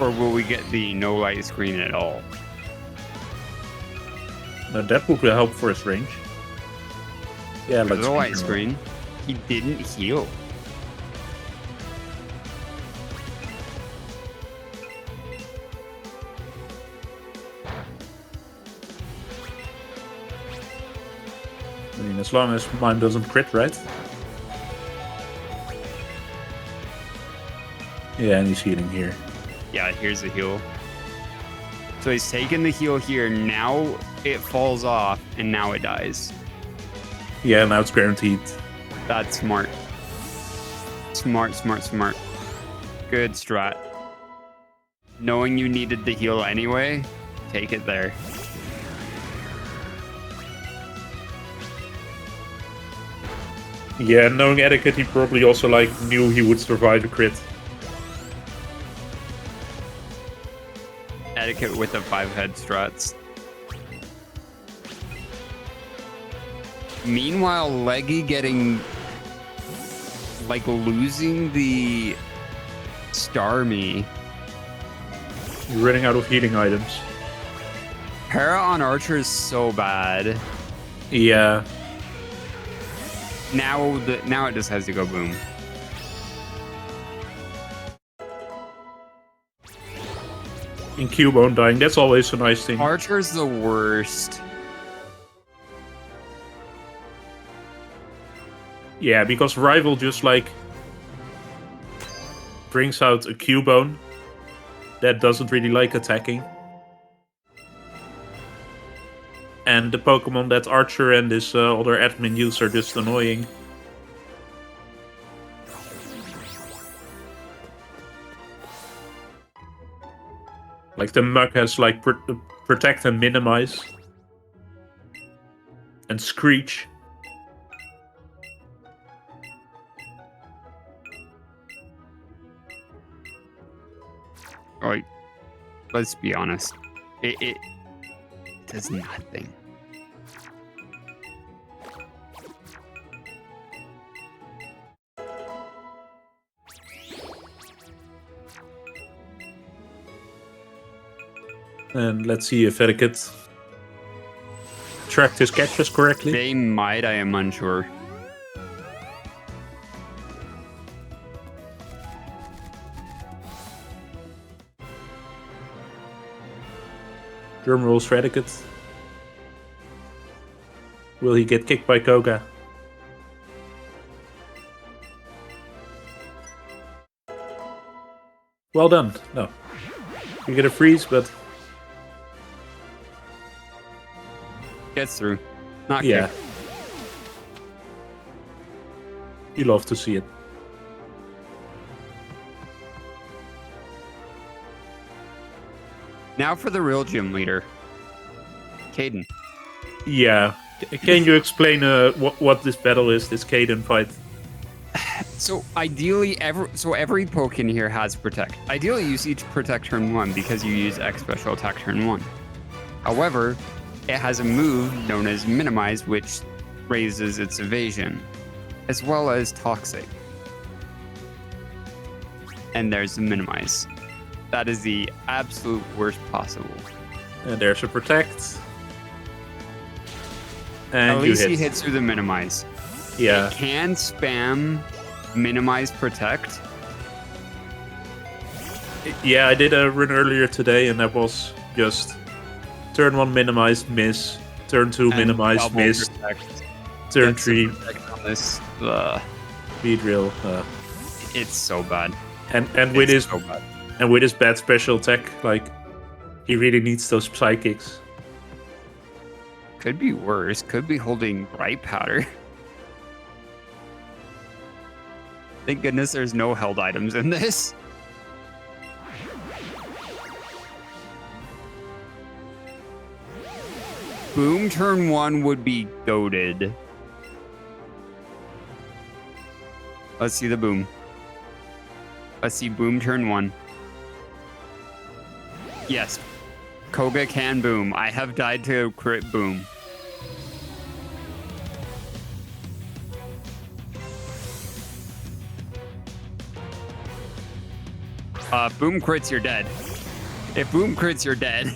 Speaker 2: Or will we get the no light screen at all?
Speaker 1: Now that would help for his range. Yeah,
Speaker 2: the light screen. He didn't heal.
Speaker 1: I mean, as long as mine doesn't crit, right? Yeah, and he's healing here.
Speaker 2: Yeah, here's the heal. So he's taking the heal here. Now it falls off, and now it dies.
Speaker 1: Yeah, now it's guaranteed.
Speaker 2: That's smart. Smart. Good strat. Knowing you needed the heal anyway, take it there.
Speaker 1: Yeah, knowing Eddaket, he probably also like knew he would survive a crit.
Speaker 2: Etiquette with the 5-head struts. Meanwhile, Leggy getting, like, losing the Starmie.
Speaker 1: You're running out of healing items.
Speaker 2: Para on Archer is so bad.
Speaker 1: Yeah.
Speaker 2: Now it just has to go boom.
Speaker 1: In Cubone dying, that's always a nice thing.
Speaker 2: Archer's the worst.
Speaker 1: Yeah, because Rival just like brings out a Cubone that doesn't really like attacking. And the Pokemon that Archer and this other admin use are just annoying. Like the Mug has like Protect and Minimize. And Screech.
Speaker 2: Like, let's be honest. It does nothing.
Speaker 1: And let's see if Etiquette tracked his catches correctly.
Speaker 2: They might, I am unsure.
Speaker 1: Drum rolls for Etiquette. Will he get kicked by Koga? Well done. No. You get a freeze, but
Speaker 2: Gets through. Not
Speaker 1: yeah.
Speaker 2: kicked.
Speaker 1: You love to see it.
Speaker 2: Now for the real gym leader. Caden.
Speaker 1: Yeah. Can you explain what this battle is, this Kaden fight?
Speaker 2: So ideally, every poke in here has protect. Ideally, use each protect turn 1 because you use X special attack turn 1. However, it has a move known as minimize, which raises its evasion, as well as toxic. And there's the minimize. That is the absolute worst possible.
Speaker 1: And there's a protect. And
Speaker 2: At least
Speaker 1: you
Speaker 2: he
Speaker 1: hit.
Speaker 2: hits through the minimize.
Speaker 1: Yeah.
Speaker 2: It can spam minimize protect.
Speaker 1: Yeah, I did a run earlier today, and that was just turn 1 minimize, miss. Turn 2
Speaker 2: and
Speaker 1: minimize,
Speaker 2: double
Speaker 1: miss.
Speaker 2: protect.
Speaker 1: Turn
Speaker 2: Gets the
Speaker 1: 3
Speaker 2: protect on this.
Speaker 1: speed drill.
Speaker 2: It's so bad.
Speaker 1: And with
Speaker 2: It's
Speaker 1: his
Speaker 2: so bad.
Speaker 1: and with his bad special attack, like he really needs those psychics.
Speaker 2: Could be worse. Could be holding bright powder. Thank goodness there's no held items in this. Boom turn 1 would be goated. Let's see the boom. Let's see boom turn 1. Yes. Koga can boom. I have died to crit boom. Boom crits, you're dead. If boom crits, you're dead.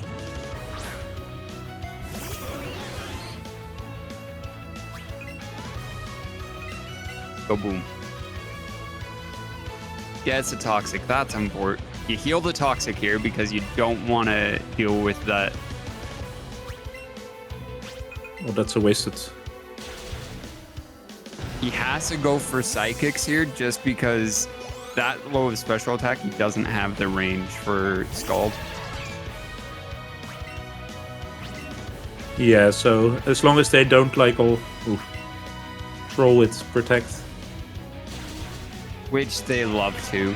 Speaker 2: Go boom. Yeah, it's a toxic. That's important. You heal the toxic here because you don't want to deal with that.
Speaker 1: Oh, that's a wasted.
Speaker 2: He has to go for psychics here just because that low of special attack, he doesn't have the range for Scald.
Speaker 1: Yeah, so as long as they don't like all troll with protect.
Speaker 2: Which they love to.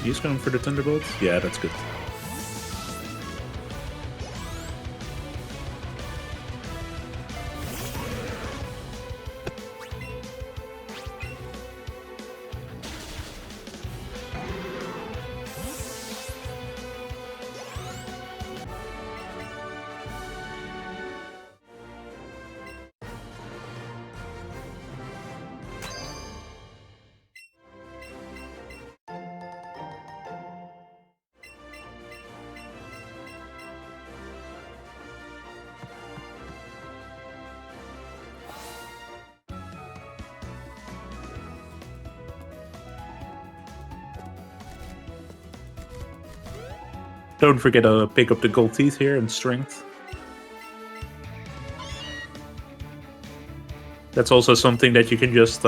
Speaker 1: He's going for the Thunderbolt? Yeah, that's good. Don't forget to pick up the gold teeth here and strength. That's also something that you can just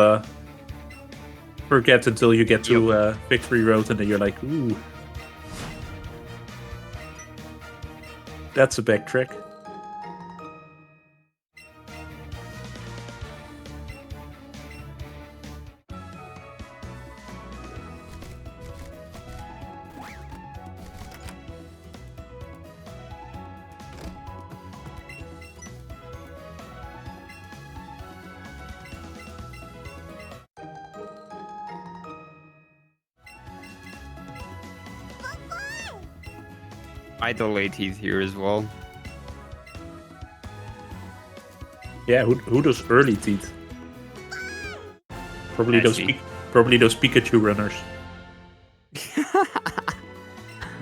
Speaker 1: forget until you get to Victory Road, and then you're like, ooh. That's a back trick.
Speaker 2: I delay teeth here as well.
Speaker 1: Yeah, who does early teeth? Probably those Pikachu runners.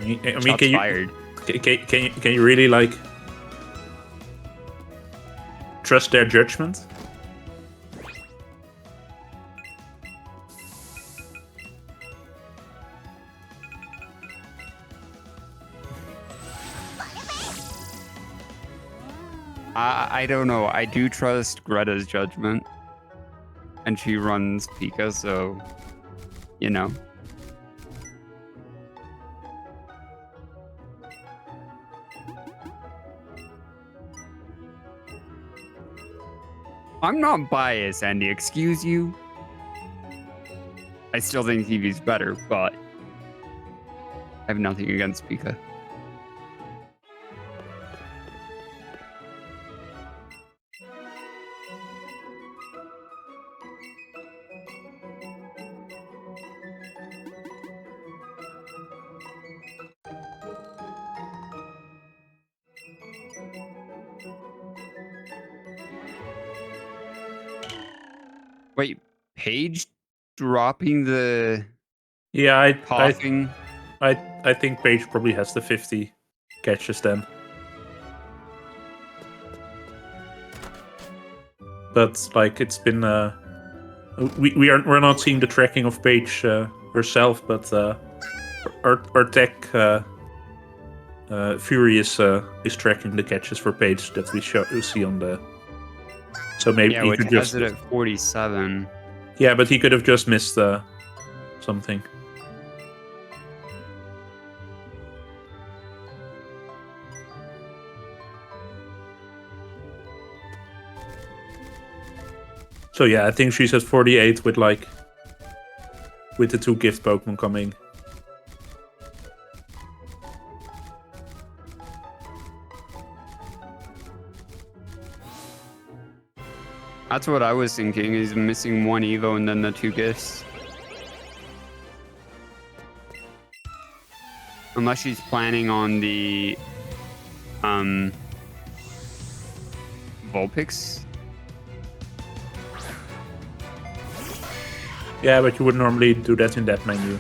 Speaker 1: I mean, can you really like trust their judgment?
Speaker 2: I don't know. I do trust Greta's judgment. And she runs Pika, so, you know. I'm not biased, Andy. Excuse you. I still think Eevee's better, but I have nothing against Pika. Wait, Paige dropping the coughing?
Speaker 1: I think Paige probably has the 50 catches then. But like it's been we're not seeing the tracking of Paige herself, but our tech Fury is tracking the catches for Paige that we see on the. So maybe he
Speaker 2: which
Speaker 1: could
Speaker 2: has
Speaker 1: just
Speaker 2: it at 47.
Speaker 1: Yeah, but he could have just missed something. So yeah, I think she's at 48 with the 2 gift Pokemon coming.
Speaker 2: That's what I was thinking, is missing 1 Evo and then the 2 gifts. Unless she's planning on the Vulpix.
Speaker 1: Yeah, but you would normally do that in that menu.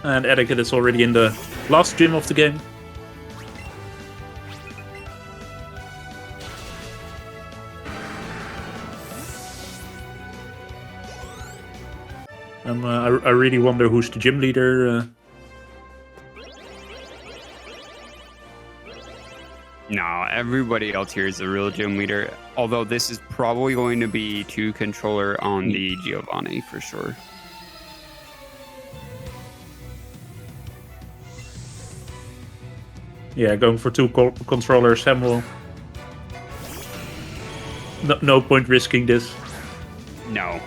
Speaker 1: And Eddaket is already in the last gym of the game. I really wonder who's the gym leader.
Speaker 2: No, everybody else here is the real gym leader. Although this is probably going to be 2 controller on the Giovanni for sure.
Speaker 1: Yeah, going for 2 controllers, Samuel. No point risking this.
Speaker 2: No.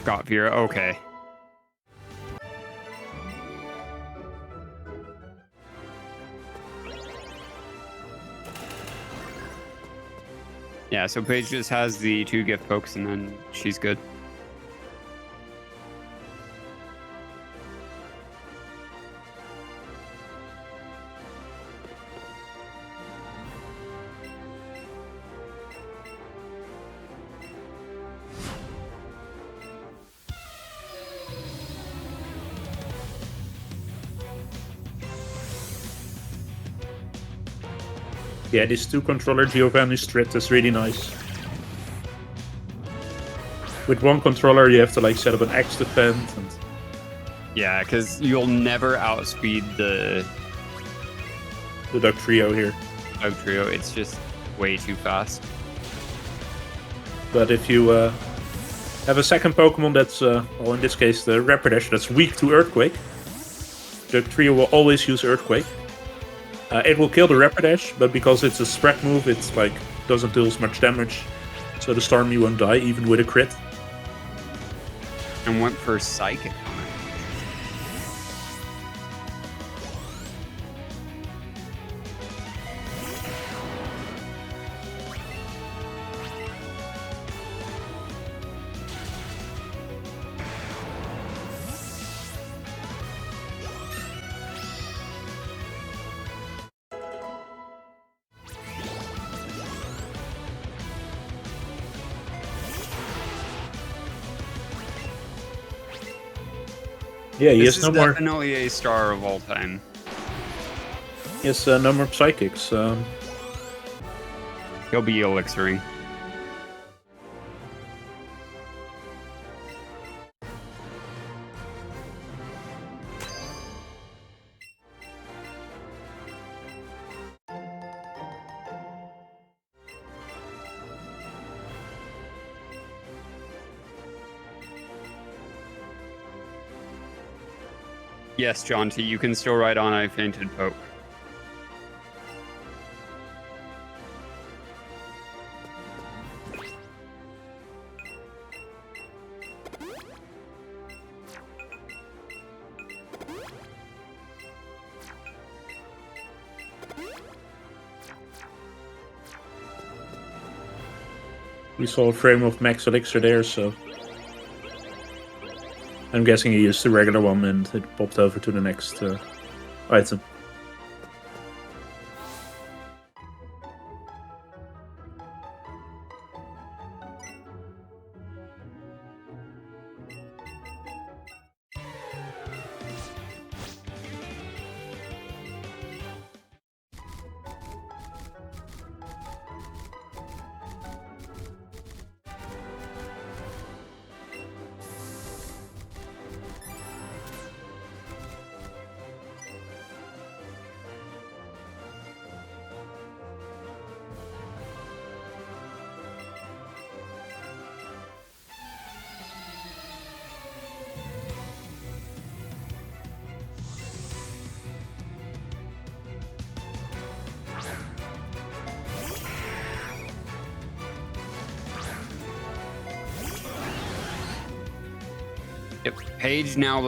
Speaker 2: Scott Vera. Okay. Yeah, so Paige just has the 2 gift pokes and then she's good.
Speaker 1: Yeah, this 2-controller Giovanni Strit is really nice. With 1 controller, you have to like set up an X defend. And
Speaker 2: Yeah, because you'll never outspeed the
Speaker 1: Duck Trio here.
Speaker 2: Dog Trio. It's just way too fast.
Speaker 1: But if you have a second Pokemon that's, well, in this case, the Rapidash, that's weak to Earthquake, the Trio will always use Earthquake. It will kill the Rapidash, but because it's a spread move, it's like doesn't deal as much damage. So the Starmie won't die, even with a crit.
Speaker 2: And went for Psychic on it.
Speaker 1: Yeah, he
Speaker 2: This
Speaker 1: has
Speaker 2: is
Speaker 1: no more.
Speaker 2: definitely a star of all time.
Speaker 1: He has no more Psychics.
Speaker 2: He'll be elixiring. Yes, John T, you can still ride on I Fainted Poke.
Speaker 1: We saw a frame of Max Elixir there, so I'm guessing he used the regular one and it popped over to the next item.
Speaker 2: Yep. Paige now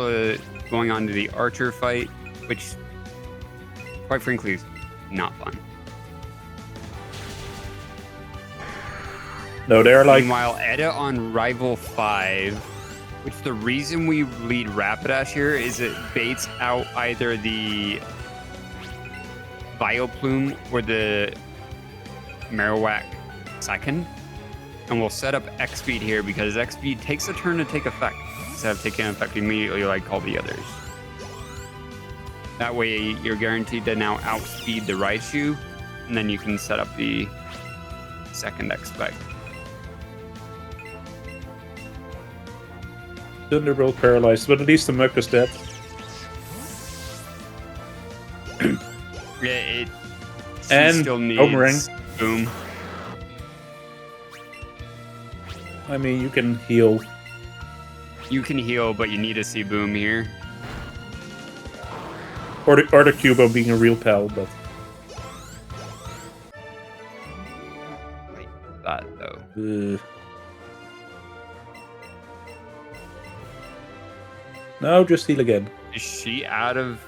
Speaker 2: going on to the Archer fight, which, quite frankly, is not fun.
Speaker 1: No, they're like...
Speaker 2: Meanwhile, Edda on Rival 5, which the reason we lead Rapidash here is it baits out either the Vileplume or the Marowak second. And we'll set up X-Speed here because X-Speed takes a turn to take effect instead of taking effect immediately like all the others. That way you're guaranteed to now outspeed the Raichu, and then you can set up the second X-Spec.
Speaker 1: Thunderbolt paralyzed, but at least the Muk is dead.
Speaker 2: Yeah, she
Speaker 1: And
Speaker 2: still needs
Speaker 1: Boomerang.
Speaker 2: Boom.
Speaker 1: I mean, you can heal.
Speaker 2: You can heal, but you need to see Boom here.
Speaker 1: Or the Cubo being a real pal, but...
Speaker 2: Like that, though.
Speaker 1: No, just heal again.
Speaker 2: Is she out of...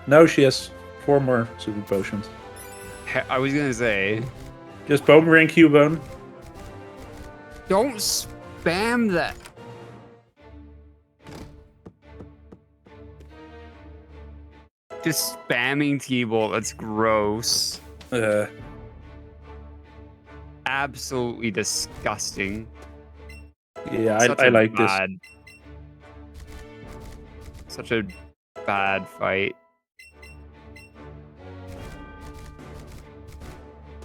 Speaker 1: No, she has 4 more super potions.
Speaker 2: I was gonna say...
Speaker 1: Just Boomerang Cubone.
Speaker 2: Don't spam that. Just spamming T-Bolt, that's gross. Absolutely disgusting.
Speaker 1: Yeah, I like this.
Speaker 2: Such a bad fight.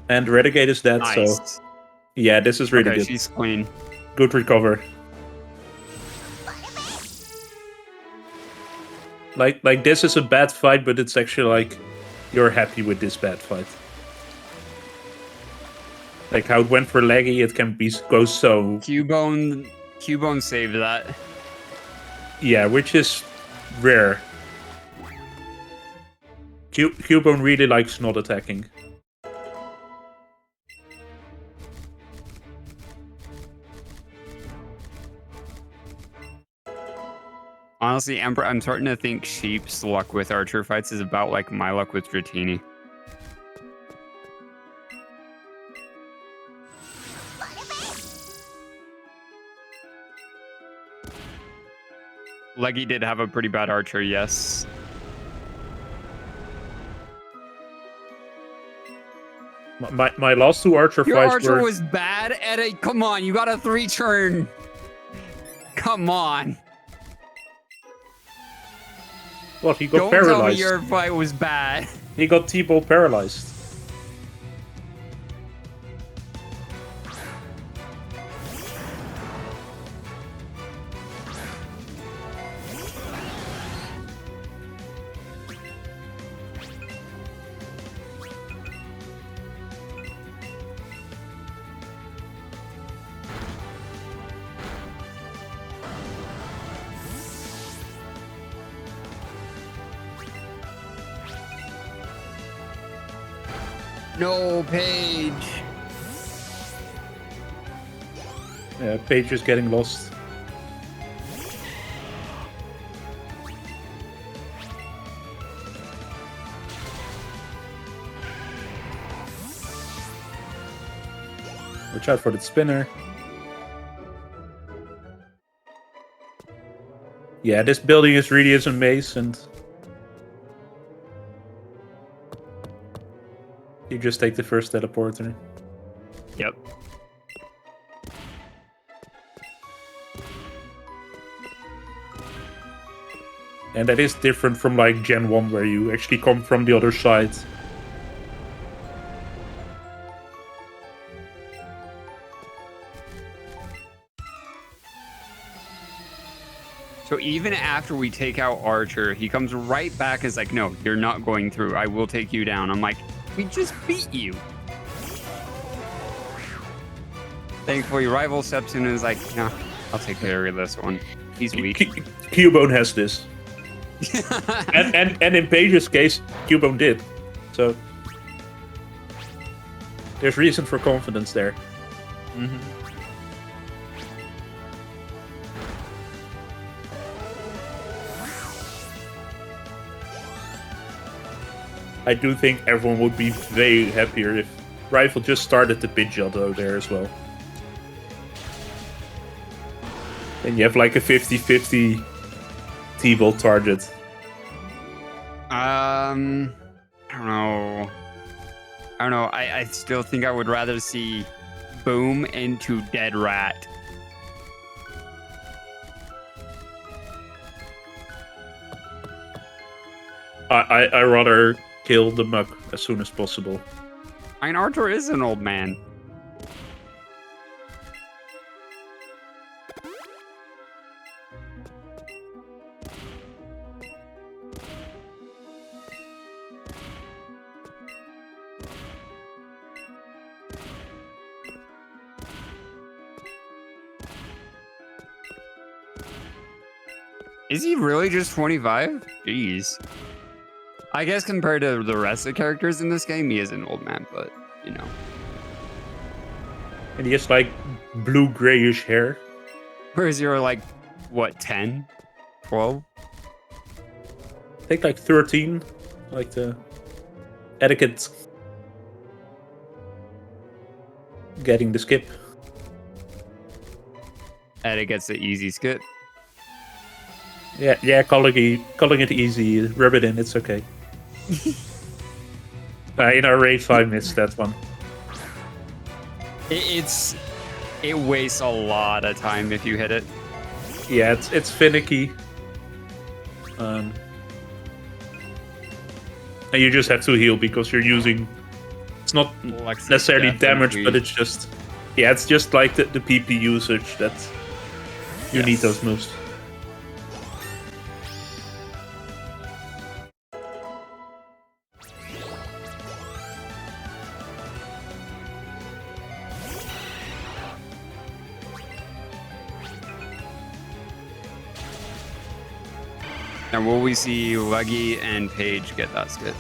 Speaker 1: And Renegade is dead,
Speaker 2: Nice.
Speaker 1: so... Yeah, this is really
Speaker 2: Okay,
Speaker 1: good.
Speaker 2: she's clean.
Speaker 1: Good recover. Like this is a bad fight, but it's actually like you're happy with this bad fight. Like how it went for Leggy, it can go so...
Speaker 2: Cubone saved that.
Speaker 1: Yeah, which is rare. Cubone really likes not attacking.
Speaker 2: Honestly, Emperor, I'm starting to think Sheep's luck with Archer fights is about like my luck with Dratini. Leggy did have a pretty bad Archer, yes.
Speaker 1: My last 2 Archer
Speaker 2: Your
Speaker 1: fights
Speaker 2: Archer
Speaker 1: were...
Speaker 2: was bad, Eddie. Come on, you got a 3-turn. Come on.
Speaker 1: What, he got
Speaker 2: Don't
Speaker 1: paralyzed?
Speaker 2: tell me your fight was bad.
Speaker 1: He got T-Bolt paralyzed.
Speaker 2: No, Paige.
Speaker 1: Yeah, Paige is getting lost. Watch out for the spinner. Yeah, this building really is a maze, and you just take the first teleporter.
Speaker 2: Yep.
Speaker 1: And that is different from like Gen 1, where you actually come from the other side.
Speaker 2: So even after we take out Archer, he comes right back and is like, no, you're not going through. I will take you down. I'm like, we just beat you. Thankfully, Rival steps in and is like, no, I'll take care of this one. He's weak.
Speaker 1: Cubone has this. and in Paige's case, Cubone did. So there's reason for confidence there.
Speaker 2: Mm-hmm.
Speaker 1: I do think everyone would be way happier if Rival just started the Pidgeotto there as well. And you have like a 50-50 T-Bolt target.
Speaker 2: I don't know. I still think I would rather see Boom into Dead Rat.
Speaker 1: I rather kill the Muk as soon as possible.
Speaker 2: I mean, Archer is an old man. Is he really just 25? Jeez. I guess compared to the rest of the characters in this game, he is an old man, but, you know.
Speaker 1: And he has like blue grayish hair.
Speaker 2: Whereas you're like, what, 10? 12?
Speaker 1: think like 13, like the eddaket getting the skip.
Speaker 2: Edda gets the easy skip.
Speaker 1: Yeah, calling it easy, rub it in, it's okay. In our race, I missed that one.
Speaker 2: It wastes a lot of time if you hit it.
Speaker 1: Yeah, it's finicky. And you just have to heal because you're using. It's not necessarily damage, but it's just. Yeah, it's just like the PP usage that you need those moves.
Speaker 2: Now, will we see Leggy and Paige get that skip?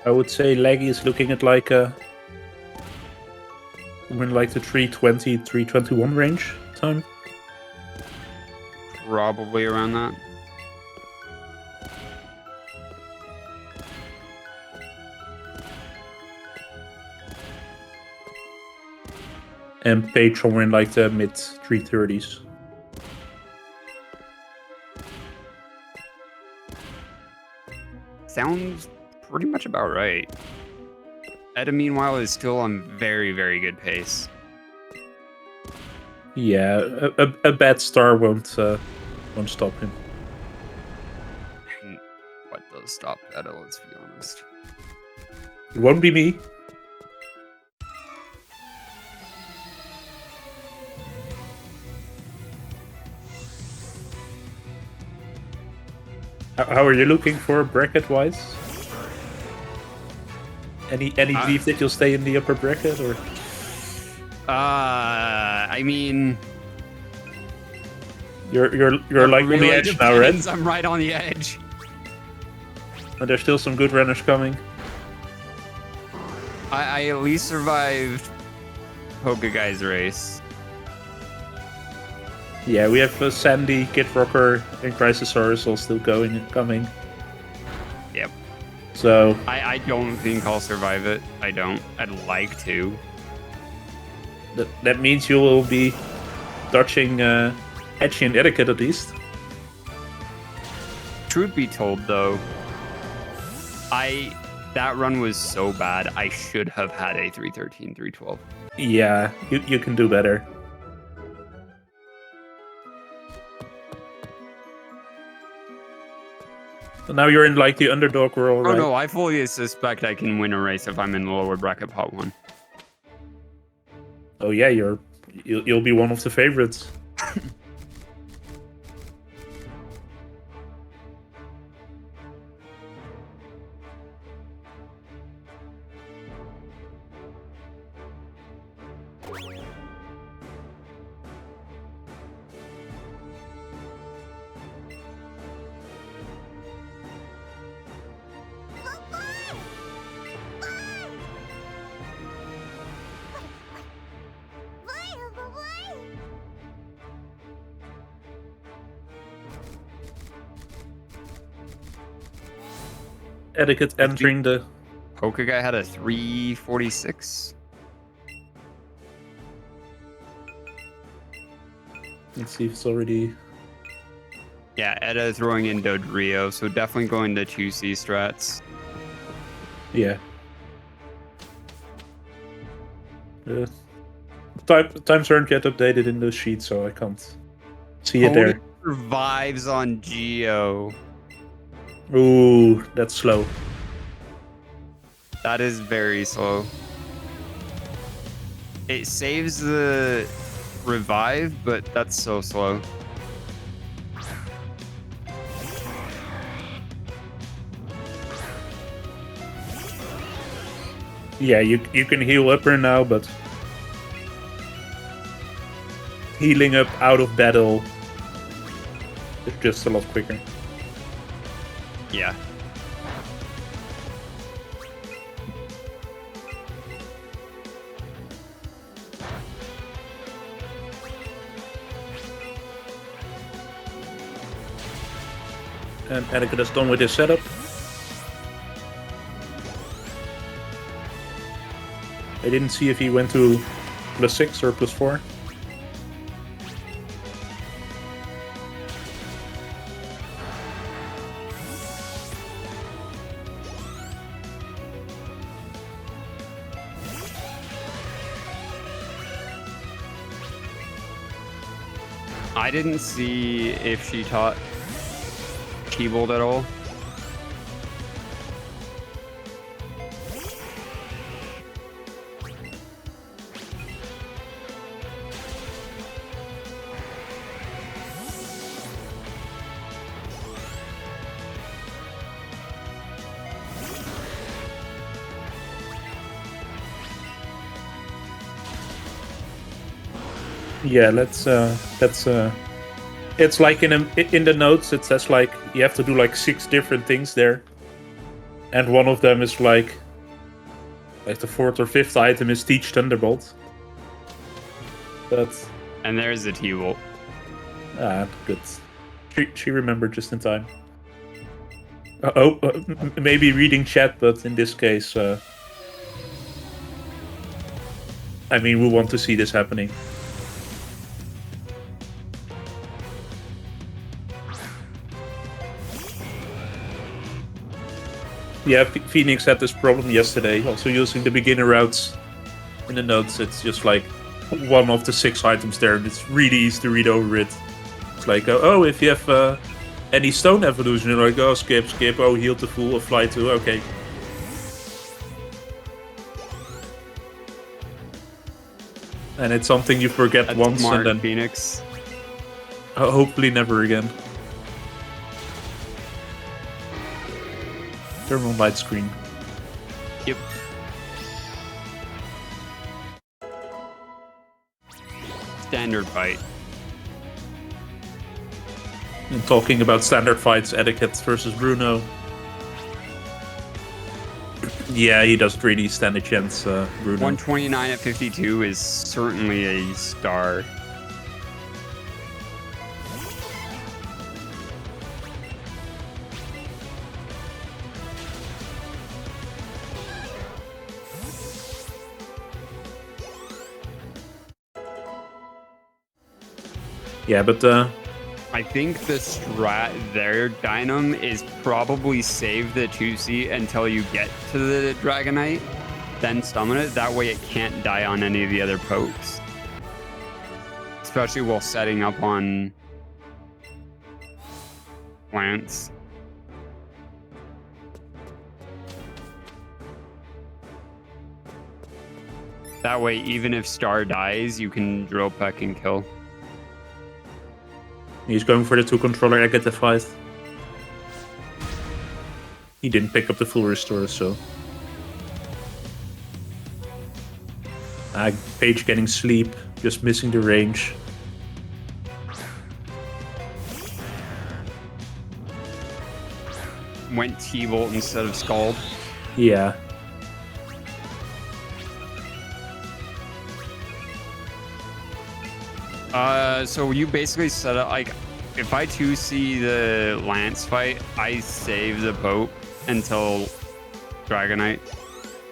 Speaker 1: I would say Leggy is looking at like the 320, 321 range time.
Speaker 2: Probably around that.
Speaker 1: And Paige somewhere in like the mid 330s.
Speaker 2: Sounds pretty much about right. Edda, meanwhile, is still on very, very good pace.
Speaker 1: Yeah, a bad star won't stop him.
Speaker 2: What does stop Edda, let's be honest.
Speaker 1: It won't be me. How are you looking for bracket-wise? Any beef that you'll stay in the upper bracket, or?
Speaker 2: I mean,
Speaker 1: you're like really on the edge now, right?
Speaker 2: I'm right on the edge.
Speaker 1: And there's still some good runners coming.
Speaker 2: I at least survived Pokeguy's race.
Speaker 1: Yeah, we have Sandy, Kid Rocker, and Chrysosaurus all still coming.
Speaker 2: Yep.
Speaker 1: So
Speaker 2: I don't think I'll survive it. I don't. I'd like to.
Speaker 1: That means you will be dodging Edgy and eddaket at least.
Speaker 2: Truth be told, though, that run was so bad. I should have had a 313, 312.
Speaker 1: Yeah, you can do better. So now you're in like the underdog role, right?
Speaker 2: Oh no, I fully suspect I can win a race if I'm in the lower bracket pot 1.
Speaker 1: Oh yeah, you'll be one of the favorites. Eddaket entering the...
Speaker 2: Pokeguy had a 346.
Speaker 1: Let's see if it's already...
Speaker 2: Yeah, Edda throwing in Dodrio, so definitely going to 2C strats.
Speaker 1: Yeah. Times aren't yet updated in those sheets, so I can't see it there.
Speaker 2: Survives on Geo.
Speaker 1: Ooh, that's slow.
Speaker 2: That is very slow. It saves the revive, but that's so slow.
Speaker 1: Yeah, you can heal upper now, but healing up out of battle is just a lot quicker.
Speaker 2: Yeah.
Speaker 1: And eddaket is done with his setup. I didn't see if he went to +6 or +4.
Speaker 2: I didn't see if she taught Keyboard at all.
Speaker 1: Yeah, let's it's like in the notes it says like you have to do like 6 different things there. And one of them is like the 4th or 5th item is Teach Thunderbolt. But
Speaker 2: And there's the T-Volt.
Speaker 1: Good. She remembered just in time. Maybe reading chat, but in this case, I mean, we want to see this happening. Yeah, Phoenix had this problem yesterday, also using the beginner routes in the notes. It's just like one of the 6 items there, and it's really easy to read over it. It's like, oh, if you have any stone evolution, you're like, oh, skip, oh, heal to full, fly to, okay. And it's something you forget
Speaker 2: That's
Speaker 1: once,
Speaker 2: smart,
Speaker 1: and then
Speaker 2: Phoenix.
Speaker 1: Hopefully never again. Thermal light screen.
Speaker 2: Yep. Standard fight.
Speaker 1: And talking about standard fights, eddaket versus Bruno. Yeah, he doesn't really stand a chance, Bruno.
Speaker 2: 129 at 52 is certainly a star.
Speaker 1: Yeah, but
Speaker 2: I think the strat there, Dynam, is probably save the 2C until you get to the Dragonite, then summon it. That way it can't die on any of the other pokes. Especially while setting up on Lance. That way, even if Star dies, you can drill peck and kill.
Speaker 1: he's going for the 2 controller eddaket at 5. He didn't pick up the full restore, so. Page getting sleep, just missing the range.
Speaker 2: Went T-Bolt instead of Scald.
Speaker 1: Yeah.
Speaker 2: So you basically set up, like, if I 2C the Lance fight, I save the Pope until Dragonite.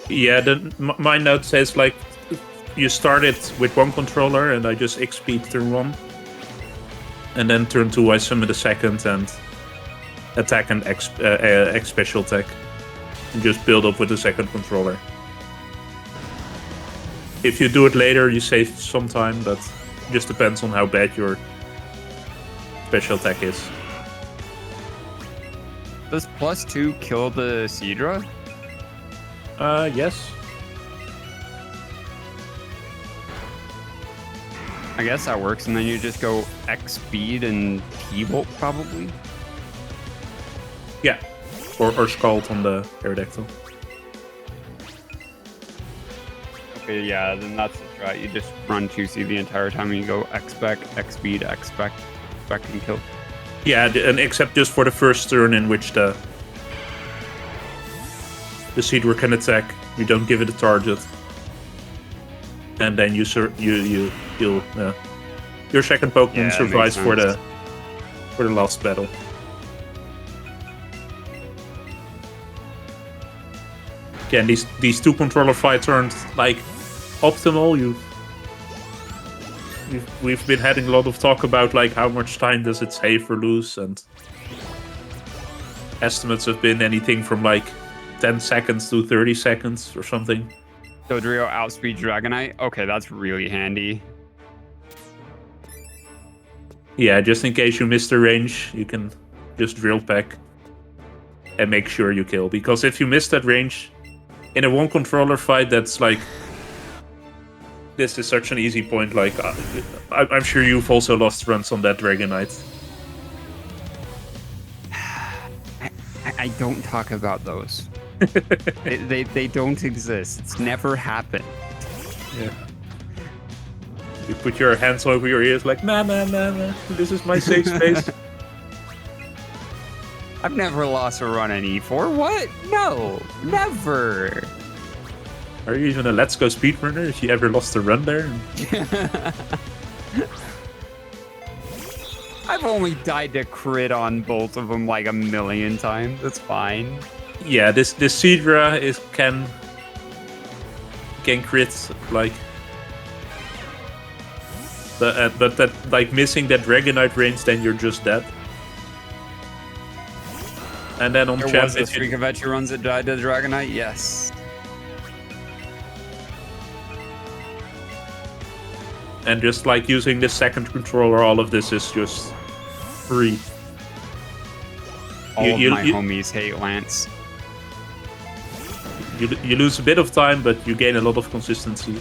Speaker 1: Yeah, my note says like you started with 1 controller and I just XP'd turn 1. And then turn 2 I summon the 2nd and attack and X special attack. And just build up with the 2nd controller. If you do it later, you save some time, but it just depends on how bad your special attack is.
Speaker 2: Does +2 kill the Seadra?
Speaker 1: Yes.
Speaker 2: I guess that works, and then you just go X speed and T-Bolt probably?
Speaker 1: Yeah. Or Scald on the Aerodactyl.
Speaker 2: Okay, yeah, then that's the strat. You just run 2C the entire time and you go X-Spec, X-Speed, X-Spec, Spec and kill.
Speaker 1: Yeah, and except just for the first turn in which the Seedra can attack. You don't give it a target. And then your second Pokemon survives for the last battle. Again, these two controller fights aren't like optimal. We've been having a lot of talk about like how much time does it save or lose, and estimates have been anything from like 10 seconds to 30 seconds or something.
Speaker 2: Dodrio outspeed Dragonite. Okay, that's really handy.
Speaker 1: Yeah, just in case you miss the range, you can just drill peck and make sure you kill. Because if you miss that range in a one controller fight, that's like, this is such an easy point. Like, I'm sure you've also lost runs on that Dragonite.
Speaker 2: I don't talk about those. they don't exist. It's never happened.
Speaker 1: Yeah. You put your hands over your ears like, nah. This is my safe space.
Speaker 2: I've never lost a run in E4. What? No, never.
Speaker 1: Are you even a Let's Go speedrunner if you ever lost a run there?
Speaker 2: I've only died to crit on both of them like a million times. That's fine.
Speaker 1: Yeah, this Seedra can crit like, but that like missing that Dragonite range, then you're just dead. And then on
Speaker 2: there was a streak of Etchy runs that died to Dragonite. Yes.
Speaker 1: And just like using the second controller, all of this is just free.
Speaker 2: All of my homies hate Lance.
Speaker 1: You lose a bit of time, but you gain a lot of consistency.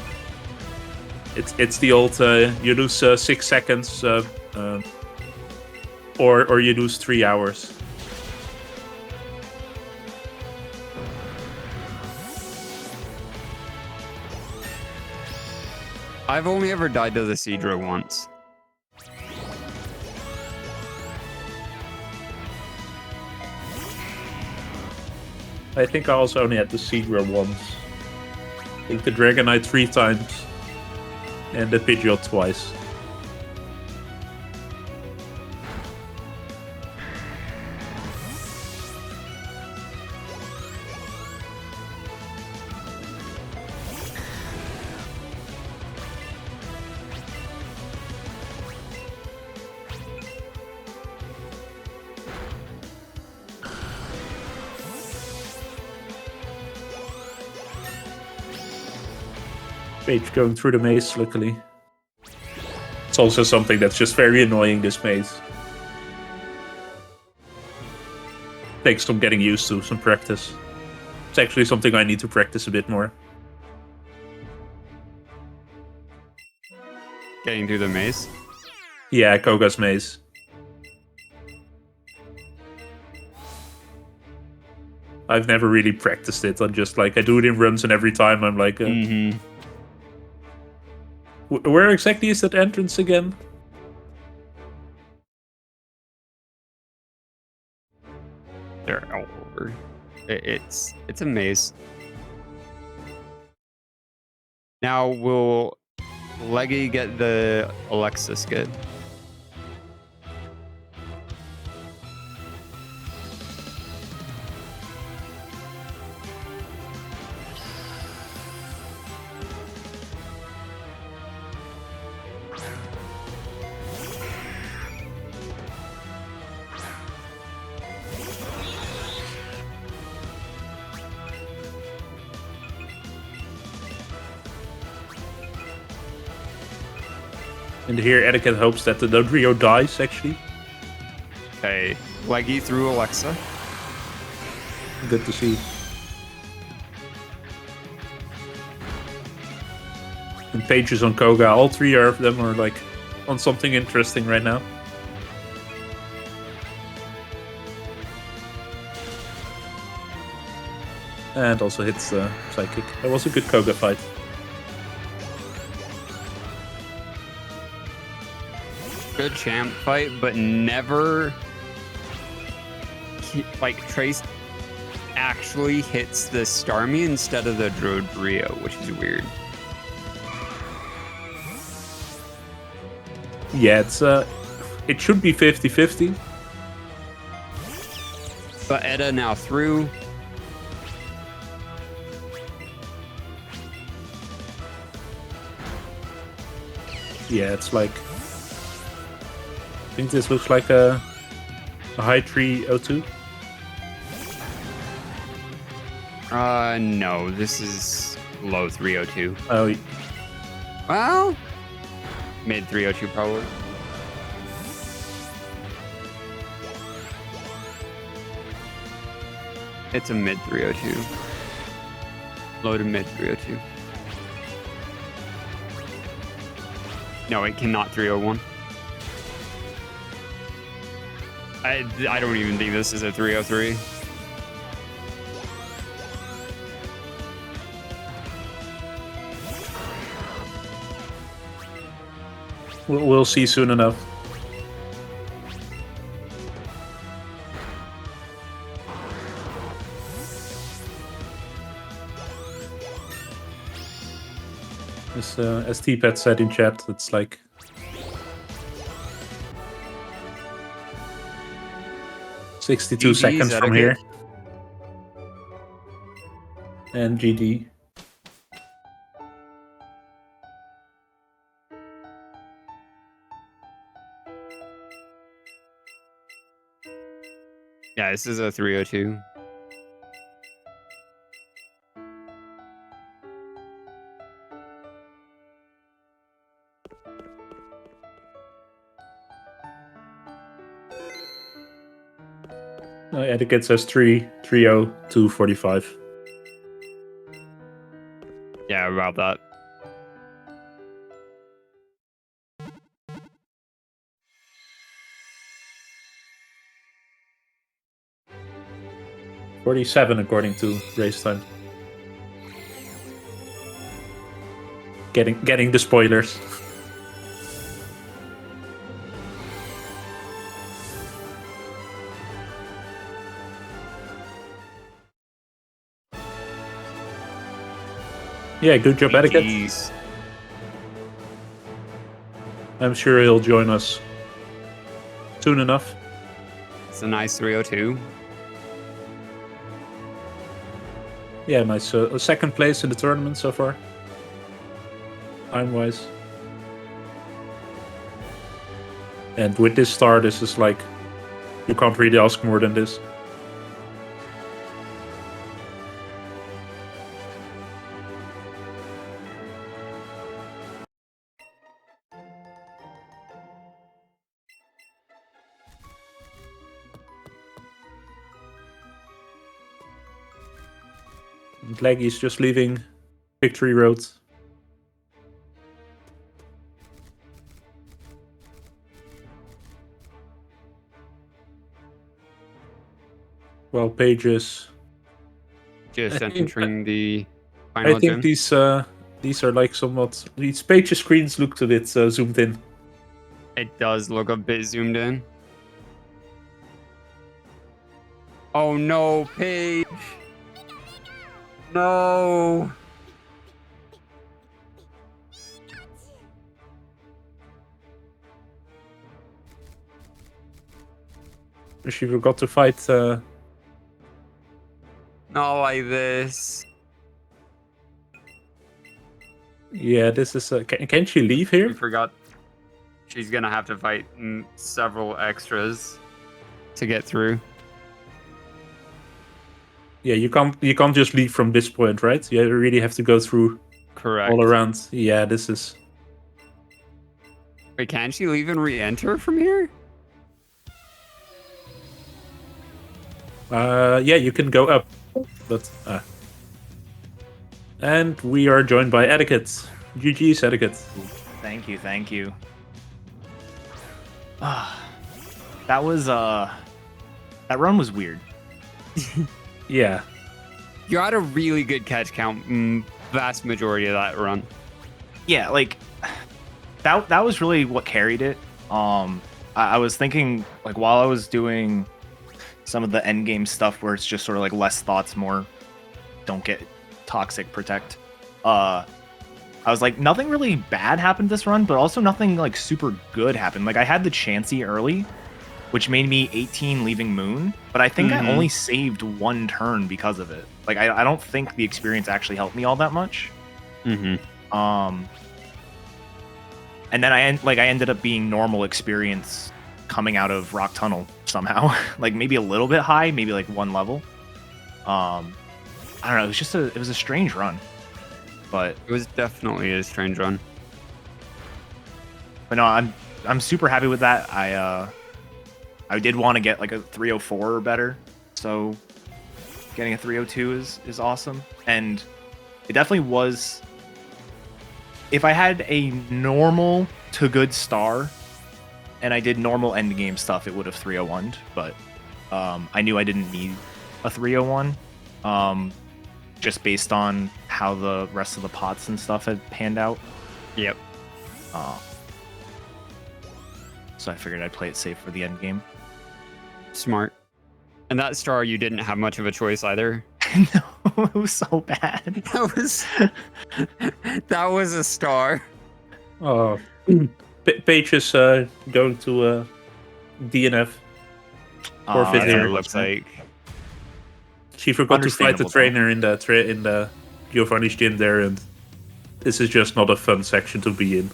Speaker 1: It's the old you lose 6 seconds, or you lose 3 hours.
Speaker 2: I've only ever died to the Seedra once.
Speaker 1: I think I also only had the Seedra once. I think the Dragonite 3 times. And the Pidgeot twice. Page going through the maze, luckily. It's also something that's just very annoying, this maze. Takes some getting used to, some practice. It's actually something I need to practice a bit more.
Speaker 2: Getting through the maze?
Speaker 1: Yeah, Koga's maze. I've never really practiced it. I'm just like, I do it in runs, and every time I'm like... Where exactly is that entrance again?
Speaker 2: They're all over. It's a maze. Now will Leggy get the Alexa skit?
Speaker 1: And here, Eddaket hopes that the Dodrio dies, actually.
Speaker 2: Okay, Leggy through Alexa.
Speaker 1: Good to see. And pages on Koga, all three of them are like on something interesting right now. And also hits Psychic. That was a good Koga fight.
Speaker 2: Good champ fight, but never like Trace actually hits the Starmie instead of the Dodrio, which is weird.
Speaker 1: Yeah, it should be 50-50.
Speaker 2: But Edda now through.
Speaker 1: Yeah, it's like, I think this looks like a high 302.
Speaker 2: No, this is low 302.
Speaker 1: Oh,
Speaker 2: Well, mid 302 probably. It's a mid 302. Low to mid 302. No, it cannot 301. I don't even think this is a 303.
Speaker 1: we'll see soon enough. As T-Pad said in chat, it's like 62
Speaker 2: GG's
Speaker 1: seconds from
Speaker 2: eddaket.
Speaker 1: here. And GD.
Speaker 2: Yeah, this is a 302.
Speaker 1: Eddaket says 3-0, 245.
Speaker 2: Yeah, about that.
Speaker 1: $47 according to race time. Getting the spoilers. Yeah, good job, Eddaket.
Speaker 2: GG's.
Speaker 1: I'm sure he'll join us soon enough.
Speaker 2: It's a nice 302.
Speaker 1: Yeah, nice. Second place in the tournament so far. Time-wise. And with this star, this is like, you can't really ask more than this. And Leggy's just leaving Victory Road. Well, Pages.
Speaker 2: Just
Speaker 1: I think-
Speaker 2: entering the final
Speaker 1: I think
Speaker 2: gym.
Speaker 1: these are like somewhat. These Pages screens looked a bit zoomed in.
Speaker 2: It does look a bit zoomed in. Oh no, Paige! No!
Speaker 1: She forgot to fight.
Speaker 2: Not like this.
Speaker 1: Yeah, this is. Can she leave
Speaker 2: She
Speaker 1: here?
Speaker 2: forgot. She's gonna have to fight several extras to get through.
Speaker 1: Yeah, you can't just leave from this point, right? You really have to go through
Speaker 2: Correct.
Speaker 1: all around. Yeah, this is.
Speaker 2: Wait, can she leave and re-enter from here?
Speaker 1: Yeah, you can go up, but. And we are joined by Eddaket. GG's Eddaket.
Speaker 3: Thank you, thank you. That was that run was weird.
Speaker 1: Yeah.
Speaker 2: You had a really good catch count, vast majority of that run.
Speaker 3: Yeah, like that was really what carried it. I was thinking, like, while I was doing some of the end game stuff where it's just sort of like less thoughts, more don't get toxic, protect. I was like, nothing really bad happened this run, but also nothing like super good happened. Like I had the Chansey early, which made me 18 leaving Moon, but I think I only saved one turn because of it. Like I don't think the experience actually helped me all that much. And then I ended up being normal experience coming out of Rock Tunnel somehow. Like maybe a little bit high, maybe like one level. I don't know. It was a strange run, but
Speaker 2: It was definitely a strange run.
Speaker 3: no, I'm super happy with that. I did want to get like a 304 or better, so getting a 302 is awesome. And it definitely was. If I had a normal to good star, and I did normal end game stuff, it would have 301'd. But I knew I didn't need a 301, just based on how the rest of the pots and stuff had panned out.
Speaker 2: Yep.
Speaker 3: So I figured I'd play it safe for the end game.
Speaker 2: Smart. And that star, you didn't have much of a choice either.
Speaker 3: No, it was so bad.
Speaker 2: That was a star.
Speaker 1: Oh, Paige is going to DNF. Forfeit
Speaker 2: That's
Speaker 1: here.
Speaker 2: what it looks like.
Speaker 1: She forgot to fight the
Speaker 3: Understandable,
Speaker 1: trainer in the Giovanni's gym there, and this is just not a fun section to be in.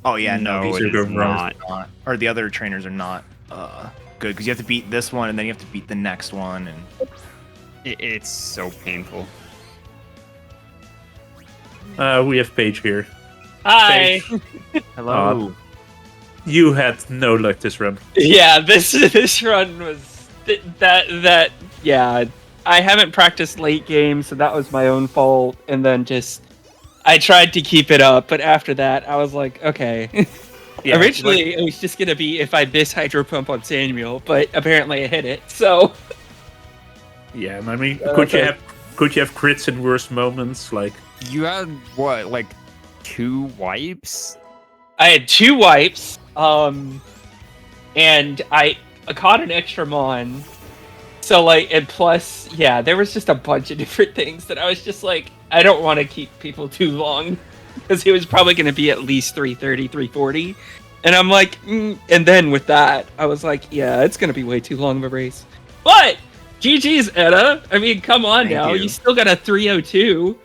Speaker 3: Oh yeah, no,
Speaker 2: No,
Speaker 3: these
Speaker 2: it
Speaker 3: are
Speaker 2: is not.
Speaker 3: or the other trainers are not good because you have to beat this one and then you have to beat the next one, and
Speaker 2: It's so painful.
Speaker 1: We have Paige here.
Speaker 4: Hi.
Speaker 1: Paige,
Speaker 3: hello.
Speaker 1: you had no luck this run.
Speaker 4: Yeah, this run was that. Yeah, I haven't practiced late game, so that was my own fault. And then I tried to keep it up, but after that, I was like, okay.
Speaker 1: Yeah,
Speaker 4: Originally, it was just gonna be if I miss hydro pump on Samuel, but apparently I hit it. So
Speaker 1: yeah, and I mean,
Speaker 4: Okay.
Speaker 1: could you have crits in worse moments? Like,
Speaker 2: You had what, like 2 wipes?
Speaker 4: I had 2 wipes, and I caught an extra mon. So and plus, yeah, there was just a bunch of different things that I was just like, I don't want to keep people too long because it was probably going to be at least 330, 340, and I'm like, and then with that, I was like, yeah, it's going to be way too long of a race. But GG's, Edda. I mean, come on
Speaker 3: Thank
Speaker 4: now,
Speaker 3: you.
Speaker 4: you still got a 302.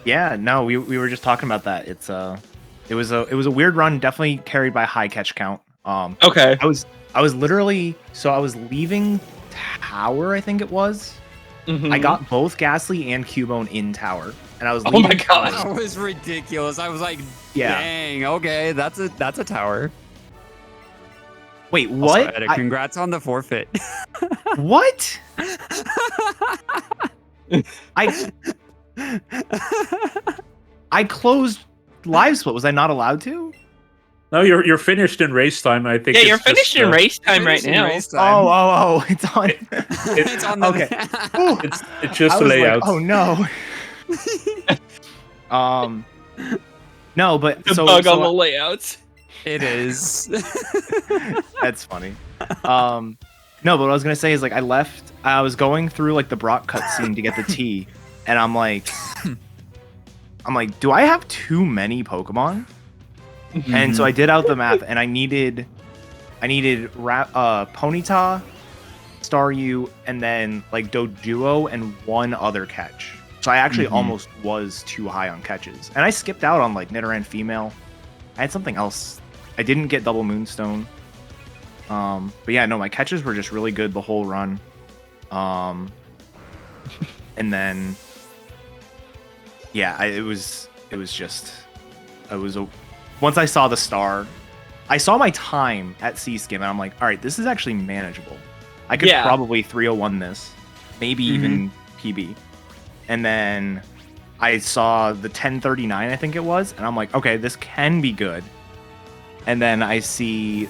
Speaker 3: Yeah, no, we were just talking about that. It was a weird run, definitely carried by high catch count.
Speaker 4: Okay.
Speaker 3: I was literally, so I was leaving tower, I think it was.
Speaker 4: Mhm.
Speaker 3: I got both Ghastly and Cubone in tower, and I was
Speaker 4: Oh
Speaker 3: leaving
Speaker 4: my gosh.
Speaker 2: That was ridiculous. I was like,
Speaker 3: Yeah.
Speaker 2: dang, okay, that's a tower.
Speaker 3: Wait,
Speaker 2: Also,
Speaker 3: what?
Speaker 2: Edda, congrats on the forfeit.
Speaker 3: What? I closed live split. Was I not allowed to?
Speaker 1: no, you're finished in race time. I think.
Speaker 4: Yeah,
Speaker 1: it's
Speaker 4: you're
Speaker 1: just,
Speaker 4: finished in race time right
Speaker 2: Finishing
Speaker 4: now.
Speaker 2: race time.
Speaker 3: Oh, it's on.
Speaker 2: It's on the
Speaker 3: Okay.
Speaker 1: It's just
Speaker 3: I
Speaker 1: a
Speaker 3: was
Speaker 1: layout.
Speaker 3: like, oh no. No, but
Speaker 4: The
Speaker 3: so,
Speaker 4: bug
Speaker 3: so
Speaker 4: on the layouts.
Speaker 2: It is.
Speaker 3: that's funny. No, but what I was gonna say is like I was going through like the Brock cutscene to get the T, and I'm like, do I have too many Pokemon? And so I did out the math, and I needed Ponyta, Staryu, and then like Doduo and one other catch. So I actually almost was too high on catches, and I skipped out on like Nidoran female. I had something else. I didn't get double Moonstone. But yeah, no, my catches were just really good the whole run. And then, yeah, once I saw the star, I saw my time at C-Skim, and I'm like, all right, this is actually manageable. I could
Speaker 4: Yeah.
Speaker 3: probably 301 this, maybe even PB. And then I saw the 1039, I think it was, and I'm like, okay, this can be good. And then I see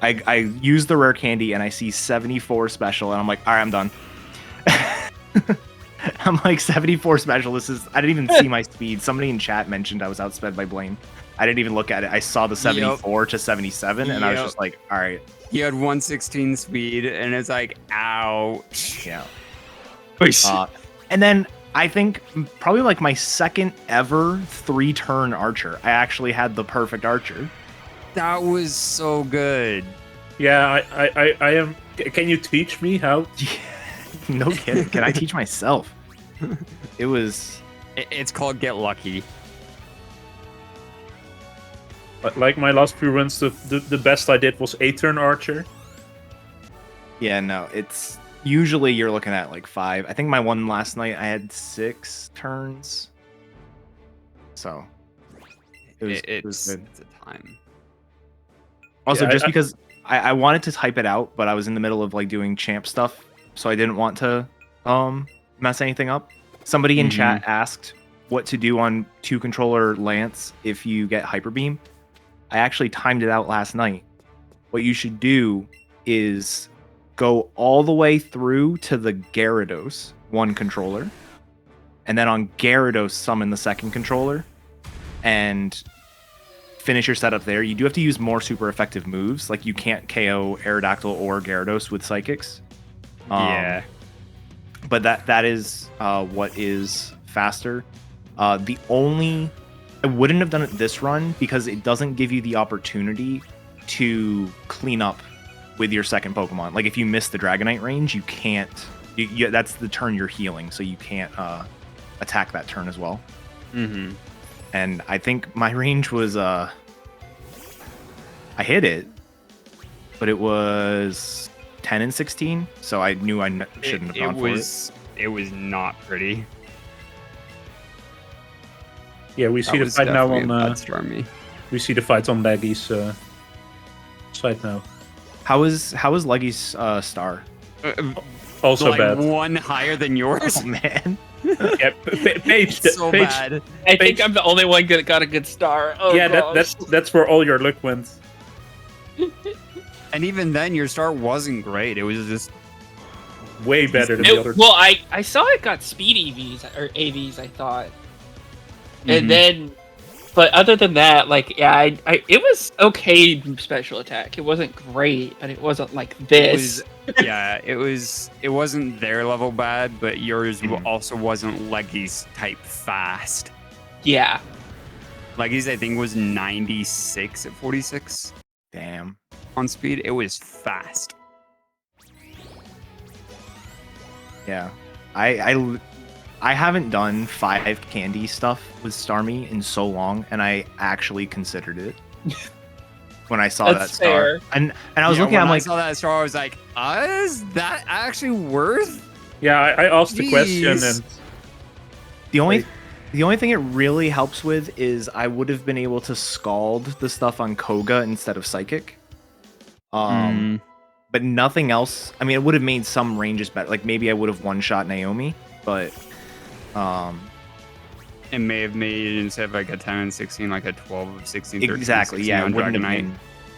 Speaker 3: I use the rare candy, and I see 74 special, and I'm like, all right, I'm done. I'm like 74 special. I didn't even see my speed. Somebody in chat mentioned I was outsped by Blaine. I didn't even look at it. I saw the 74 to 77, and I was just like, all right.
Speaker 2: He had 116 speed, and it's like, ouch.
Speaker 3: Yeah. And then I think probably like my second ever 3-turn archer. I actually had the perfect archer.
Speaker 2: That was so good.
Speaker 1: Yeah, I am. Can you teach me how?
Speaker 3: No kidding. Can I teach myself? It was.
Speaker 2: It's called Get Lucky.
Speaker 1: Like my last few runs, the best I did was 8-turn archer.
Speaker 3: Yeah, no, it's usually you're looking at like 5. I think my one last night I had 6 turns. So it was good.
Speaker 2: It's a time.
Speaker 3: Also,
Speaker 1: Yeah,
Speaker 3: just because I wanted to type it out, but I was in the middle of like doing champ stuff, so I didn't want to mess anything up. Somebody in chat asked what to do on 2-controller Lance if you get Hyper Beam. I actually timed it out last night. What you should do is go all the way through to the Gyarados 1 controller, and then on Gyarados summon the 2nd controller, and finish your setup there. You do have to use more super effective moves, like you can't KO Aerodactyl or Gyarados with Psychics.
Speaker 2: Yeah.
Speaker 3: But that is what is faster. I wouldn't have done it this run because it doesn't give you the opportunity to clean up with your second Pokemon. Like if you miss the Dragonite range, you can't. That's the turn you're healing, so you can't attack that turn as well.
Speaker 2: Mm-hmm.
Speaker 3: And I think my range was I hit it, but it was 10 and 16, so I knew I shouldn't have gone for it.
Speaker 2: It was not pretty.
Speaker 1: Yeah, we see the fight now on.
Speaker 2: Stormy.
Speaker 1: We see the fight on Leggy's side now.
Speaker 3: How is Leggy's star?
Speaker 1: Also
Speaker 2: like
Speaker 1: bad.
Speaker 2: 1 higher than yours.
Speaker 3: Oh man.
Speaker 1: Yeah, Paige.
Speaker 2: So
Speaker 1: Paige,
Speaker 2: bad.
Speaker 4: I think I'm the only one that got a good star. Oh,
Speaker 1: yeah,
Speaker 4: gosh.
Speaker 1: that's where all your luck went.
Speaker 2: And even then, your start wasn't great. It was just
Speaker 1: Way better than the other.
Speaker 4: Well, I saw it got speed EVs or AVs, I thought. And then, but other than that, like, yeah, it was okay special attack. It wasn't great, but it wasn't like this.
Speaker 2: It wasn't their level bad, but yours also wasn't Leggy's type fast.
Speaker 4: Yeah.
Speaker 2: Leggy's, I think, was 96 at 46
Speaker 3: Damn.
Speaker 2: on speed. It was fast.
Speaker 3: Yeah. I haven't done 5 candy stuff with Starmie in so long, and I actually considered it when I saw that star.
Speaker 4: Fair.
Speaker 3: And I was looking at
Speaker 2: when
Speaker 3: him
Speaker 2: I
Speaker 3: like,
Speaker 2: saw that star, I was like, is that actually worth?
Speaker 1: Yeah, I asked the question, and
Speaker 3: the only thing it really helps with is I would have been able to scald the stuff on Koga instead of Psychic. But nothing else. I mean, it would have made some ranges better. Like maybe I would have one-shot Naomi, but
Speaker 2: it may have made, instead of like a 10 and 16, like a 12, 16, 13,
Speaker 3: exactly.
Speaker 2: 16
Speaker 3: Yeah,
Speaker 2: on
Speaker 3: it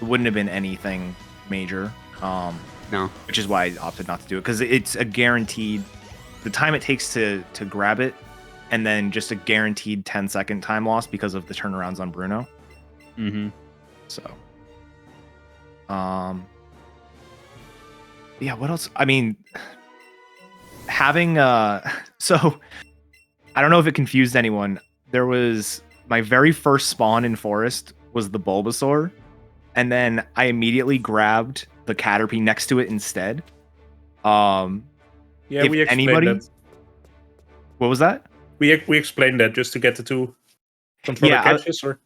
Speaker 3: wouldn't have been anything major.
Speaker 2: No.
Speaker 3: Which is why I opted not to do it, because it's a guaranteed. The time it takes to grab it, and then just a guaranteed 10-second time loss because of the turnarounds on Bruno. So, yeah. What else? I mean, having so I don't know if it confused anyone. There was my very first spawn in Forest was the Bulbasaur, and then I immediately grabbed the Caterpie next to it instead.
Speaker 1: yeah, we explained that.
Speaker 3: What was that?
Speaker 1: We explained that just to get the 2 controller catches, or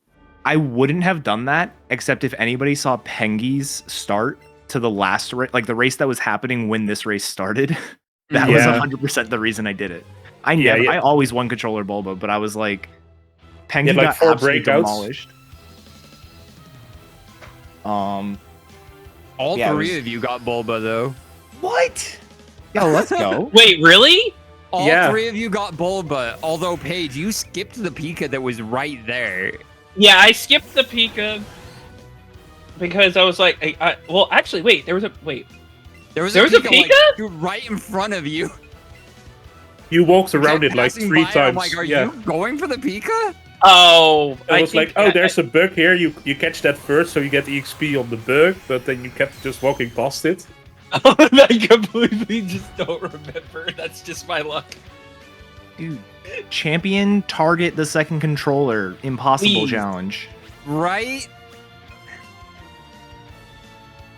Speaker 3: I wouldn't have done that except if anybody saw Pengi's start to the last race, like the race that was happening when this race started. That was 100% the reason I did it. I always one controller Bulba, but I was like, Pengi got
Speaker 1: 4
Speaker 3: absolutely
Speaker 1: breakouts.
Speaker 3: demolished.
Speaker 2: All 3 of you got Bulba, though.
Speaker 3: What? Yo, let's go.
Speaker 4: Wait, really?
Speaker 2: All 3 of you got Bulba, although, Paige, you skipped the Pika that was right there.
Speaker 4: Yeah, I skipped the Pika because I was like, well, actually, wait, there was a Pika?
Speaker 2: Like, right in front of you.
Speaker 1: You walked around it like 3 times.
Speaker 2: I'm like, are you going for the Pika?
Speaker 4: Oh,
Speaker 1: It was like, oh, there's a bug here. You catch that first, so you get EXP on the bug, but then you kept just walking past it.
Speaker 4: I completely just don't remember. That's just my luck.
Speaker 3: Dude, champion target the second controller. Impossible
Speaker 4: Please.
Speaker 3: challenge.
Speaker 2: Right?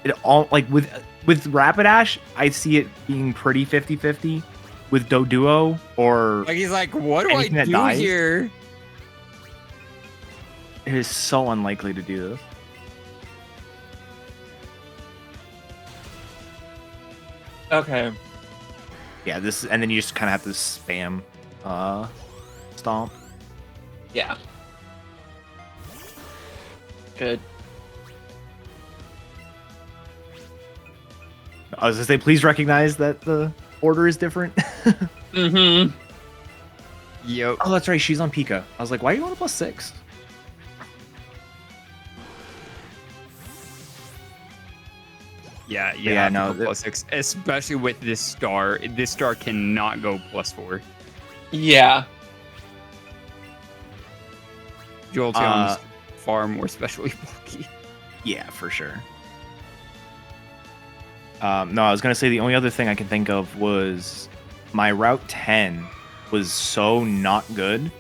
Speaker 3: It all like with Rapidash, I see it being pretty 50-50. With Doduo or
Speaker 2: Like he's like, what do I
Speaker 3: anything that
Speaker 2: do
Speaker 3: dies?
Speaker 2: here?
Speaker 3: it is so unlikely to do this.
Speaker 4: Okay.
Speaker 3: Yeah, this and then you just kind of have to spam stomp.
Speaker 4: Yeah. Good.
Speaker 3: I was gonna say, please recognize that the order is different.
Speaker 4: Mm-hmm.
Speaker 2: Yep.
Speaker 3: Oh, that's right. She's on Pika. I was like, why are you on a +6?
Speaker 2: Yeah,
Speaker 3: Yeah, no,
Speaker 2: no, +6, especially with this star. This star cannot go +4.
Speaker 4: Yeah.
Speaker 2: Jolteon's far more specially bulky.
Speaker 3: Yeah, for sure. No, I was gonna say the only other thing I can think of was my Route 10 was so not good,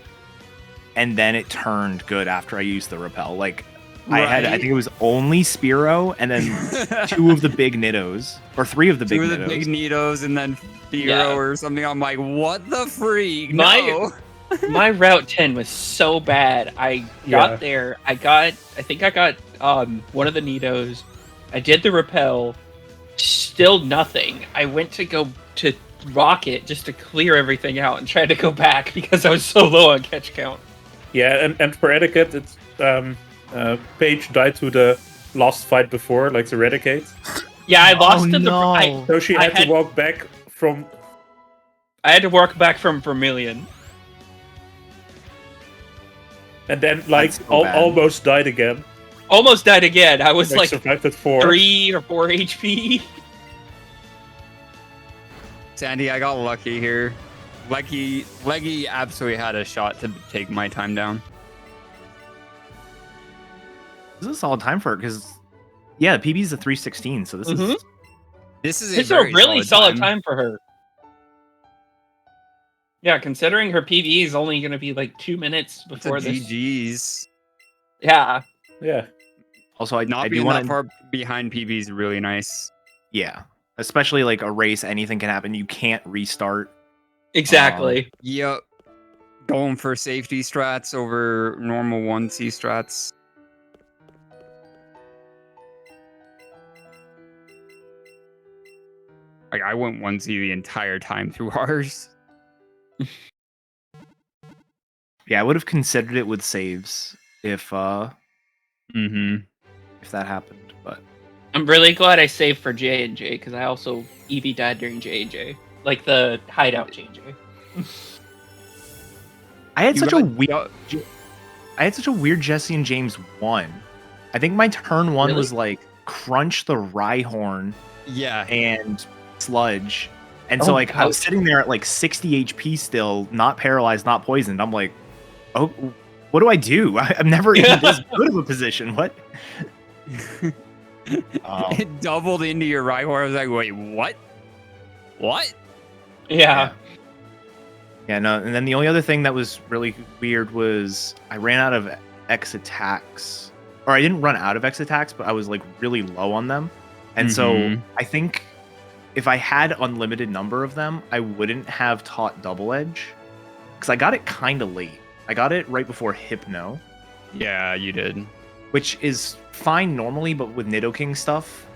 Speaker 3: and then it turned good after I used the repel. Like I think it was only Spearow and then 2 of the big Niddos, or 3 of the big
Speaker 2: Two of the
Speaker 3: Niddos.
Speaker 2: big Nidos and then Fearow
Speaker 4: Yeah.
Speaker 2: or something. I'm like, what the freak?
Speaker 4: My-
Speaker 2: No.
Speaker 4: My Route 10 was so bad. I got there. I think I got one of the Nidos. I did the repel. Still nothing. I went to go to Rocket just to clear everything out and tried to go back because I was so low on catch count.
Speaker 1: Yeah, and for Eddaket, it's Paige died to the last fight before, like the Eradicate.
Speaker 4: Yeah, I lost to
Speaker 3: no.
Speaker 1: So she
Speaker 4: I
Speaker 1: had
Speaker 4: had-
Speaker 1: to walk back from.
Speaker 4: I had to walk back from Vermilion.
Speaker 1: And then, like,
Speaker 3: That's so bad.
Speaker 1: almost died again.
Speaker 4: Almost died again. I was like
Speaker 1: survived at 4.
Speaker 4: 3 or 4 HP.
Speaker 2: Sandy, I got lucky here. Leggy absolutely had a shot to take my time down.
Speaker 3: This is a solid time for it because, yeah, PB is a 316, so this is
Speaker 4: Mhm.
Speaker 2: This is
Speaker 4: It's a
Speaker 2: very
Speaker 4: really solid time for her. Yeah, considering her PvE is only going to be like 2 minutes
Speaker 2: It's
Speaker 4: before
Speaker 2: a
Speaker 4: this.
Speaker 2: GG's.
Speaker 4: Yeah.
Speaker 1: Yeah.
Speaker 3: also I
Speaker 2: Not
Speaker 3: do
Speaker 2: being
Speaker 3: want
Speaker 2: that
Speaker 3: to,
Speaker 2: far behind PB is really nice.
Speaker 3: yeah, especially like a race, anything can happen. You can't restart.
Speaker 4: Exactly.
Speaker 2: Yep. Going for safety strats over normal 1C strats. Like I went 1C the entire time through ours.
Speaker 3: Yeah, I would have considered it with saves if
Speaker 2: Mm-hmm.
Speaker 3: if that happened, but
Speaker 4: I'm really glad I saved for J&J because I also Eevee died during J&J. Like the hideout J&J.
Speaker 3: I had such a weird
Speaker 2: weird.
Speaker 3: I had such a weird Jesse and James 1. I think my turn 1
Speaker 4: Really?
Speaker 3: was like crunch the Rhyhorn
Speaker 2: Yeah.
Speaker 3: and sludge. And so
Speaker 4: Oh,
Speaker 3: like I was
Speaker 4: God.
Speaker 3: sitting there at like 60 HP still, not paralyzed, not poisoned. I'm like, oh, what do I do? I'm never in this good of a position. What?
Speaker 2: It doubled into your Rhyhorn. I was like, wait, what? What?
Speaker 4: Yeah.
Speaker 3: Yeah, no. And then the only other thing that was really weird was I ran out of X attacks. Or I didn't run out of X attacks, but I was like really low on them. And so
Speaker 2: Mhm.
Speaker 3: I think if I had unlimited number of them, I wouldn't have taught Double Edge. Because I got it kind of late. I got it right before Hypno,
Speaker 2: Yeah, you did.
Speaker 3: which is fine normally, but with Nidoking stuff,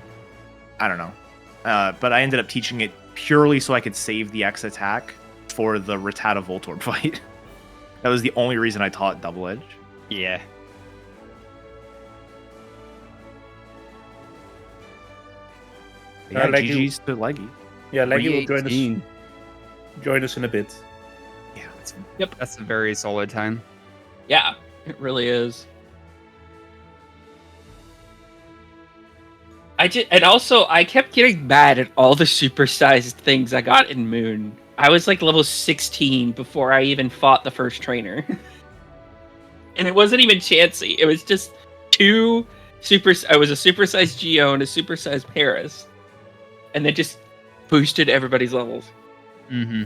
Speaker 3: I don't know. But I ended up teaching it purely so I could save the X attack for the Rattata Voltorb fight. That was the only reason I taught Double Edge.
Speaker 2: Yeah.
Speaker 3: Yeah,
Speaker 1: Leggy-
Speaker 3: GG's to Leggy.
Speaker 1: Yeah, Leggy will join
Speaker 2: 318.
Speaker 1: us in a bit.
Speaker 3: Yeah, that's
Speaker 2: That's a very solid time.
Speaker 4: Yeah. It really is. And also I kept getting mad at all the supersized things I got in Moon. I was like level 16 before I even fought the first trainer. and it wasn't even Chansey. It was just two super. I was a supersized Geo and a supersized Paris, and they just boosted everybody's levels.
Speaker 2: Mm-hmm.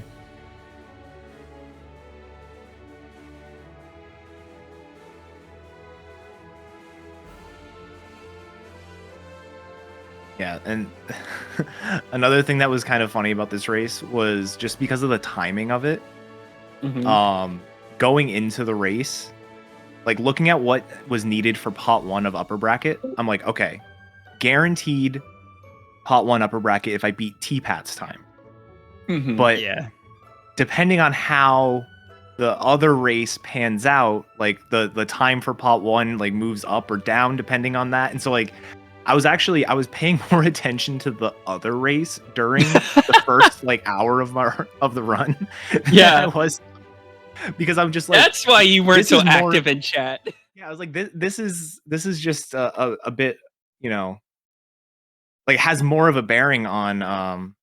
Speaker 3: Yeah, and another thing that was kind of funny about this race was just because of the timing of it.
Speaker 4: Mhm.
Speaker 3: Going into the race, like looking at what was needed for pot 1 of upper bracket, I'm like, okay, guaranteed pot 1 upper bracket if I beat T-Pat's time.
Speaker 4: Mhm.
Speaker 3: But
Speaker 2: Yeah.
Speaker 3: depending on how the other race pans out, like the time for pot 1 like moves up or down depending on that. And so like I was paying more attention to the other race during the first like hour of the run
Speaker 4: Yeah.
Speaker 3: than I was, because I'm just like,
Speaker 4: That's why you weren't
Speaker 3: this
Speaker 4: so
Speaker 3: is more-
Speaker 4: active in chat.
Speaker 3: yeah, I was like, this is just a bit, you know, like has more of a bearing on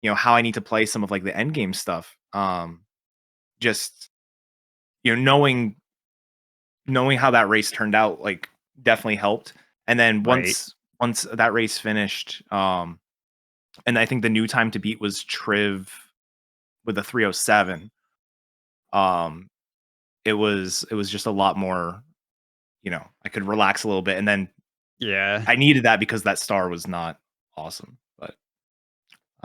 Speaker 3: you know, how I need to play some of like the end game stuff. Just, you know, knowing how that race turned out, like definitely helped. And then once that race finished, and I think the new time to beat was Triv with a 307. It was just a lot more, you know, I could relax a little bit, and then
Speaker 2: Yeah.
Speaker 3: I needed that because that star was not awesome.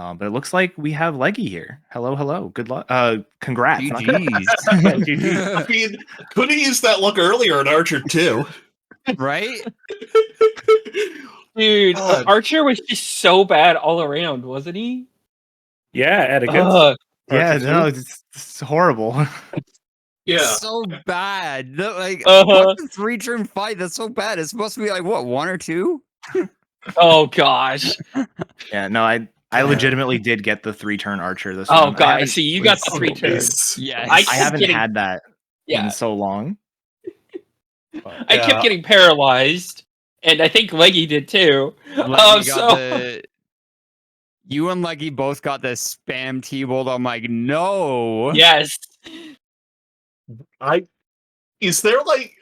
Speaker 3: But it looks like we have Leggy here. Hello. Good luck. Congrats. Not
Speaker 2: GG's.
Speaker 5: I mean, could have used that look earlier in Archer too.
Speaker 2: Right?
Speaker 4: Dude,
Speaker 5: God.
Speaker 4: Archer was just so bad all around, wasn't he?
Speaker 1: Yeah, eddaket.
Speaker 3: Yeah,
Speaker 1: Archer
Speaker 3: no,
Speaker 1: too.
Speaker 3: it's horrible.
Speaker 5: Yeah.
Speaker 2: So bad. Like,
Speaker 4: Uh-huh.
Speaker 2: what's a 3-turn fight? That's so bad. It's supposed to be like, what, 1 or 2?
Speaker 4: Oh gosh.
Speaker 3: Yeah, no, I legitimately did get the 3-turn Archer this
Speaker 4: Oh
Speaker 3: one. I
Speaker 4: god,
Speaker 3: haven't-
Speaker 4: see you got the
Speaker 5: Oh,
Speaker 4: 3 turns.
Speaker 5: nice.
Speaker 2: Yes.
Speaker 3: I
Speaker 4: kept
Speaker 3: haven't
Speaker 4: getting-
Speaker 3: had that
Speaker 4: Yeah,
Speaker 3: in so long.
Speaker 4: I kept getting paralyzed, and I think Leggy did too.
Speaker 2: You and Leggy both got the spam T-bolt. I'm like, no.
Speaker 4: Yes.
Speaker 5: Is there like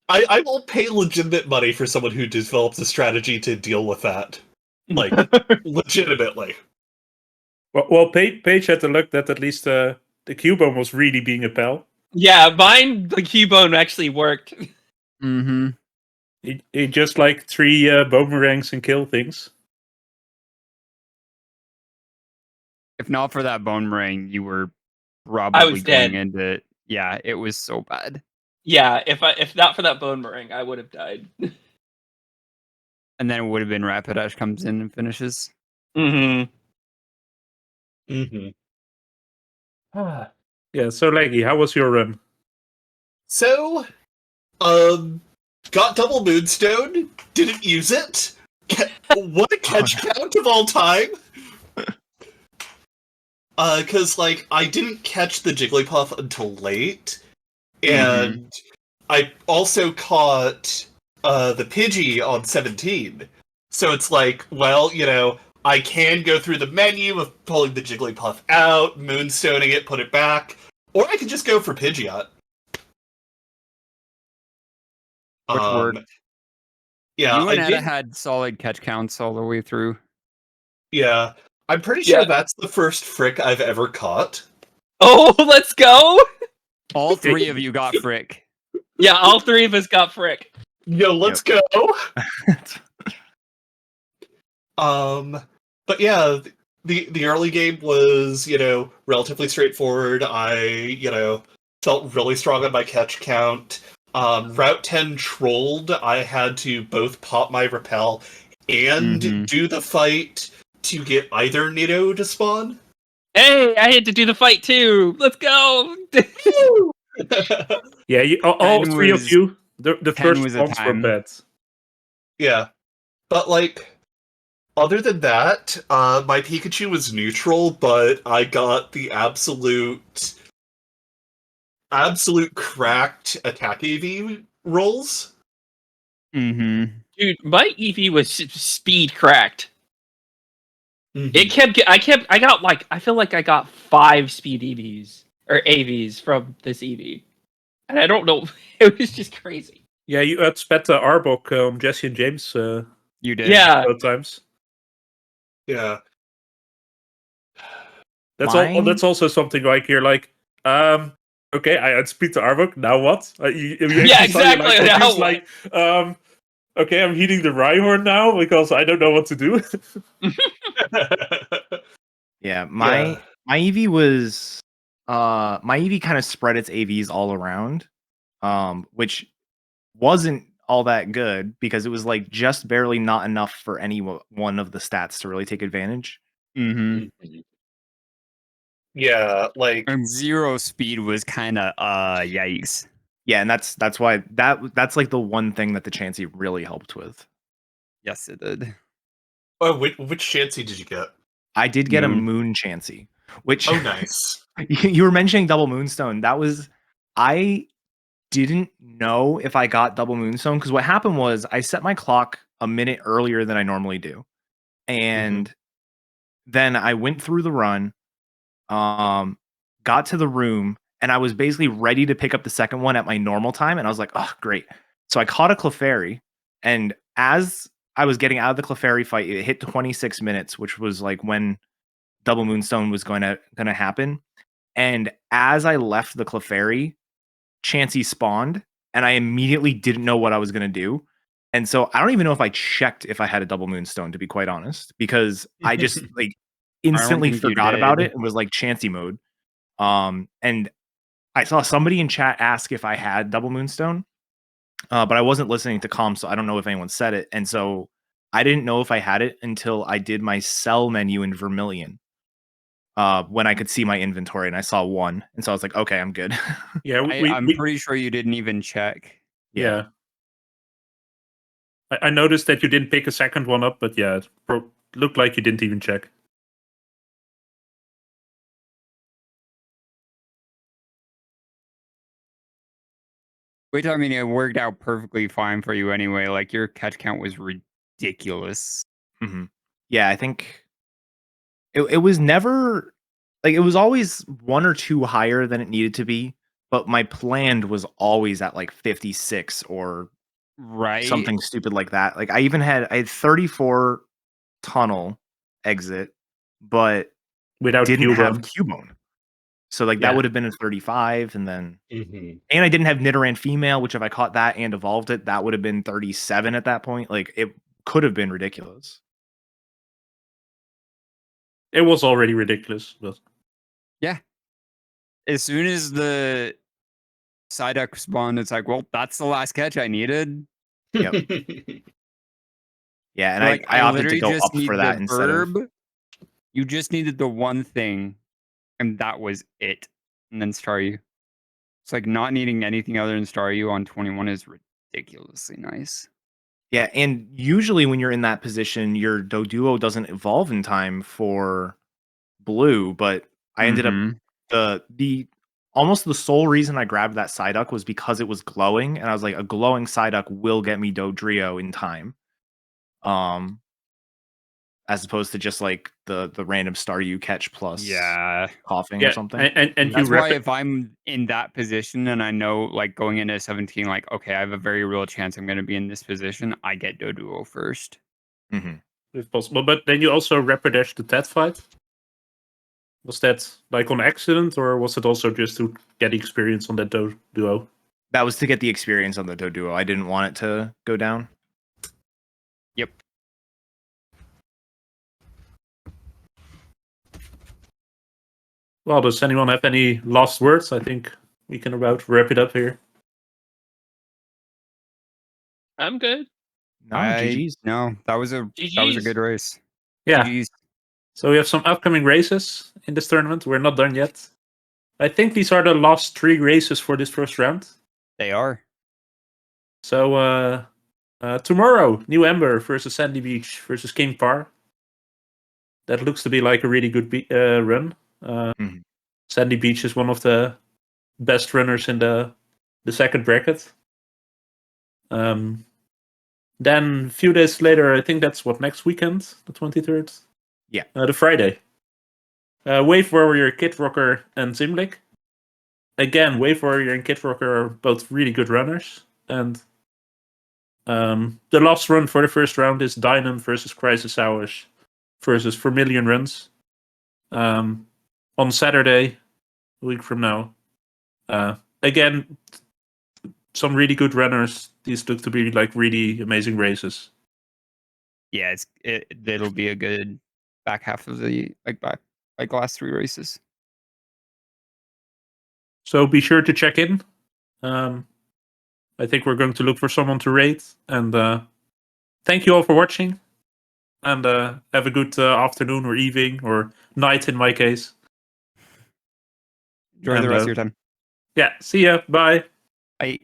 Speaker 5: I will pay legitimate money for someone who develops a strategy to deal with that. Like legitimately.
Speaker 1: Well, Paige had the luck that at least the Cubone was really being a pal.
Speaker 4: Yeah, mine, the Cubone actually worked.
Speaker 2: Mm-hmm.
Speaker 1: He just like 3 boomerangs and kill things.
Speaker 2: If not for that bone ring, you were
Speaker 4: I
Speaker 2: probably
Speaker 4: was
Speaker 2: going
Speaker 4: dead.
Speaker 2: into... Yeah, it was so bad.
Speaker 4: Yeah, if not for that bone ring, I would have died.
Speaker 2: And then it would have been Rapidash comes in and finishes.
Speaker 4: Mm-hmm.
Speaker 5: Mm-hmm.
Speaker 1: Yeah, so Leggy, how was your run?
Speaker 5: So, got double moonstone, didn't use it. What a catch count of all time! Cause like I didn't catch the Jigglypuff until late, and I also caught the Pidgey on 17. So it's like, well, you know, I can go through the menu of pulling the Jigglypuff out, moonstoning it, put it back, or I could just go for Pidgeot.
Speaker 2: Which worked.
Speaker 5: Yeah,
Speaker 2: You and
Speaker 5: I
Speaker 2: Edda
Speaker 5: did.
Speaker 2: had solid catch counts all the way through.
Speaker 5: Yeah, I'm pretty sure
Speaker 4: Yeah.
Speaker 5: that's the first Frick I've ever caught.
Speaker 4: Oh, let's go!
Speaker 2: All 3 of you got Frick.
Speaker 4: Yeah, all 3 of us got Frick.
Speaker 5: Yo, let's go! But yeah, the early game was, you know, relatively straightforward. I, you know, felt really strong on my catch count. Route 10 trolled. I had to both pop my repel and do the fight to get either Nido to spawn.
Speaker 4: Hey, I had to do the fight too. Let's go!
Speaker 1: Yeah, all 3 of you, the
Speaker 2: 10
Speaker 1: first
Speaker 2: was a
Speaker 1: spawns were
Speaker 2: time.
Speaker 1: bad.
Speaker 5: Yeah. But, like, other than that, my Pikachu was neutral, but I got the absolute cracked attack AV rolls.
Speaker 2: Mm-hmm.
Speaker 4: Dude, my Eevee was speed cracked.
Speaker 5: Mhm.
Speaker 4: I got like, I feel like I got 5 speed EVs or AVs from this Eevee. And I don't know. It was just crazy.
Speaker 1: Yeah, you outsped Arbok on Jesse and James
Speaker 2: You did.
Speaker 4: Yeah.
Speaker 1: both times.
Speaker 5: Yeah.
Speaker 1: That's
Speaker 3: Mine-
Speaker 1: That's also something like you're like, okay, I outspeed the Arbok. Now what? You
Speaker 4: Yeah,
Speaker 1: actually saw your
Speaker 4: exactly,
Speaker 1: life
Speaker 4: now
Speaker 1: focus, like, okay, I'm heating the Rhyhorn now because I don't know what to do.
Speaker 3: Yeah, my EV was my EV kind of spread its AVs all around, which wasn't all that good because it was like just barely not enough for any one of the stats to really take advantage.
Speaker 2: Mm-hmm.
Speaker 5: Yeah, like
Speaker 2: And 0 speed was kind of yikes.
Speaker 3: Yeah, and that's why that's like the one thing that the Chansey really helped with.
Speaker 2: Yes, it did.
Speaker 5: oh, which Chansey did you get?
Speaker 3: I did get a
Speaker 2: Moon.
Speaker 3: Moon Chansey, which
Speaker 5: Oh, nice.
Speaker 3: you were mentioning double Moonstone. That was I didn't know if I got double Moonstone because what happened was I set my clock a minute earlier than I normally do, and then I went through the run, got to the room, and I was basically ready to pick up the second one at my normal time, and I was like, oh, great. So I caught a Clefairy, and as I was getting out of the Clefairy fight, it hit 26 minutes, which was like when double Moonstone was gonna happen. And as I left the Clefairy, Chansey spawned, and I immediately didn't know what I was gonna do. And so I don't even know if I checked if I had a double Moonstone, to be quite honest, because I just like instantly
Speaker 2: think you
Speaker 3: forgot about
Speaker 2: did.
Speaker 3: it and was like Chansey mode. And I saw somebody in chat ask if I had double Moonstone, but I wasn't listening to comms, so I don't know if anyone said it. And so I didn't know if I had it until I did my sell menu in Vermilion, when I could see my inventory and I saw 1. And so I was like, okay, I'm good.
Speaker 1: Yeah,
Speaker 2: I'm pretty sure you didn't even check.
Speaker 1: yeah. I noticed that you didn't pick a second one up, but yeah, it looked like you didn't even check.
Speaker 2: Which, I mean, it worked out perfectly fine for you anyway. Like, your catch count was ridiculous.
Speaker 3: Mhm. Yeah, I think it was never like it was always 1 or 2 higher than it needed to be, but my planned was always at like 56 or
Speaker 2: Right?
Speaker 3: something stupid like that. Like I had 34 tunnel exit, but
Speaker 1: Without
Speaker 3: didn't have
Speaker 1: Cubone.
Speaker 3: Cubone. So like
Speaker 1: Yeah.
Speaker 3: that would have been a 35, and then
Speaker 5: Mhm.
Speaker 3: and I didn't have Nidoran female, which if I caught that and evolved it, that would have been 37 at that point. Like it could have been ridiculous.
Speaker 1: It was already ridiculous, but
Speaker 2: As soon as the Psyduck spawned, it's like, well, that's the last catch I needed.
Speaker 3: Yep. Yeah, and
Speaker 2: Like,
Speaker 3: I opted to
Speaker 2: literally
Speaker 3: go
Speaker 2: just
Speaker 3: up
Speaker 2: need
Speaker 3: for that
Speaker 2: the
Speaker 3: instead of
Speaker 2: verb. You just needed the one thing, and that was it. And then Staryu. It's like not needing anything other than Staryu on 21 is ridiculously nice.
Speaker 3: yeah, and usually when you're in that position, your Doduo doesn't evolve in time for blue, but I ended up
Speaker 2: Mhm.
Speaker 3: the almost the sole reason I grabbed that Psyduck was because it was glowing, and I was like, a glowing Psyduck will get me Dodrio in time. As opposed to just like the random Staryu catch plus
Speaker 2: Yeah.
Speaker 3: coughing
Speaker 1: yeah,
Speaker 3: or something.
Speaker 1: and you
Speaker 2: That's why
Speaker 1: rep
Speaker 2: if I'm in that position and I know, like, going into 17, like, okay, I have a very real chance I'm going to be in this position, I get Doduo first.
Speaker 3: Mhm.
Speaker 1: if possible. But then you also rapidash the Tet fight. Was that like on accident, or was it also just to get experience on that duo?
Speaker 3: That was to get the experience on the Doduo. I didn't want it to go down.
Speaker 2: Yep.
Speaker 1: Well, does anyone have any last words? I think we can about wrap it up here.
Speaker 4: I'm good.
Speaker 3: No, GG's.
Speaker 2: No, that was a
Speaker 4: GG's.
Speaker 2: good race.
Speaker 1: Yeah.
Speaker 2: GG's.
Speaker 1: So we have some upcoming races in this tournament. We're not done yet. I think these are the last 3 races for this first round.
Speaker 2: They are.
Speaker 1: So tomorrow, New Ember versus Sandy Beach versus King Par. That looks to be like a really good run.
Speaker 3: Mhm.
Speaker 1: Sandy Beach is one of the best runners in the second bracket. Then a few days later, I think that's next weekend, the 23rd?
Speaker 3: Yeah.
Speaker 1: The Friday. Wave Warrior, Kid Rocker, and Zimlik. again, Wave Warrior and Kid Rocker are both really good runners. And the last run for the first round is Dynam versus Crisis Hours versus Vermilion Runs. On Saturday, a week from now. Again, some really good runners. These look to be like really amazing races.
Speaker 2: Yeah, it'll be a good back half of the last 3 races.
Speaker 1: So be sure to check in. I think we're going to look for someone to rate. And thank you all for watching. And have a good afternoon or evening or night in my case.
Speaker 2: Enjoy the rest of your time.
Speaker 1: Yeah, see ya. Bye.
Speaker 2: Bye.